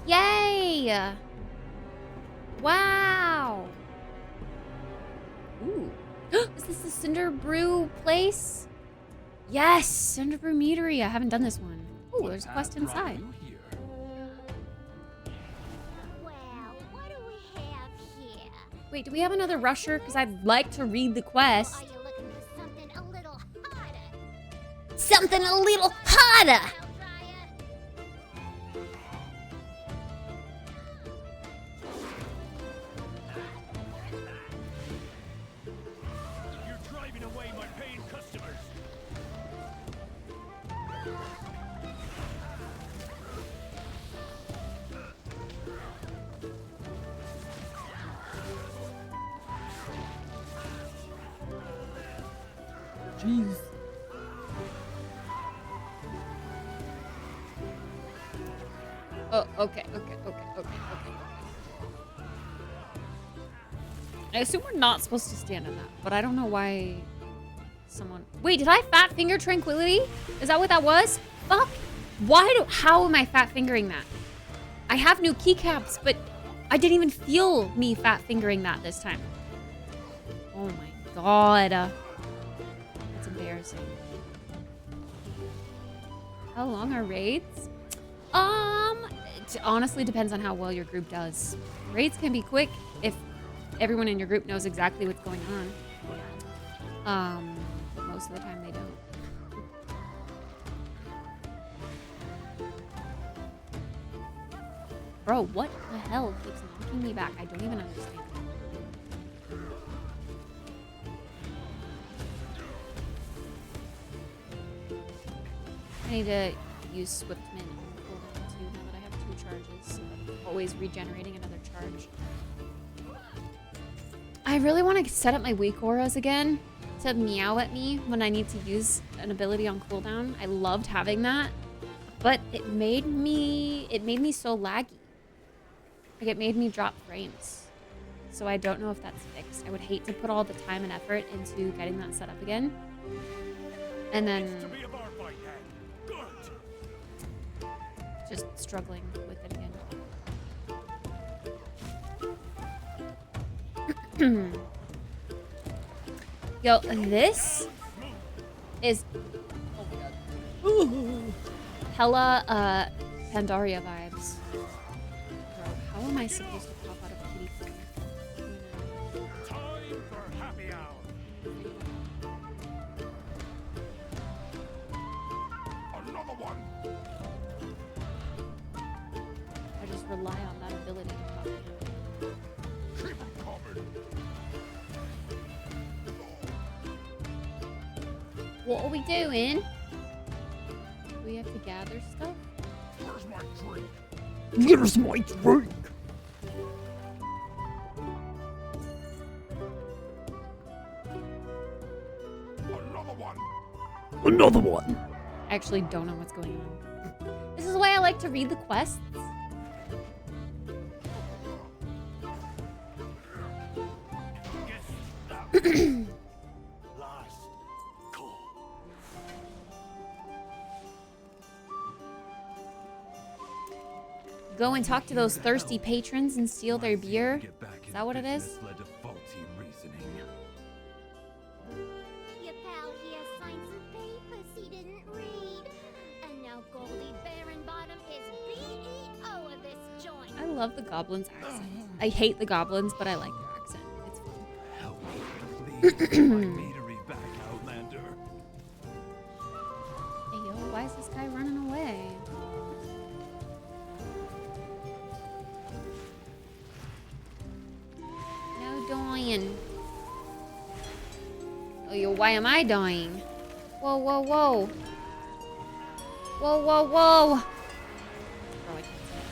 Yay! Wow! Ooh. Is this the Cinder Brew place? Yes! Cinder Brew Meadery. I haven't done this one. Ooh, there's a quest inside. Well, what do we have here? Wait, do we have another rusher? Because I'd like to read the quest. Are you looking for something a little hotter? Something a little hotter! You're driving away my paying customers. Jeez. Oh, okay. I assume we're not supposed to stand in that, but I don't know why someone... Wait, did I fat finger Tranquility? Is that what that was? Fuck. How am I fat fingering that? I have new keycaps, but I didn't even feel me fat fingering that this time. Oh my god. That's embarrassing. How long are raids? It honestly depends on how well your group does. Raids can be quick if everyone in your group knows exactly what's going on. But most of the time they don't. Bro, what the hell keeps knocking me back? I don't even understand. I need to use Swiftman on cooldown too now that I have 2 charges, so I'm always regenerating another charge. I really want to set up my weak auras again to meow at me when I need to use an ability on cooldown. I loved having that, but it made me so laggy. Like, it made me drop frames. So I don't know if that's fixed. I would hate to put all the time and effort into getting that set up again. And then just struggling with it again. Yo, this is oh my god. Hella Pandaria vibes. Bro, how am I supposed to pop out of a kitty corner? Time for happy hour. Another one. I just rely on that ability to pop it. Keep 'em coming. What are we doing? Do we have to gather stuff? Where's my drink? Where's my drink? Another one. Another one. I actually don't know what's going on. This is why I like to read the quests. Last call. Go and talk to those thirsty patrons and steal their beer. Get back Is in that what it is? business led to faulty reasoning. Your pal here signed some papers he didn't read. And now Goldie Baronbottom is BEO of this joint. I love the goblins' accent. I hate the goblins, but I like their accent. It's fun. Help me, please. Get my meadery back, Outlander. why am I dying? Whoa, whoa, whoa. Whoa, whoa, whoa. Oh, I can't see it.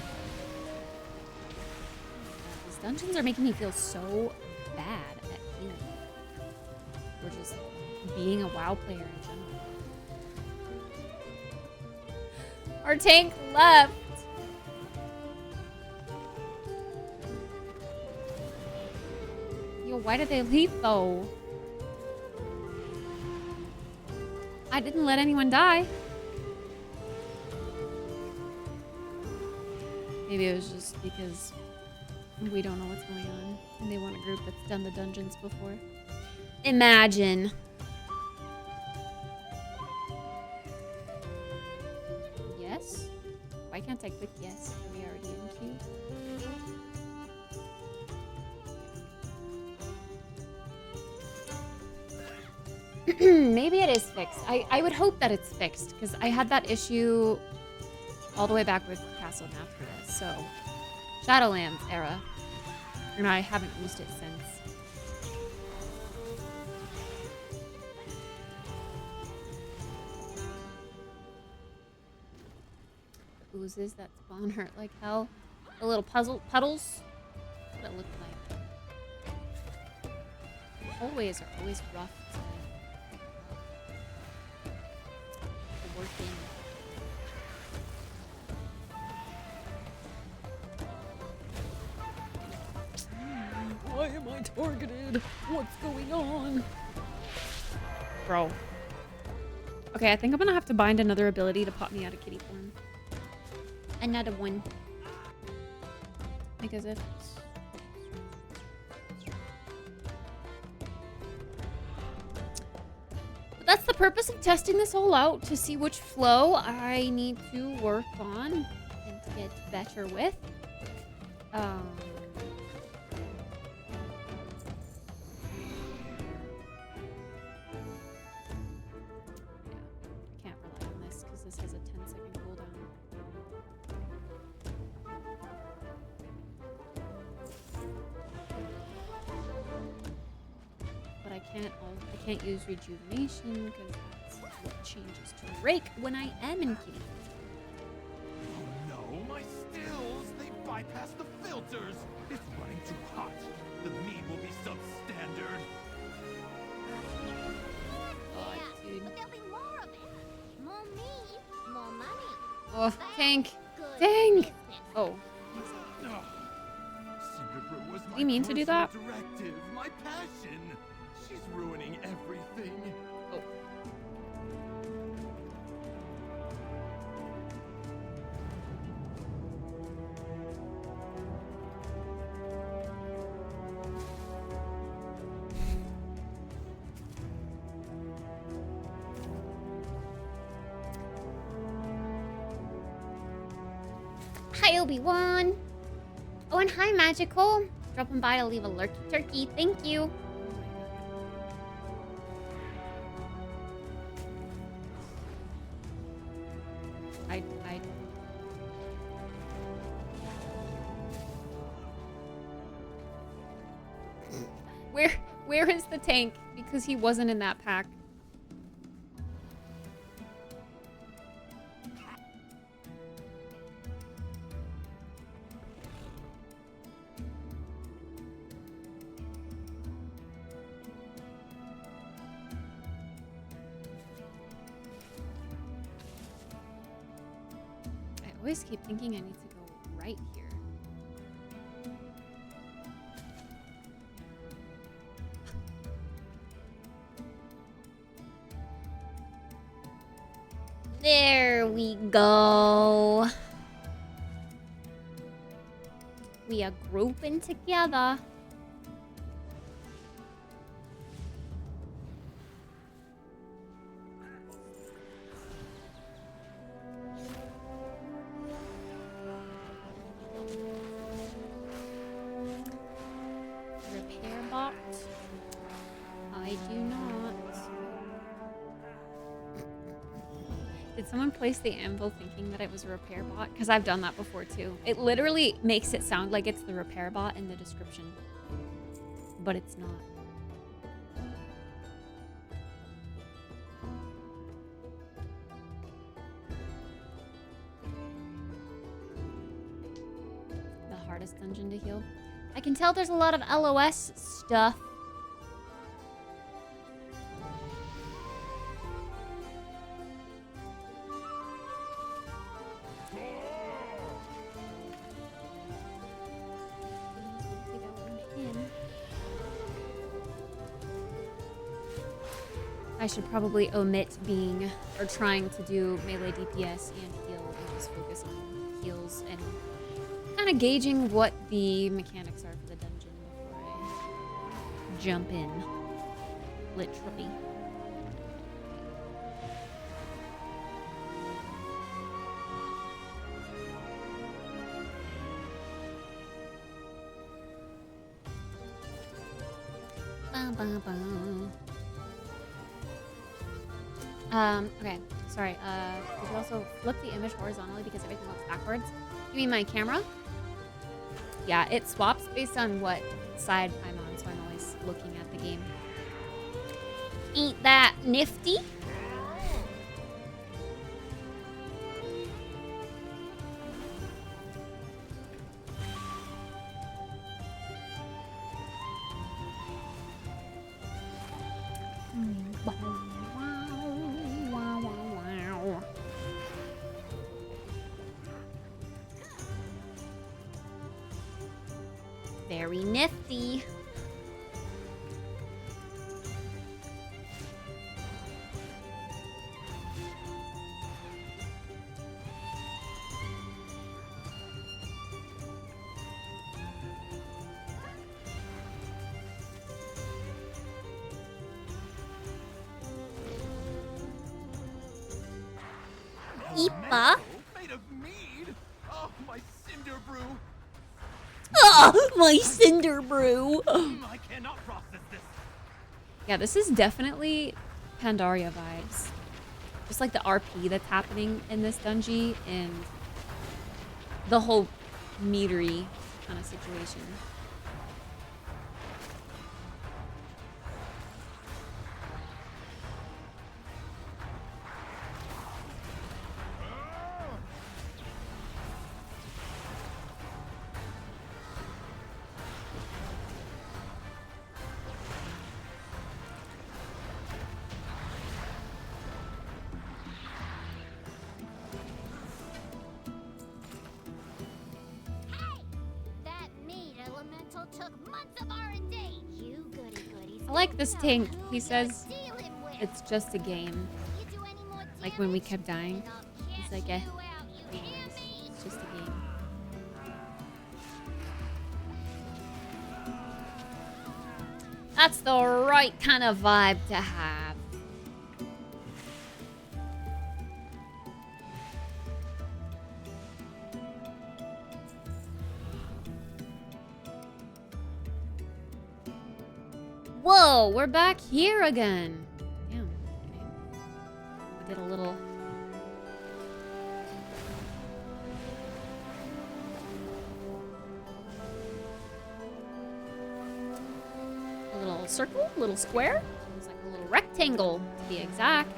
These dungeons are making me feel so bad at healing. Or just being a WoW player in general. Our tank left. Yo, why did they leave though? I didn't let anyone die. Maybe it was just because we don't know what's going on and they want a group that's done the dungeons before. Imagine. Yes? Why can't I click yes? Are we already in queue? Maybe it is fixed. I would hope that it's fixed because I had that issue all the way back with Castle after this. So, Shadowlands era. And I haven't used it since. Oozes that spawn hurt like hell. The little puddles. What it looked like. The hallways are always rough to work in. Why am I targeted? What's going on? Bro. Okay, I think I'm gonna have to bind another ability to pop me out of kitty form. Another one. Because if... But that's the purpose of testing this all out, to see which flow I need to work on and to get better with. Can't rely on this because this has a 10-second cooldown. But I can't use rejuvenation because that's what changes to rake when I am in kitty. Oh no, my stills! They bypassed the filters! It's running too hot. The meat will be substandard. Oh, dude. But there'll be more of it. More meat, more money. Oh, tank. Good Dang. business. Oh. Cinderbrew was my You mean to do personal that? directive, my passion. She's ruining everything. Oh. Hi, Obi-Wan. Oh, and hi, Magical. Dropping by to leave a lurky turkey. Thank you. I... Where is the tank? Because he wasn't in that pack. I always keep thinking I need to go right here. There we go. We are grouping together. Repair bot? I do not. Did someone place the anvil thinking that it was a repair bot? Because I've done that before too. It literally makes it sound like it's the repair bot in the description. But it's not. hardest dungeon to heal. I can tell there's a lot of LOS stuff. I should probably omit being or trying to do melee DPS and heal and just focus on heals and kind of gauging what the mechanics are for the dungeon before I jump in. Literally. Ba, ba, ba. Okay, sorry, did you also flip the image horizontally because everything looks backwards? You mean my camera? Yeah, it swaps based on what side I'm on, so I'm always looking at the game. Ain't that nifty? Very nifty. Ipa. Made of mead. Oh, my cinder brew. Oh, my cinder brew. I cannot process this. Yeah, this is definitely Pandaria vibes. Just like the RP that's happening in this dungeon and the whole meadery kind of situation. I like this tank. He says it's just a game. Like when we kept dying. He's like, eh. It's just a game. That's the right kind of vibe to have. Whoa, we're back here again. Damn. Okay. I did a little... A little circle, a little square. It was like a little rectangle, to be exact.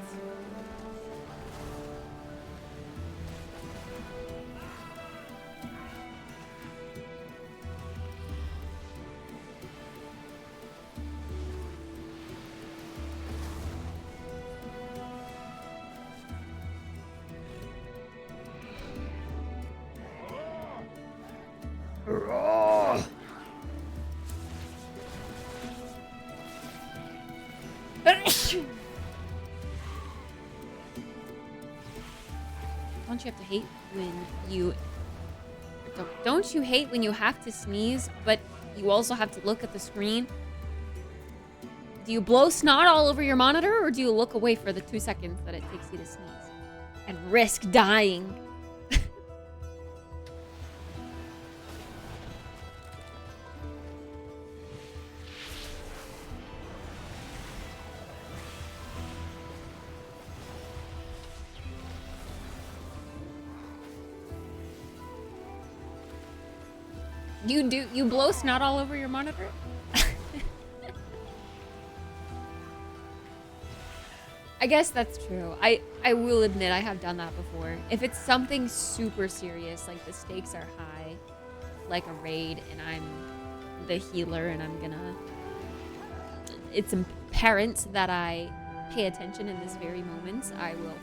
Don't you have to hate when you... Don't you hate when you have to sneeze, but you also have to look at the screen? Do you blow snot all over your monitor, or do you look away for the 2 seconds that it takes you to sneeze? And risk dying? You blow snot all over your monitor? I guess that's true. I will admit I have done that before. If it's something super serious, like the stakes are high, like a raid and I'm the healer and I'm gonna... It's apparent that I pay attention in this very moment, I will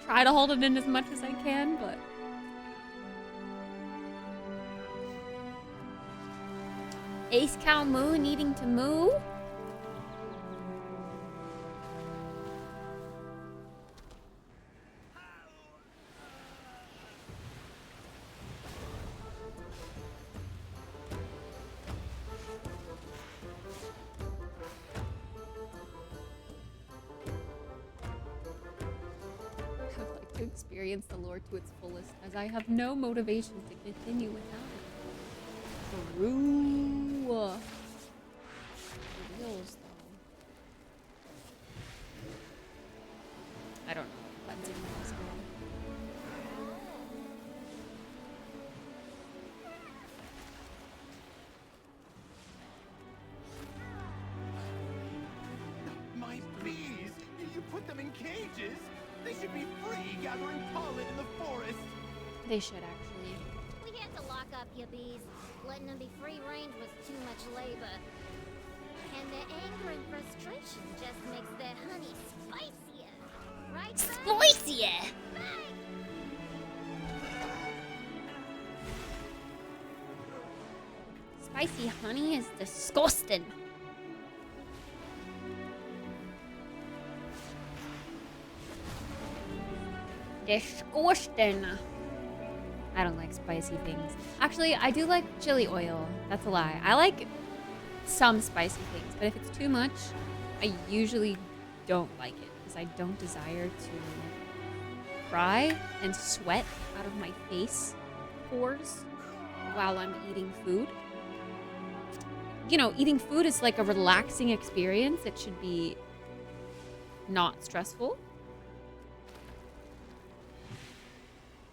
try to hold it in as much as I can, but... Ace Cow Moo needing to moo? I would like to experience the lore to its fullest, as I have no motivation to continue without it. True. Reels, though. I don't know what that's in as well. My bees! You put them in cages? They should be free gathering pollen in the forest. They should actually. We had to lock up your bees. Letting them be free range was too much labor. And their anger and frustration just makes their honey spicier. Right, Bud? Spicier! Spicy honey is disgusting. Disgusting. I don't like spicy things. Actually, I do like chili oil. That's a lie. I like some spicy things, but if it's too much, I usually don't like it because I don't desire to cry and sweat out of my face pores while I'm eating food. You know, eating food is like a relaxing experience. It should be not stressful.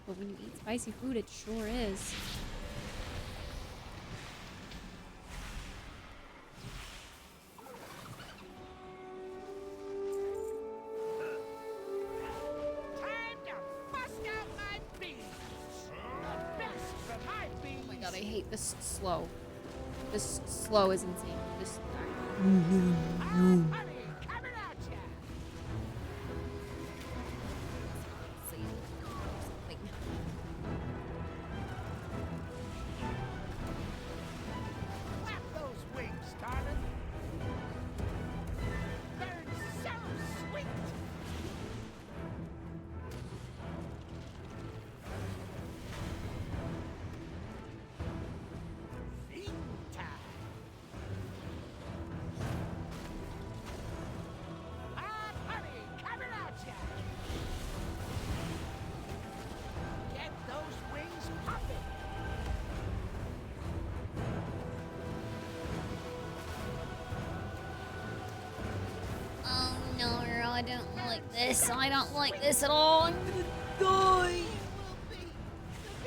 But when you eat spicy food, it sure is. Time to bust out my bees. The best for my bees. Oh my god, I hate this slow. This slow is insane. This. Honey, coming at ya. Flap those wings, darling. They're so sweet. Feed time. Hot honey coming at ya. Get those wings popping. Oh no, I don't like this. I don't like this at all. I'm gonna die. The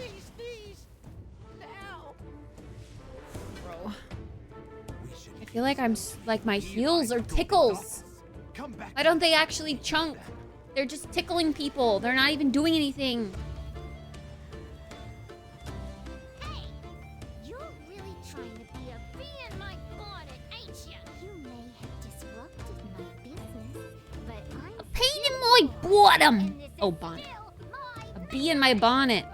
bees knees. Now. Bro. I feel like like my heels are tickles. Come back. Why don't they actually chunk? They're just tickling people. They're not even doing anything. Hey, you're really trying to be a bee in my bonnet, ain't ya? You may have disrupted my business, but I'm A pain in my bottom. and this is Oh, bonnet. still my A bee in my bonnet.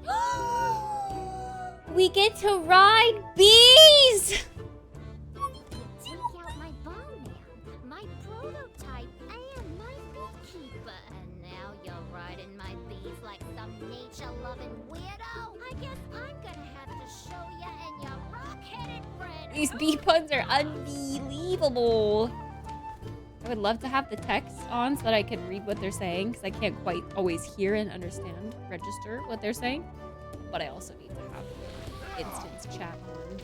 Oh. We get to ride bees! Take out my bomb man, my prototype, and my beekeeper. And now you're riding my bees like some nature-loving weirdo. I guess I'm gonna have to show ya and your rock-headed friend. These bee puns are unbelievable. I would love to have the text on so that I can read what they're saying, because I can't quite always hear and understand, register what they're saying. But I also need to have instance chat on.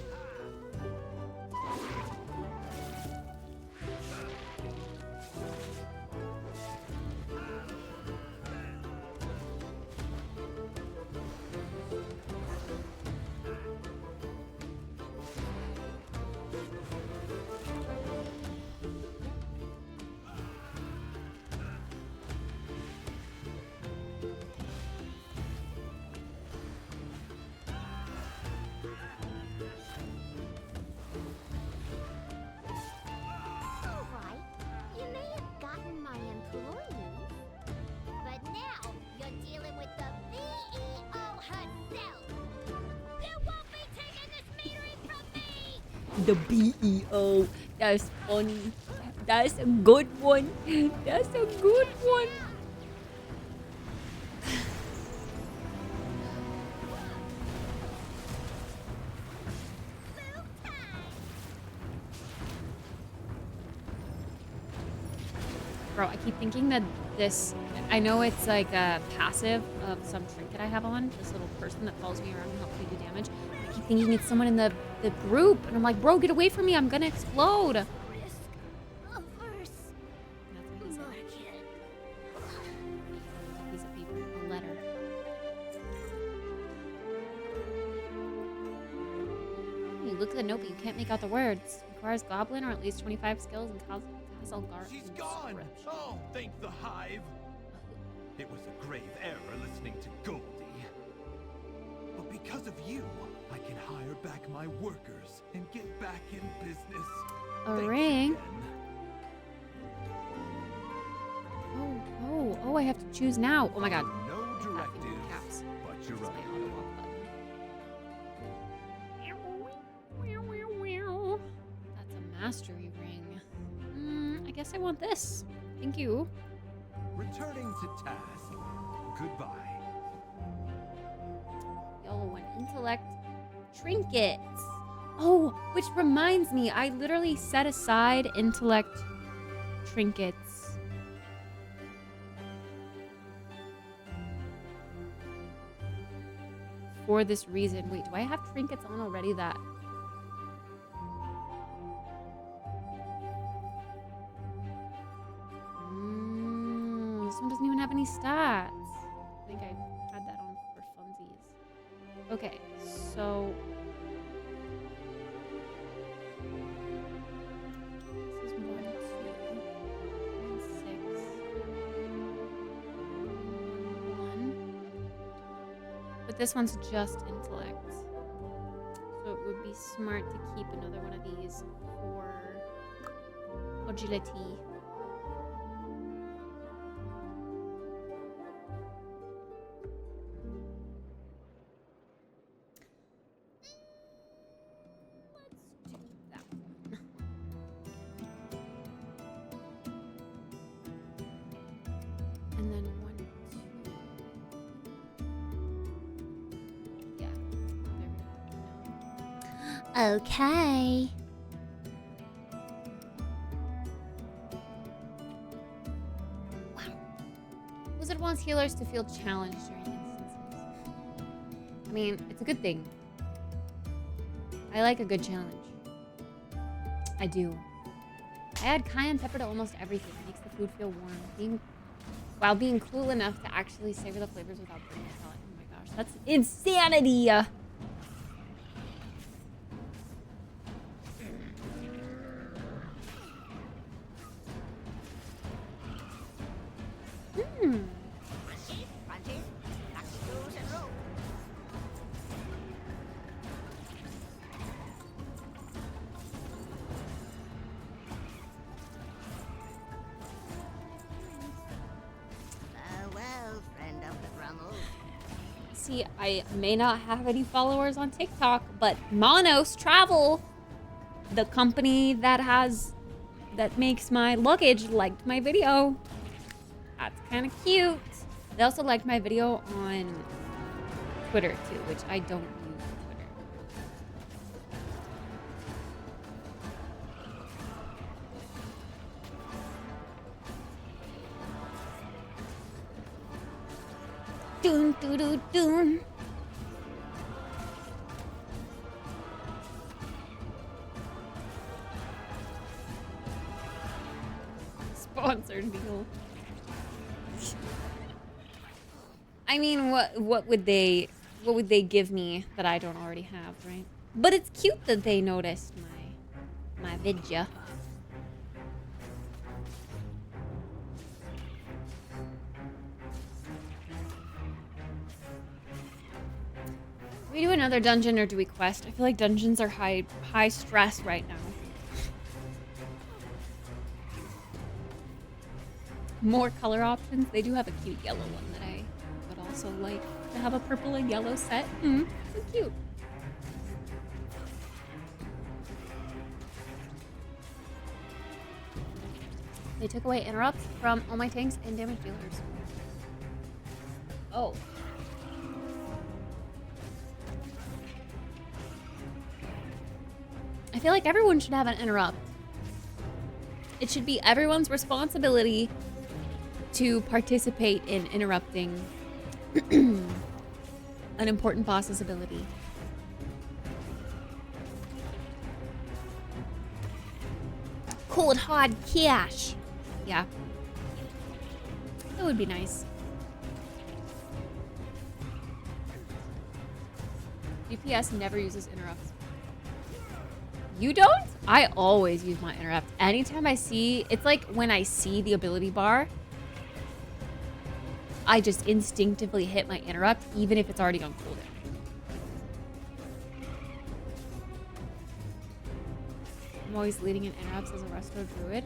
The BEO. That's funny. That's a good one. That's a good one. Bro, I keep thinking that this, I know it's like a passive of some trinket I have on, this little person that follows me around and helps me do damage. I keep thinking it's someone in the group, and I'm like, bro, get away from me, I'm gonna explode. Piece of paper, a letter. You look at the note, but you can't make out the words. Requires goblin or at least 25 skills and castle guard. She's gone! Oh, thank the hive! It was a grave error listening to Goldie. But because of you, I can hire back my workers and get back in business. A Thanks ring? again. Oh, I have to choose now. Oh my god. No directives, Caps. but you're That's right. my auto walk button. That's a mastery ring. I guess I want this. Thank you. Returning to task. Goodbye. Yellow one. Intellect trinkets. Oh, which reminds me, I literally set aside intellect trinkets. For this reason. Wait, do I have trinkets on already that... This one doesn't even have any stats. I think I had that on for funsies. Okay, so... This is 1, 2, 1, 6, 1. But this one's just intellect. So it would be smart to keep another one of these for agility. And then 1, 2. Yeah. There we go. Okay. Wow. Wizard wants healers to feel challenged during instances. I mean, it's a good thing. I like a good challenge. I do. I add cayenne pepper to almost everything. It makes the food feel warm. While being cool enough to actually savor the flavors without burning your palate. Oh my gosh, that's insanity! Farewell, friend of the Brummel. See, I may not have any followers on TikTok, but Monos Travel, the company that makes my luggage, liked my video. That's kind of cute. They also liked my video on Twitter too, which I don't use Twitter. Dun dun dun dun. Sponsored deal. I mean, what would they give me that I don't already have, right? But it's cute that they noticed my vidya. Do we do another dungeon or do we quest? I feel like dungeons are high stress right now. More color options. They do have a cute yellow one that I would also like to have a purple and yellow set. So cute. It took away interrupts from all my tanks and damage dealers. Oh. I feel like everyone should have an interrupt. It should be everyone's responsibility to participate in interrupting an important boss's ability. Cold hard cash. Yeah. That would be nice. DPS never uses interrupts. You don't? I always use my interrupt. Anytime I see, it's like when I see the ability bar, I just instinctively hit my interrupt, even if it's already on cooldown. I'm always leading in interrupts as a resto druid.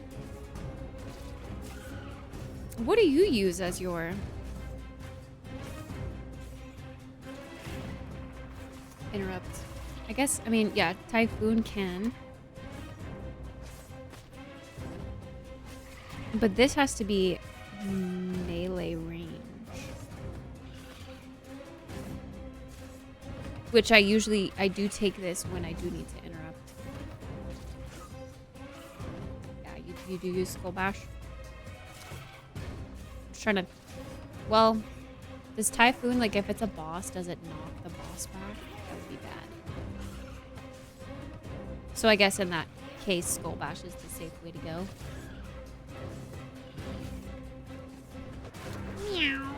What do you use as your interrupt? I guess, I mean, yeah, Typhoon can. But this has to be melee range. Which I do take this when I do need to interrupt. Yeah, you do use Skull Bash. I'm just trying to, well, does Typhoon, like if it's a boss, does it knock the boss back? That would be bad. So I guess in that case, Skull Bash is the safe way to go. Meow.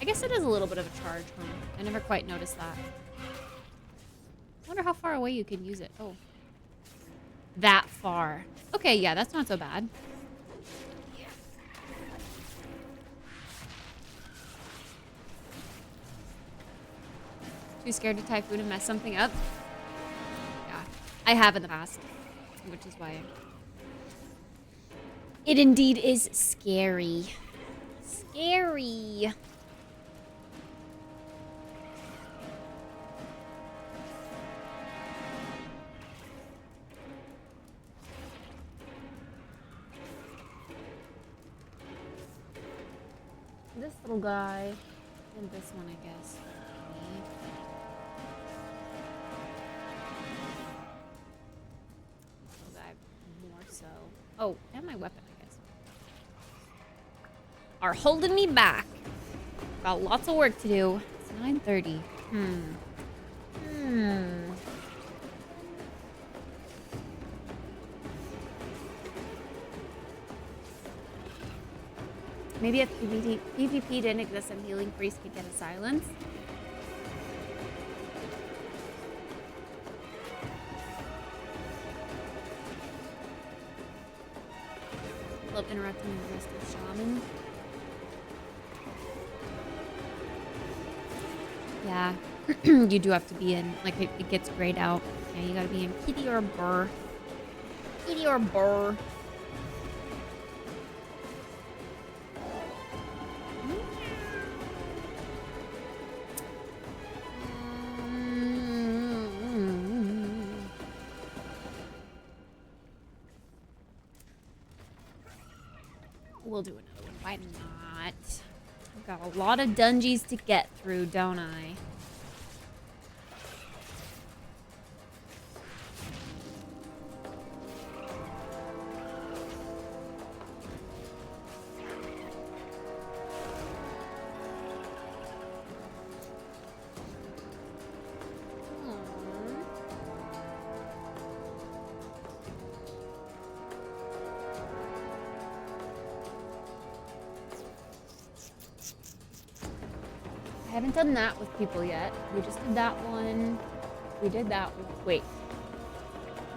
I guess it is a little bit of a charge, huh? I never quite noticed that. I wonder how far away you can use it. Oh. That far. Okay, yeah, that's not so bad. Too scared to Typhoon and mess something up? Yeah, I have in the past, which is why it indeed is scary. Scary. This little guy and this one, I guess. This little guy more so. Oh, and my weapon, I guess. Are holding me back. Got lots of work to do. It's 9:30. Maybe if PvP didn't exist and Healing Priest could get a silence. Love interrupting the rest of Shaman. Yeah, you do have to be in, like, it gets grayed out. Yeah, you gotta be in Kitty or Burr. Kitty or Burr. We'll do another one. Why not? I've got a lot of dungeons to get through, don't I? I haven't done that with people yet. We just did that one. We did that one. Wait.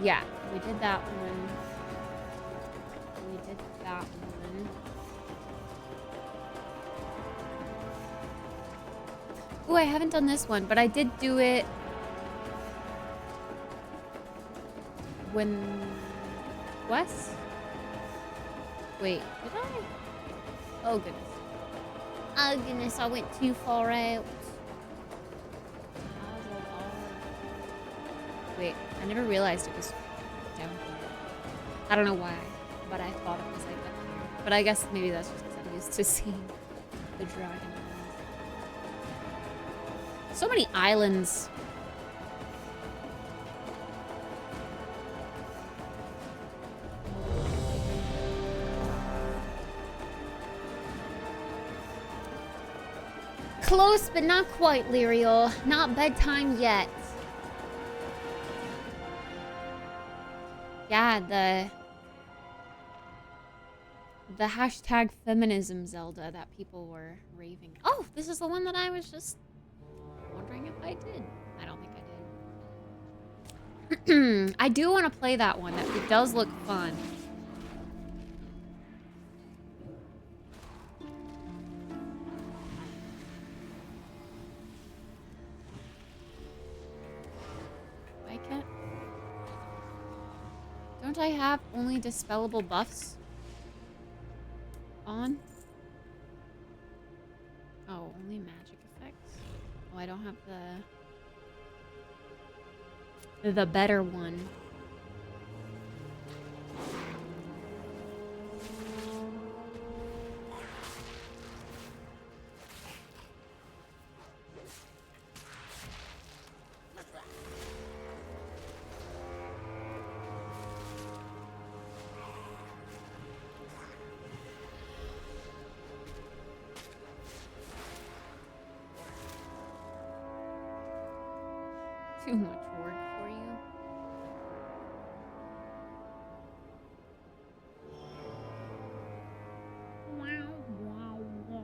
Yeah, we did that one. We did that one. Ooh, I haven't done this one, but I did do it when Wes? Wait, did I? Oh goodness. Oh goodness, I went too far out. Wait, I never realized it was down here. I don't know why, but I thought it was like up here. But I guess maybe that's just because I'm used to seeing the dragon. So many islands. Close, but not quite, Lyriel. Not bedtime yet. Yeah, the hashtag feminism Zelda that people were raving. Oh, this is the one that I was just wondering if I did. I don't think I did. I do want to play that one. It does look fun. I can't. Don't I have only dispellable buffs on? Oh, only magic effects? Oh, I don't have the better one. Too much work for you. Wow, wow, wow.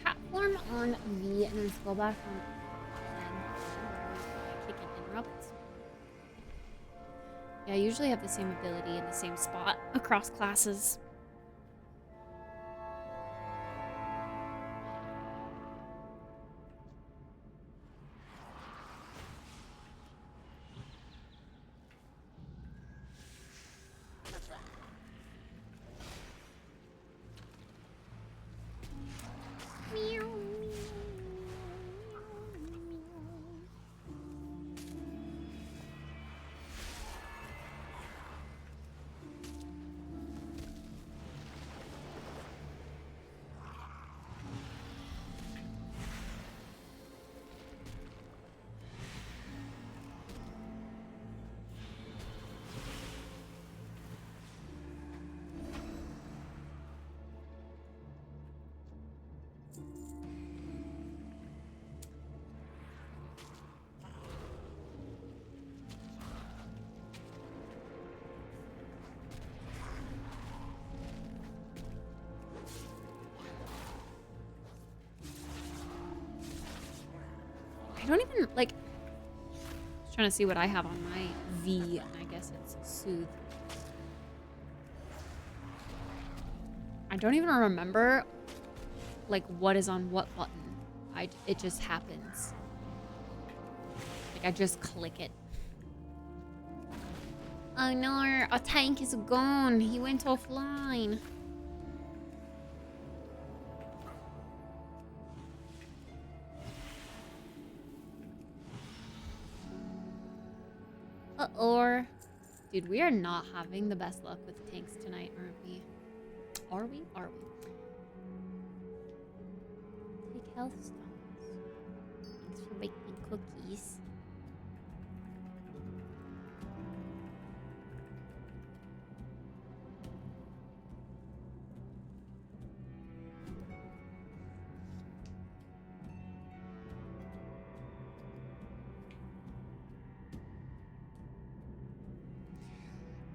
Platform on V and then scroll back on kick and interrupt. Yeah, I usually have the same ability in the same spot across classes. I don't even, like, I was trying to see what I have on my V, and I guess it's Soothe. I don't even remember, like, what is on what button. It just happens. Like, I just click it. Oh no, our tank is gone. He went offline. Or, dude, we are not having the best luck with tanks tonight, aren't we? Are we? Are we? Take health stones. Thanks for baking cookies.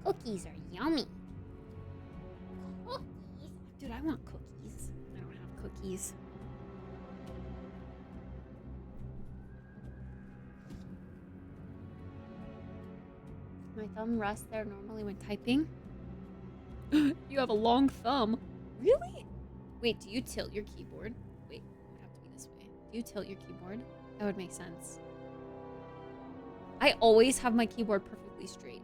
Cookies are yummy. Cookies. Dude, I want cookies. I don't have cookies. My thumb rests there normally when typing. You have a long thumb. Really? Wait, do you tilt your keyboard? Wait, it would have to be this way. Do you tilt your keyboard? That would make sense. I always have my keyboard perfectly straight.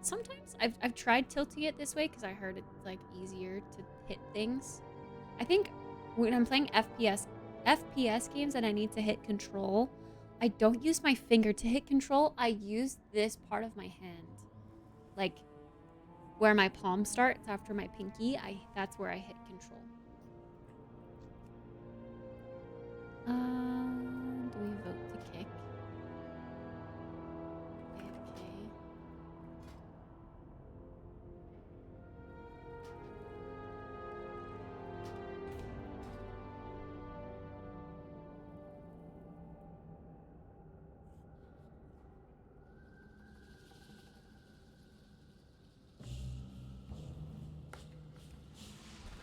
Sometimes I've tried tilting it this way because I heard it's like easier to hit things. I think when I'm playing FPS games and I need to hit control, I don't use my finger to hit control. I use this part of my hand. Like where my palm starts after my pinky, that's where I hit control. Do we vote to kick? Okay.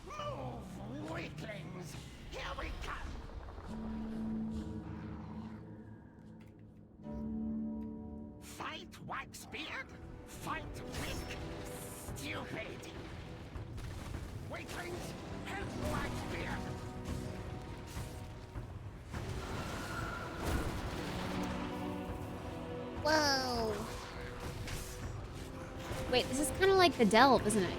Move, weaklings! Here we come! Fight, Waxbeard! Fight, weak! Stupid! Weaklings, help Waxbeard! Whoa. Wait, this is kind of like the delve, isn't it?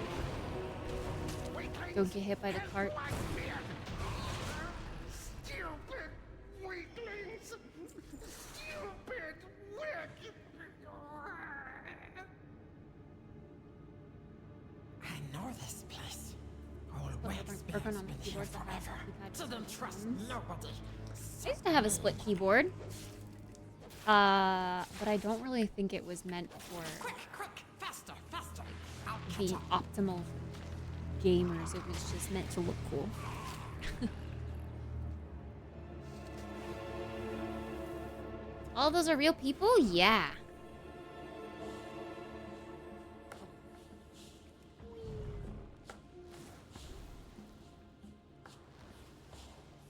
Don't get hit by the cart. Stupid weaklings! Stupid wick! I know this place. All Working on the keyboard forever. So don't trust nobody. I used to have a split keyboard. But I don't really think it was meant for Quick, faster, faster. being optimal for gamers. It was just meant to look cool. All those are real people? Yeah.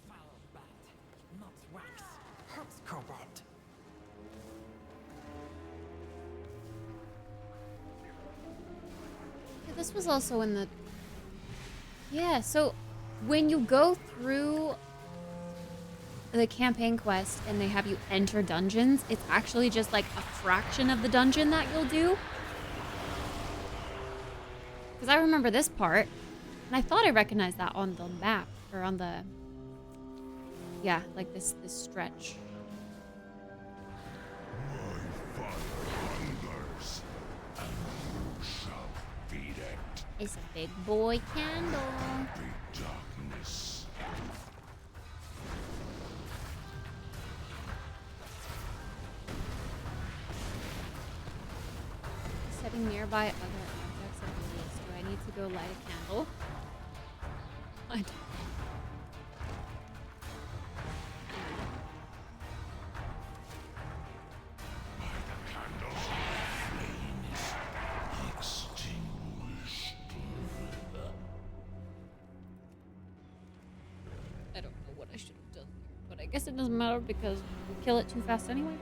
Foul bat, not wax. Hurts cobalt. Yeah, this was also in the... Yeah, so when you go through the campaign quest and they have you enter dungeons, it's actually just like a fraction of the dungeon that you'll do. Because I remember this part, and I thought I recognized that on the map, or on the... Yeah, like this stretch. It's a big boy candle. Darkness. Setting nearby other objects and beliefs. Do I need to go light a candle? I don't. I don't know what I should have done here, but I guess it doesn't matter because we kill it too fast anyway.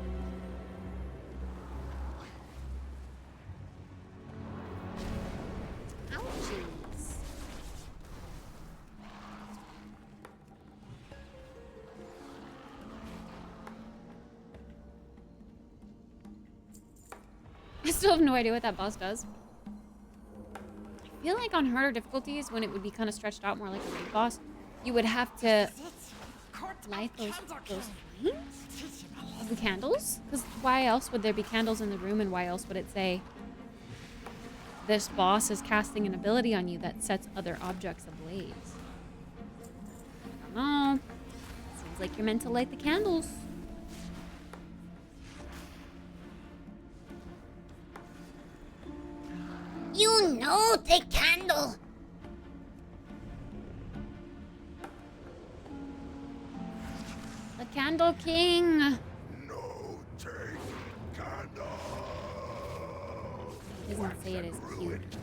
Ouchies. I still have no idea what that boss does. I feel like on harder difficulties, when it would be kind of stretched out more like a raid boss, you would have to light those flames of the candles? Because why else would there be candles in the room, and why else would it say this boss is casting an ability on you that sets other objects ablaze? I don't know. Seems like you're meant to light the candles. You know the candle. The Candle King. No take candle. He doesn't say it is cute.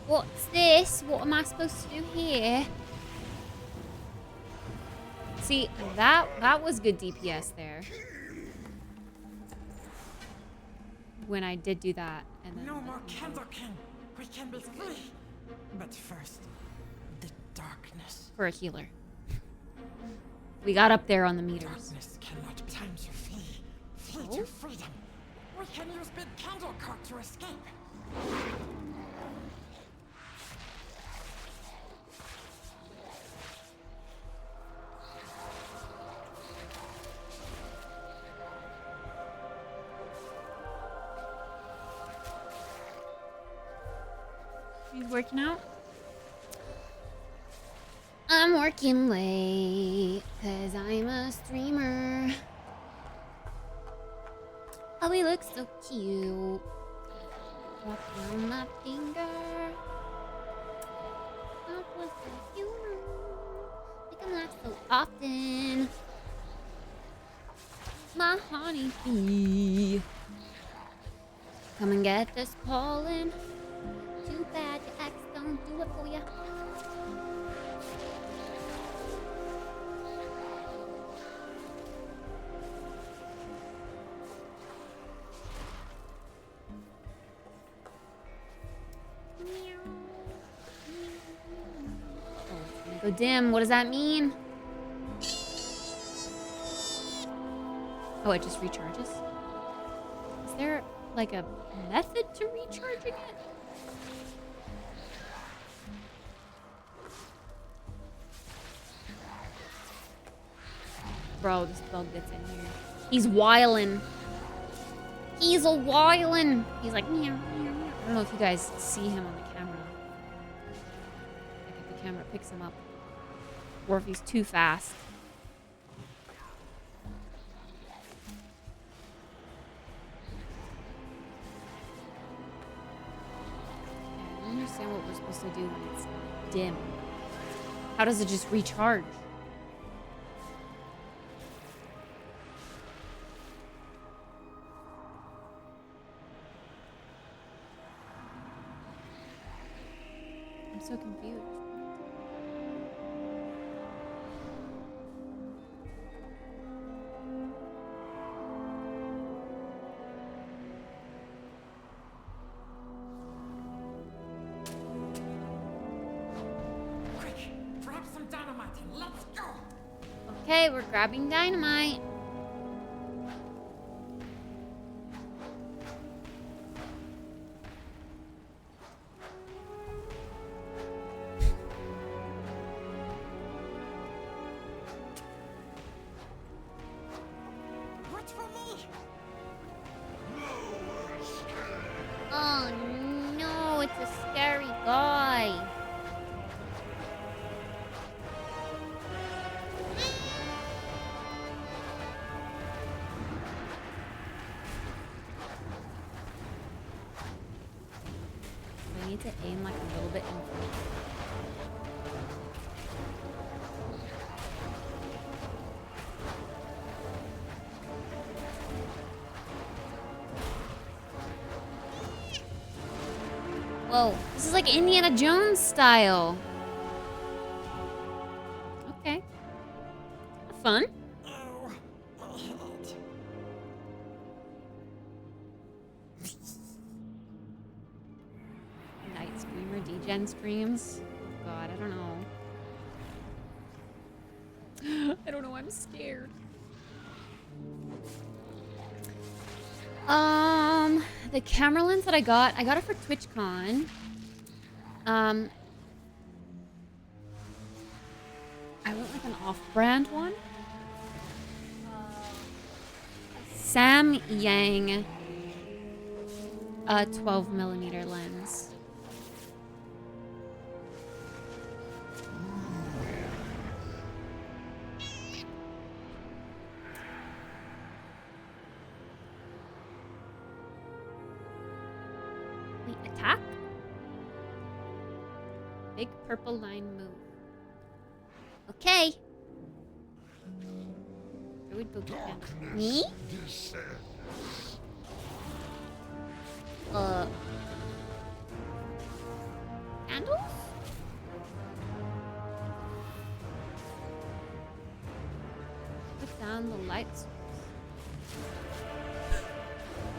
What's this? What am I supposed to do here? See, that was good DPS there. When I did do that, and then No more Candle King. We can be free. But first, the darkness. for a healer. We got up there on the meters. Darkness cannot time to flee. Flee to freedom. We can use Big Candle Cock to escape. He's working out. I'm working late because I'm a streamer. Oh, he looks so cute. Walking on my finger. That was so cute. Make him laugh so often. My honeybee. Come and get this pollen. Too bad your ex don't do it for you. Oh, it's gonna go dim. What does that mean? Oh, it just recharges? Is there like a method to recharging it? Bro, this bug gets in here. He's wildin'. He's a wildin'. He's like, meow, meow, meow. I don't know if you guys see him on the camera. Like if the camera picks him up. Or if he's too fast. I don't understand what we're supposed to do when it's dim. How does it just recharge? I'm so confused. Quick, grab some dynamite and let's go. Okay, we're grabbing dynamite. Wait for me. Oh no, it's a scary guy. I need to aim like a little bit in front. Whoa, this is like Indiana Jones style. Okay. Fun. Oh, my head. Night streamer, degen streams. God, I don't know. I don't know, I'm scared. The camera lens that I got it for TwitchCon. I went like an off-brand one. Sam Yang 12mm lens. We attack. Big purple line move. Okay. Druid Boogeyman. Me? Candles? found the light source.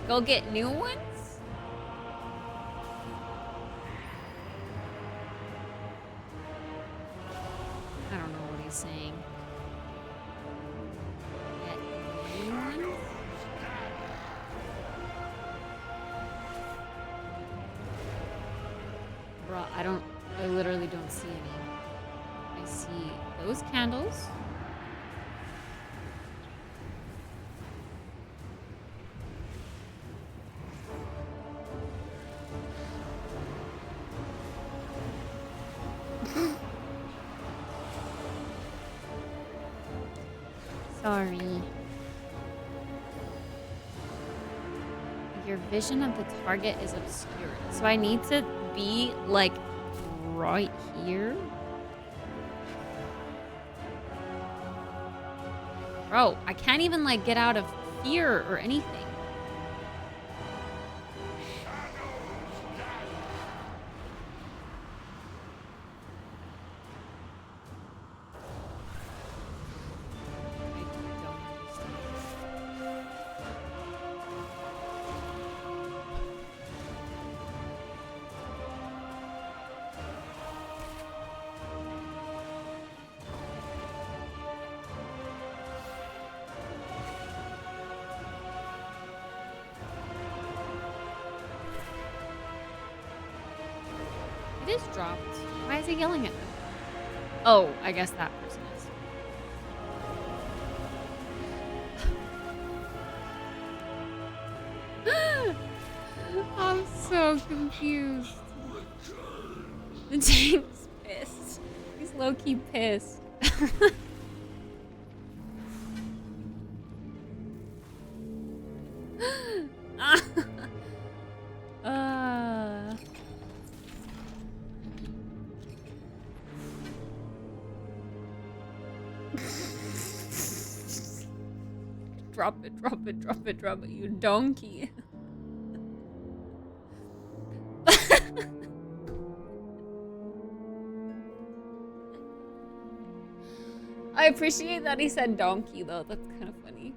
Go get new ones? I don't know what he's saying. Get new ones? Bruh, I literally don't see any. I see those candles. Sorry. Your vision of the target is obscured. So I need to be like right here. Bro, I can't even like get out of fear or anything. It is dropped. Why is he yelling at me? Oh, I guess that person is. I'm so confused. The James pissed. He's low-key pissed. Drop it, drop it, drop it, drop it, you donkey. I appreciate that he said donkey though, that's kind of funny.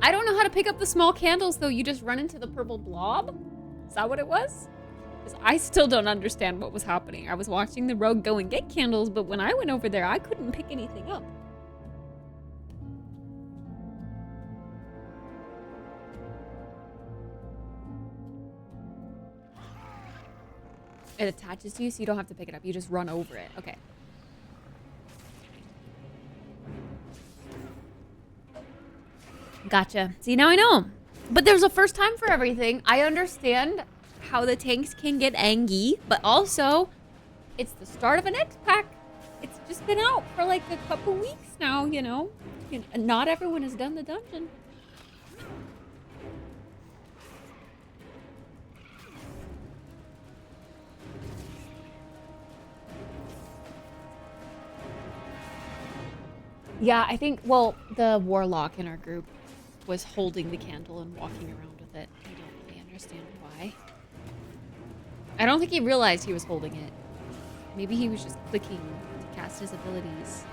I don't know how to pick up the small candles though, you just run into the purple blob? Is that what it was? I still don't understand what was happening. I was watching the rogue go and get candles, but when I went over there, I couldn't pick anything up. It attaches to you, so you don't have to pick it up. You just run over it. Okay. Gotcha. See, now I know. But there's a first time for everything. I understand how the tanks can get angry, but also it's the start of an X-Pack. It's just been out for like a couple weeks now, you know? And not everyone has done the dungeon. Yeah, I think, well, the warlock in our group was holding the candle and walking around with it. I don't really understand why. I don't think he realized he was holding it. Maybe he was just clicking to cast his abilities.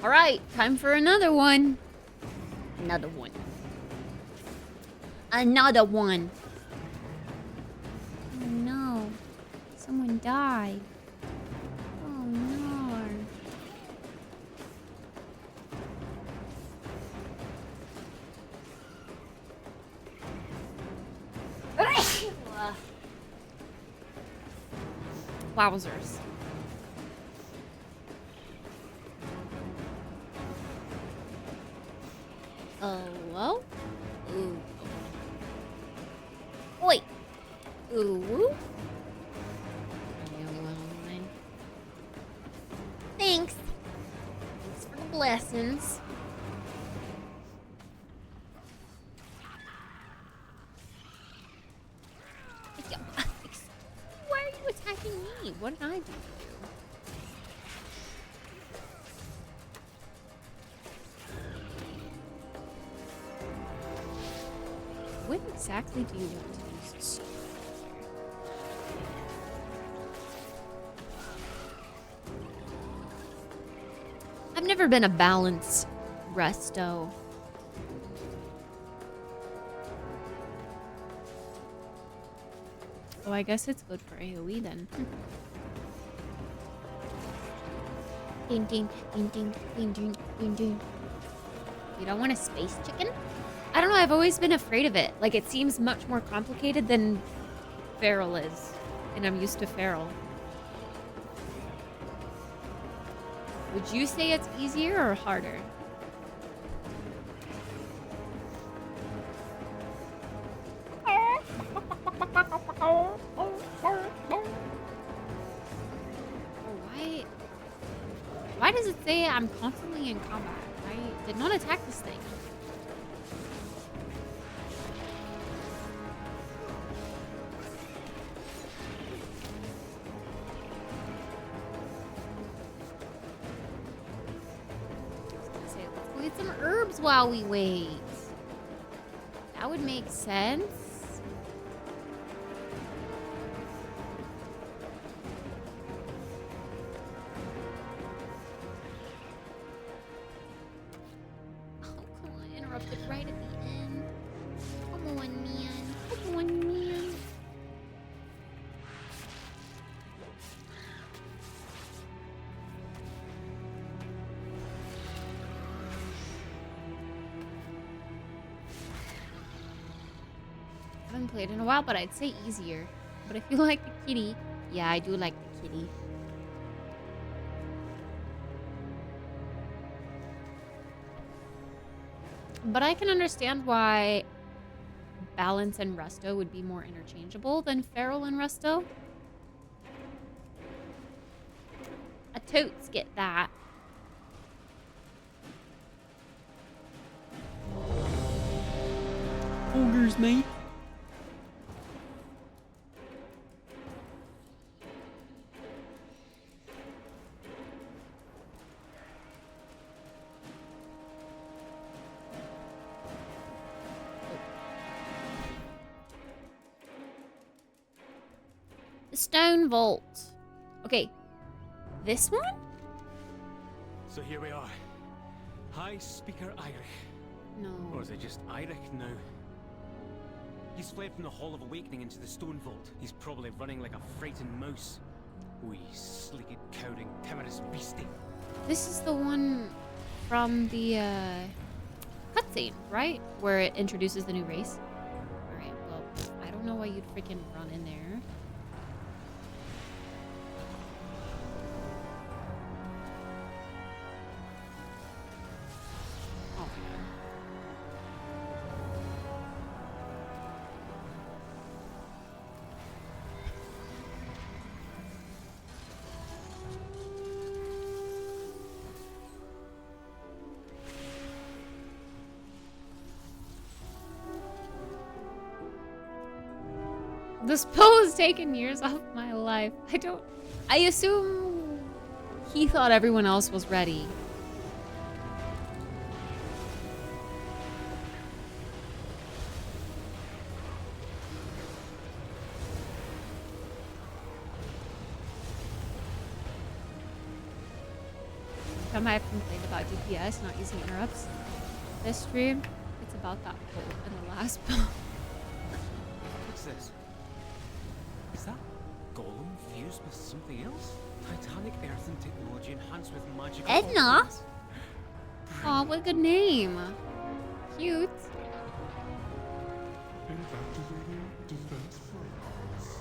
All right, time for another one. Another one. Another one. Oh no. Someone died. Oh no. Wowzers. Hello? Ooh. Oi! Ooh. Thanks. Thanks for the blessings. Why are you attacking me? What exactly do you want to use this? I've never been a balanced resto. Oh, I guess it's good for AoE then. Ding ding ding ding ding ding ding ding. You don't want a space chicken? I don't know, I've always been afraid of it. Like, it seems much more complicated than Feral is. And I'm used to Feral. Would you say it's easier or harder? Why does it say I'm constantly in combat? I did not attack this thing. Let's go get some herbs while we wait. That would make sense. Right at the end. Come on, man. Come on, man. I haven't played in a while, but I'd say easier. But if you like the kitty, yeah, I do like the kitty. But I can understand why Balance and Resto would be more interchangeable than Feral and Resto. I totes get that. Ogres, mate. Stone Vault. Okay. This one? So here we are. High Speaker Eirich. No. Or is it just Eirich now? He's fled from the Hall of Awakening into the Stone Vault. He's probably running like a frightened mouse. Wee, sleeked, cowering, timorous beastie. This is the one from the cutscene, right? Where it introduces the new race. Alright, well, I don't know why you'd freaking run in there. This pill has taken years off my life. I assume he thought everyone else was ready. Time I've complained about DPS not using interrupts this stream, it's about that pull in the last pull. What's this? Is that golem fused with something else? Titanic earthen technology enhanced with magic. Edna? Aw, what a good name. Cute. Inactivating defense protocols.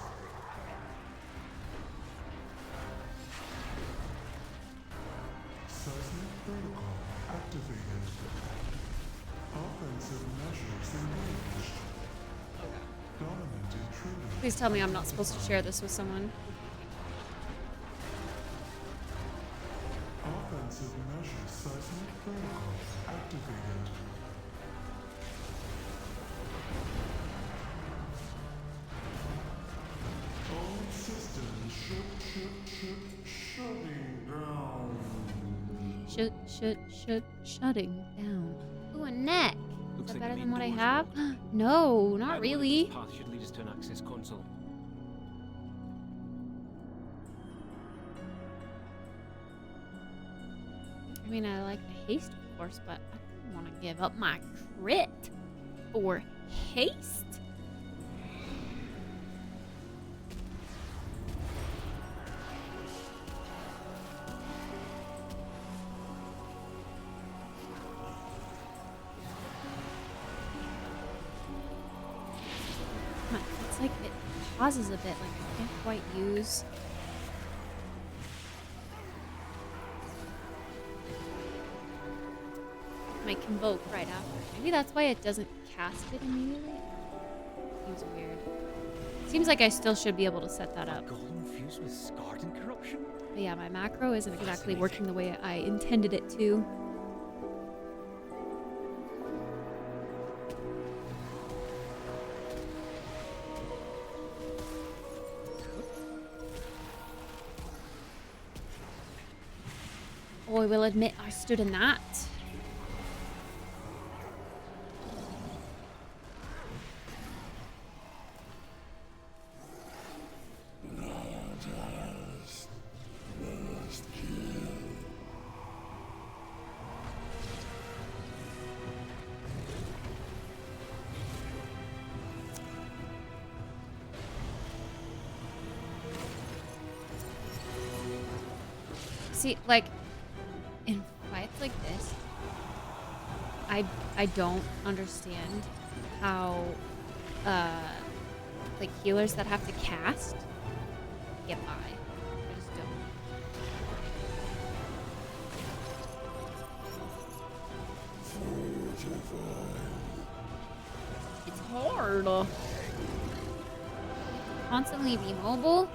Seismic protocol activated. Offensive measures engaged. Dominant intruder. Please tell me I'm not supposed to share this with someone. Offensive measures seismic protocol activated. All systems ship. shutting down. Ooh, a neck. Looks Is that like better the than what I main door's have? locked. No, not Either way, really. This path should lead us to an access console. I mean, I like the haste, of course, but I don't want to give up my crit for haste. It's like it pauses a bit, like I can't quite use. My convoke right after. Maybe that's why it doesn't cast it immediately. Seems weird. Seems like I still should be able to set that up. Golem fused with scarred and corruption? But yeah, my macro isn't exactly working the way I intended it to. Oh, I will admit I stood in that. See, like, in fights like this, I don't understand how, like, healers that have to cast get by. I just don't. It's hard. Constantly be mobile.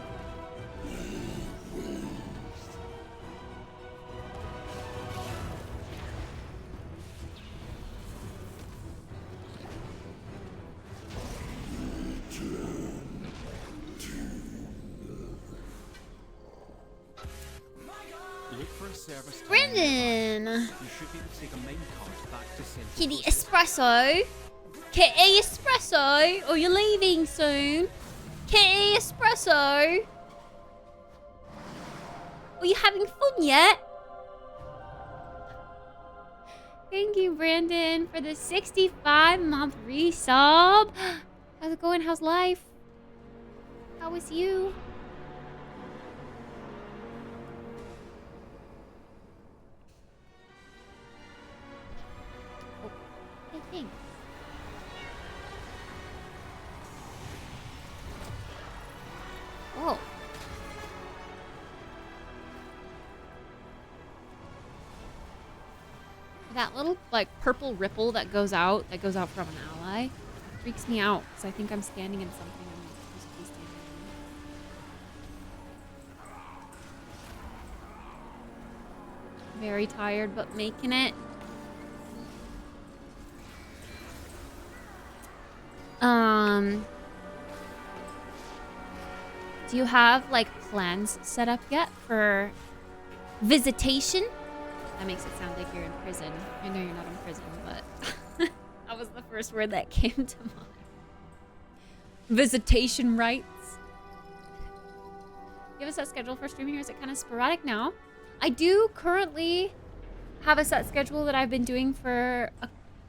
Look for a service. Brendan! You should be able to take a mine cart back to Central. Kitty Espresso? Kitty Espresso? Oh, you're leaving soon? Kitty Espresso? Are you having fun yet? Thank you, Brandon, for the 65-month resub. How's it going? How's life? How is you? Oh, hey, thanks. Oh. That little, like, purple ripple that goes out from an ally, freaks me out, because I think I'm standing in something I'm supposed to be standing in. Very tired, but making it. Do you have, like, plans set up yet for visitation? That makes it sound like you're in prison. I know you're not in prison, but that was the first word that came to mind. Visitation rights. You have a set schedule for streaming, or is it kind of sporadic now? I do currently have a set schedule that I've been doing for a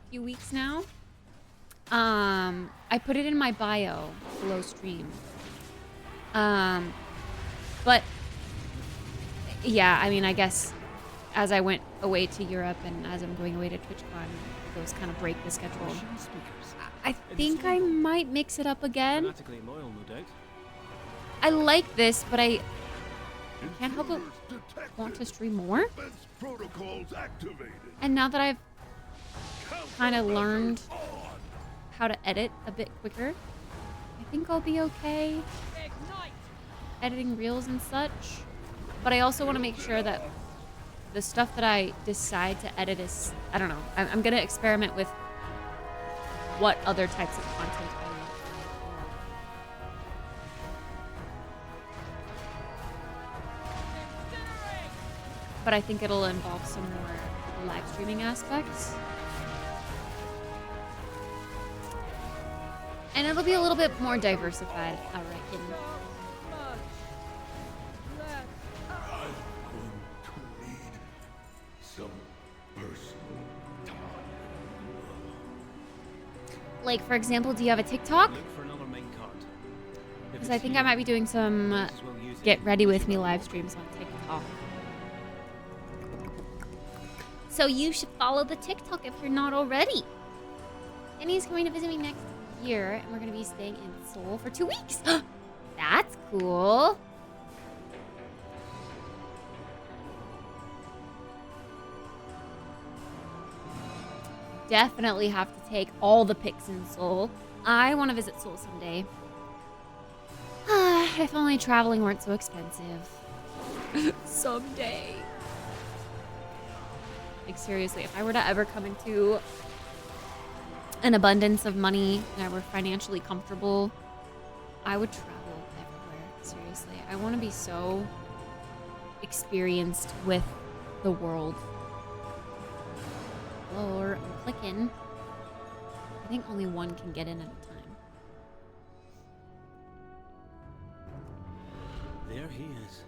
few weeks now. I put it in my bio below stream. But yeah, I mean, I guess as I went away to Europe and as I'm going away to TwitchCon, those kind of break the schedule. I think I might mix it up again. Loyal, no doubt. I like this, but I can't help but want to stream more. And now that I've kind of learned how to edit a bit quicker, I think I'll be okay editing reels and such. But I also want to make sure that the stuff that I decide to edit is, I don't know, I'm going to experiment with what other types of content I want. but I think it'll involve some more live streaming aspects. And it'll be a little bit more diversified, I reckon. Like, for example, do you have a TikTok? Because I think I might be doing some get ready with me live streams on TikTok. So you should follow the TikTok if you're not already. And he's coming to visit me next year, and we're going to be staying in Seoul for 2 weeks. That's cool. Definitely have to take all the pics in Seoul. I want to visit Seoul someday. If only traveling weren't so expensive. Someday. Like, seriously, if I were to ever come into an abundance of money and I were financially comfortable, I would travel everywhere. Seriously. I want to be so experienced with the world. Or I'm clicking. I think only one can get in at a time. There he is.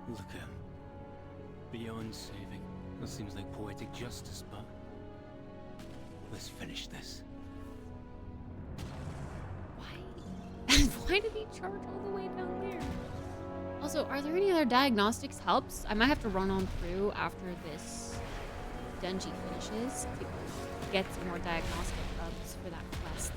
Look at him. Beyond saving. That seems like poetic justice, but let's finish this. Why? Why did he charge all the way down there? Also, are there any other diagnostics hubs? I might have to run on through after this Denji finishes to get some more diagnostic hubs for that quest.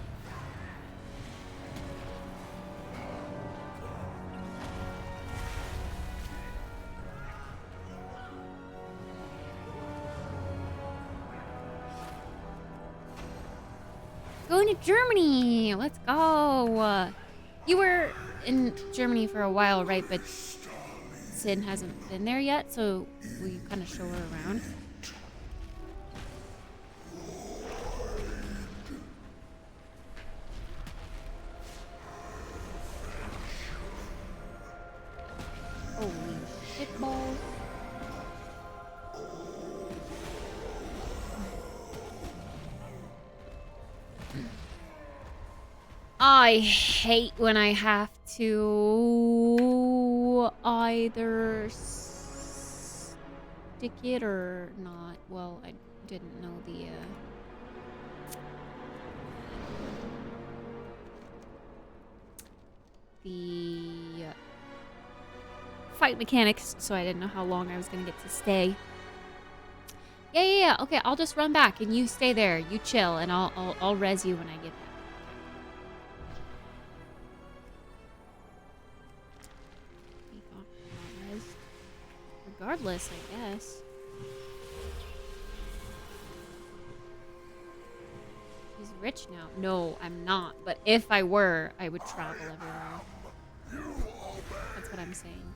Going to Germany! Let's go! You were in Germany for a while, right? But Sin hasn't been there yet, so will you kind of show her around? Holy shit balls. I hate when I have to either stick it or not. Well, I didn't know the fight mechanics, so I didn't know how long I was gonna get to stay. Yeah. Okay, I'll just run back and you stay there. You chill, and I'll res you when I get back. Regardless, I guess. She's rich now. No, I'm not. But if I were, I would travel everywhere. That's what I'm saying.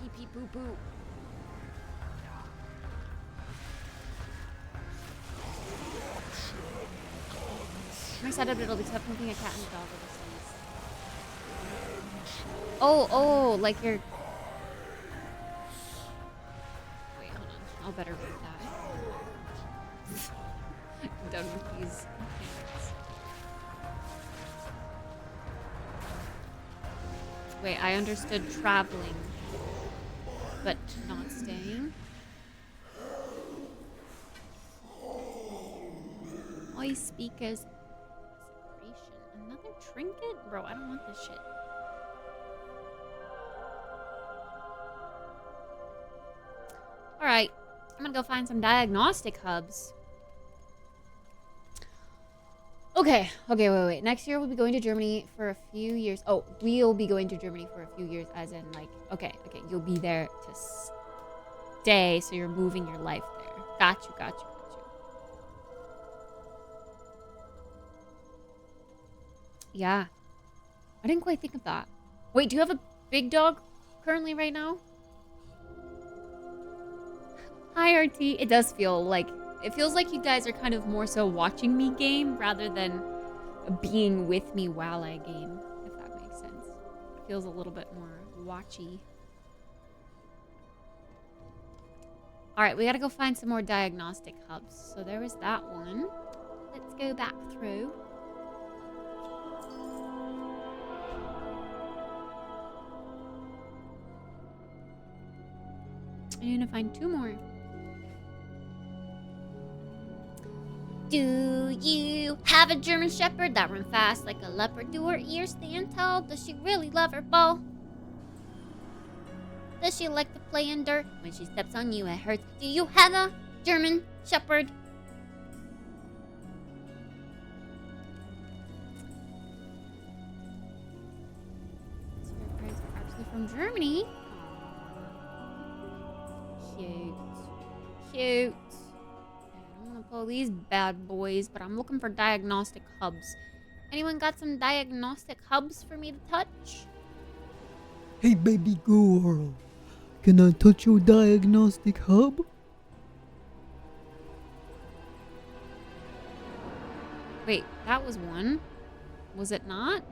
Pee pee boo boo. My setup, it'll be tough moving a cat and a dog overseas. Oh, like you're... Wait, hold on. I'll better read that. I'm done with these mechanics. Wait, I understood traveling, but not staying. Voice speakers... Another trinket? Bro, I don't want this shit. Alright. I'm gonna go find some diagnostic hubs. Okay, wait. Next year we'll be going to Germany for a few years. Oh, we'll be going to Germany for a few years, as in, like, okay, you'll be there to stay, so you're moving your life there. Got you. Yeah. I didn't quite think of that. Wait, do you have a big dog currently right now? Hi, RT. It does feel like... It feels like you guys are kind of more so watching me game rather than being with me while I game, if that makes sense. It feels a little bit more watchy. Alright, we gotta go find some more diagnostic hubs. So there was that one. Let's go back through. I need to find 2 more. Do you have a German Shepherd that runs fast like a leopard? Do her ears stand tall? Does she really love her ball? Does she like to play in dirt? When she steps on you, it hurts. Do you have a German Shepherd? So your parents are actually from Germany. Cute. Cute. I don't want to pull these bad boys, but I'm looking for diagnostic hubs. Anyone got some diagnostic hubs for me to touch? Hey, baby girl. Can I touch your diagnostic hub? Wait, that was one? Was it not?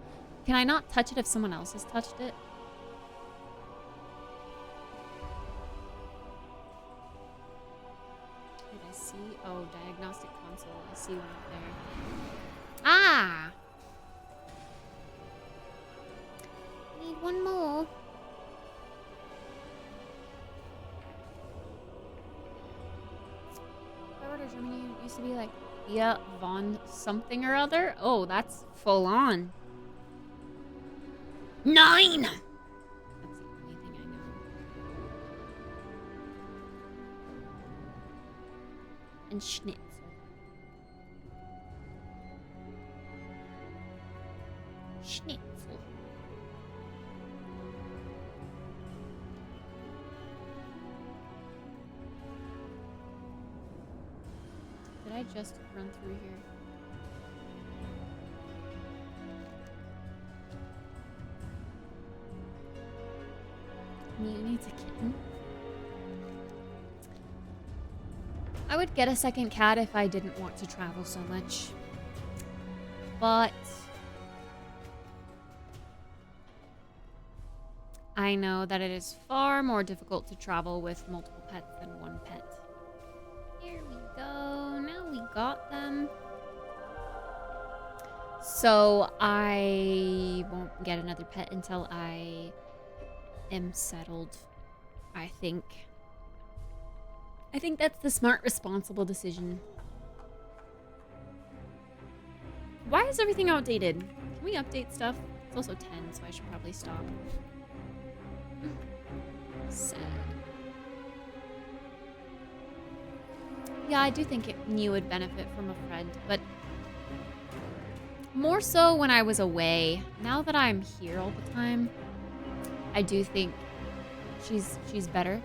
Can I not touch it if someone else has touched it? Did I see? Oh, diagnostic console. I see one up there. Ah! Need one more. Germany used to be like, yeah, von something or other. Oh, that's full on. 9! That's the only thing I know. And schnitzel. Schnitzel. Did I just run through here? Mew needs a kitten. I would get a second cat if I didn't want to travel so much. But I know that it is far more difficult to travel with multiple pets than one pet. Here we go. Now we got them. So I won't get another pet until I am settled, I think. I think that's the smart, responsible decision. Why is everything outdated? Can we update stuff? It's also 10, so I should probably stop. Sad. Yeah, I do think Mew would benefit from a friend, but more so when I was away. Now that I'm here all the time, I do think she's better.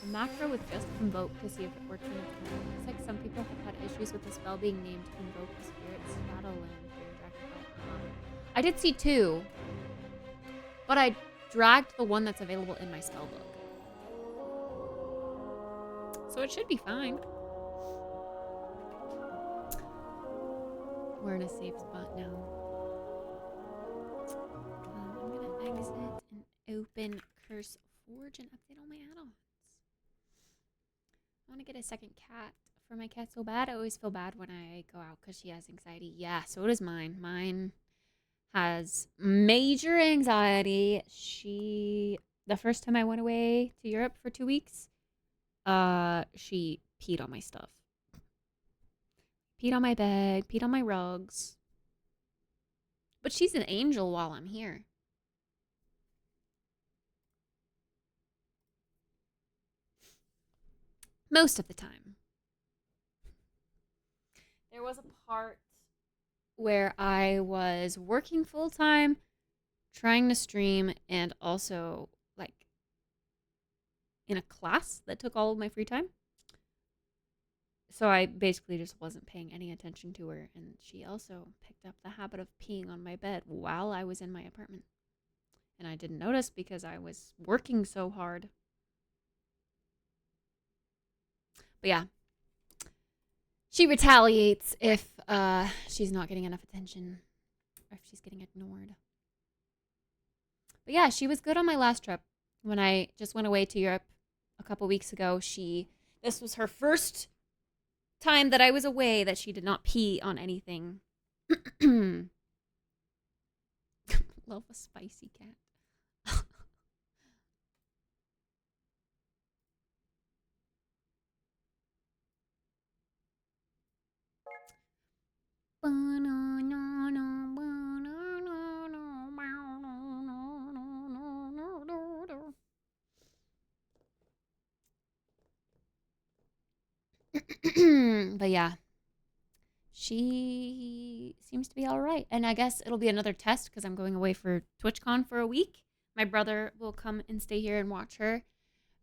The macro with just invoke to see if it works in its turn. Looks like some people have had issues with the spell being named Invoke the Spirits Shadowland during Dragonflight. I did see 2, but I dragged the one that's available in my spellbook. So it should be fine. We're in a safe spot now. I'm gonna exit and open Curse Forge and update all my add-ons. I want to get a second cat for my cat so bad. I always feel bad when I go out because she has anxiety. Yeah, so does mine. Mine has major anxiety. The first time I went away to Europe for 2 weeks, she peed on my stuff. Peed on my bed, peed on my rugs. But she's an angel while I'm here. Most of the time. There was a part where I was working full-time, trying to stream, and also, like, in a class that took all of my free time. So I basically just wasn't paying any attention to her, and she also picked up the habit of peeing on my bed while I was in my apartment. And I didn't notice because I was working so hard. But yeah, she retaliates if she's not getting enough attention or if she's getting ignored. But yeah, she was good on my last trip. When I just went away to Europe a couple weeks ago, this was her first time that I was away that she did not pee on anything. Love a spicy cat. But yeah, she seems to be all right. And I guess it'll be another test because I'm going away for TwitchCon for a week. My brother will come and stay here and watch her.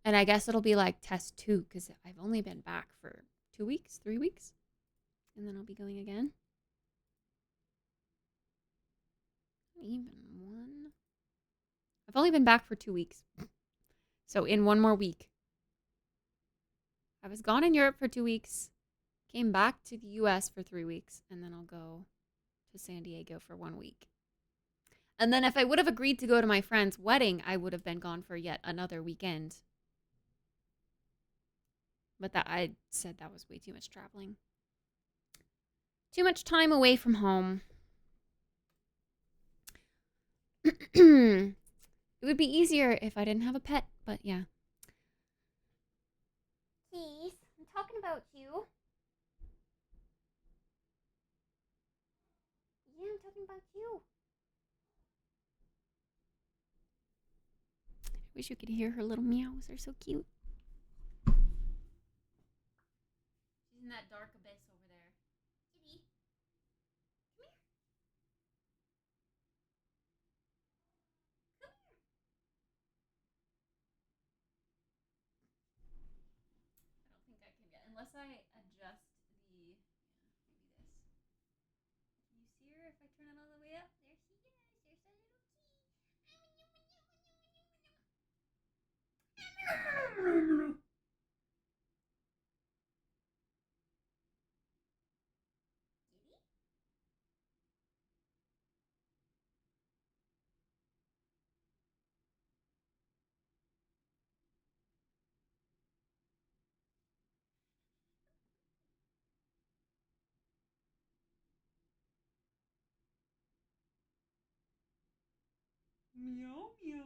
And I guess it'll be like test 2 because I've only been back for 2 weeks, 3 weeks. And then I'll be going again. Even 1. I've only been back for 2 weeks. So in 1 more week. I was gone in Europe for 2 weeks. Came back to the US for 3 weeks. And then I'll go to San Diego for 1 week. And then if I would have agreed to go to my friend's wedding, I would have been gone for yet another weekend. But I said that was way too much traveling. Too much time away from home. It would be easier if I didn't have a pet, but yeah. Keith, I'm talking about you. Yeah, I'm talking about you. I wish you could hear her little meows. They're so cute. She's in that dark abyss over there. Kitty, come here. Come here. I don't think I can get, unless I adjust the, maybe this. Can you see her if I turn it all the way up? There she is. There's a little key. Meow, meow.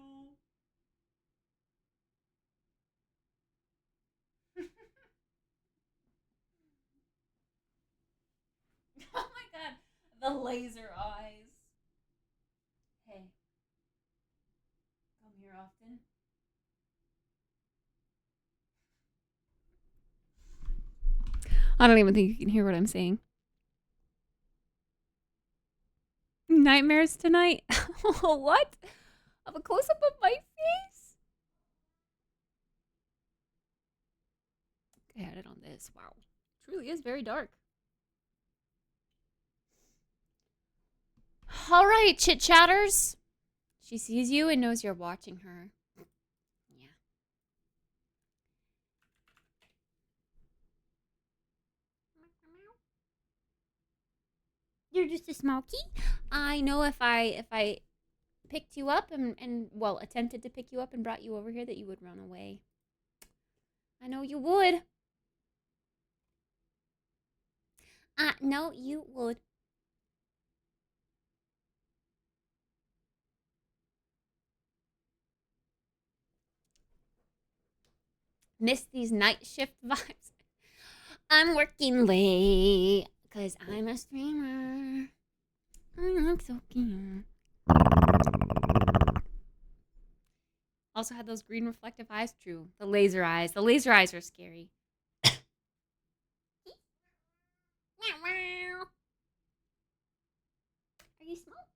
Oh my god. The laser eyes. Hey. Come here often. I don't even think you can hear what I'm saying. Nightmares tonight? What? Of a close-up of my face? I had it on this. Wow. Truly is very dark. All right, chit-chatters. She sees you and knows you're watching her. Yeah. You're just a small key? I know if I picked you up and well, attempted to pick you up and brought you over here that you would run away. I know you would. No, you would. Miss these night shift vibes. I'm working late because I'm a streamer. I look so cute. Also had those green reflective eyes. True. The laser eyes. The laser eyes are scary. Are you small?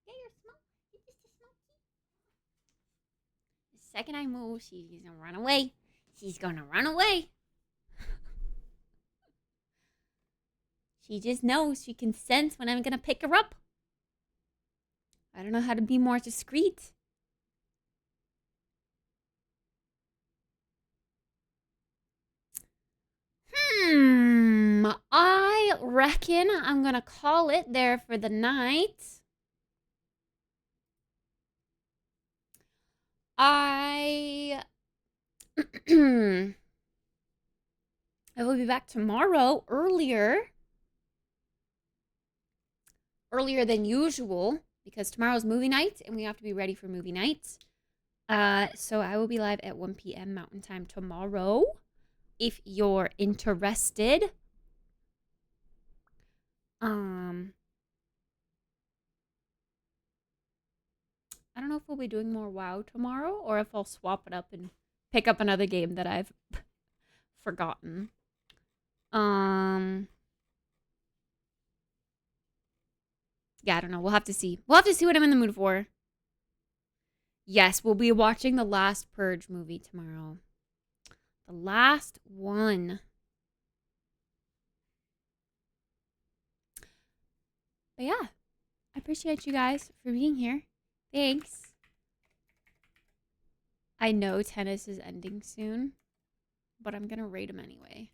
Yeah, you're small. You're just a small key. The second I move, she's gonna run away. She's gonna run away. She just knows. She can sense when I'm gonna pick her up. I don't know how to be more discreet. reckon I'm gonna call it there for the night. I will be back tomorrow earlier than usual because tomorrow's movie night and we have to be ready for movie night. So I will be live at 1 p.m. Mountain Time tomorrow if you're interested. I don't know if we'll be doing more WoW tomorrow or if I'll swap it up and pick up another game that I've forgotten. Yeah, I don't know. We'll have to see. We'll have to see what I'm in the mood for. Yes, we'll be watching the last Purge movie tomorrow. The last one. But yeah, I appreciate you guys for being here. Thanks. I know tennis is ending soon, but I'm going to rate him anyway.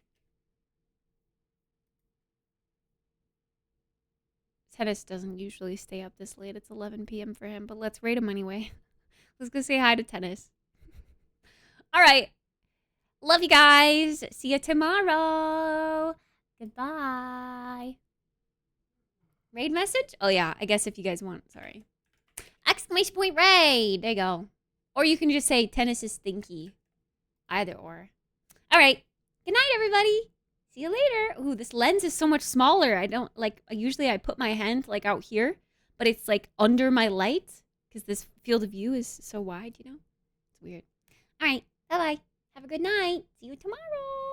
Tennis doesn't usually stay up this late. It's 11 p.m. for him, but let's rate him anyway. Let's go say hi to Tennis. All right. Love you guys. See you tomorrow. Goodbye. Raid message? Oh, yeah. I guess if you guys want. Sorry. Exclamation point raid. There you go. Or you can just say tennis is stinky. Either or. All right. Good night, everybody. See you later. Ooh, this lens is so much smaller. I don't like, usually I put my hand like out here, but it's like under my light because this field of view is so wide, you know? It's weird. All right. Bye-bye. Have a good night. See you tomorrow.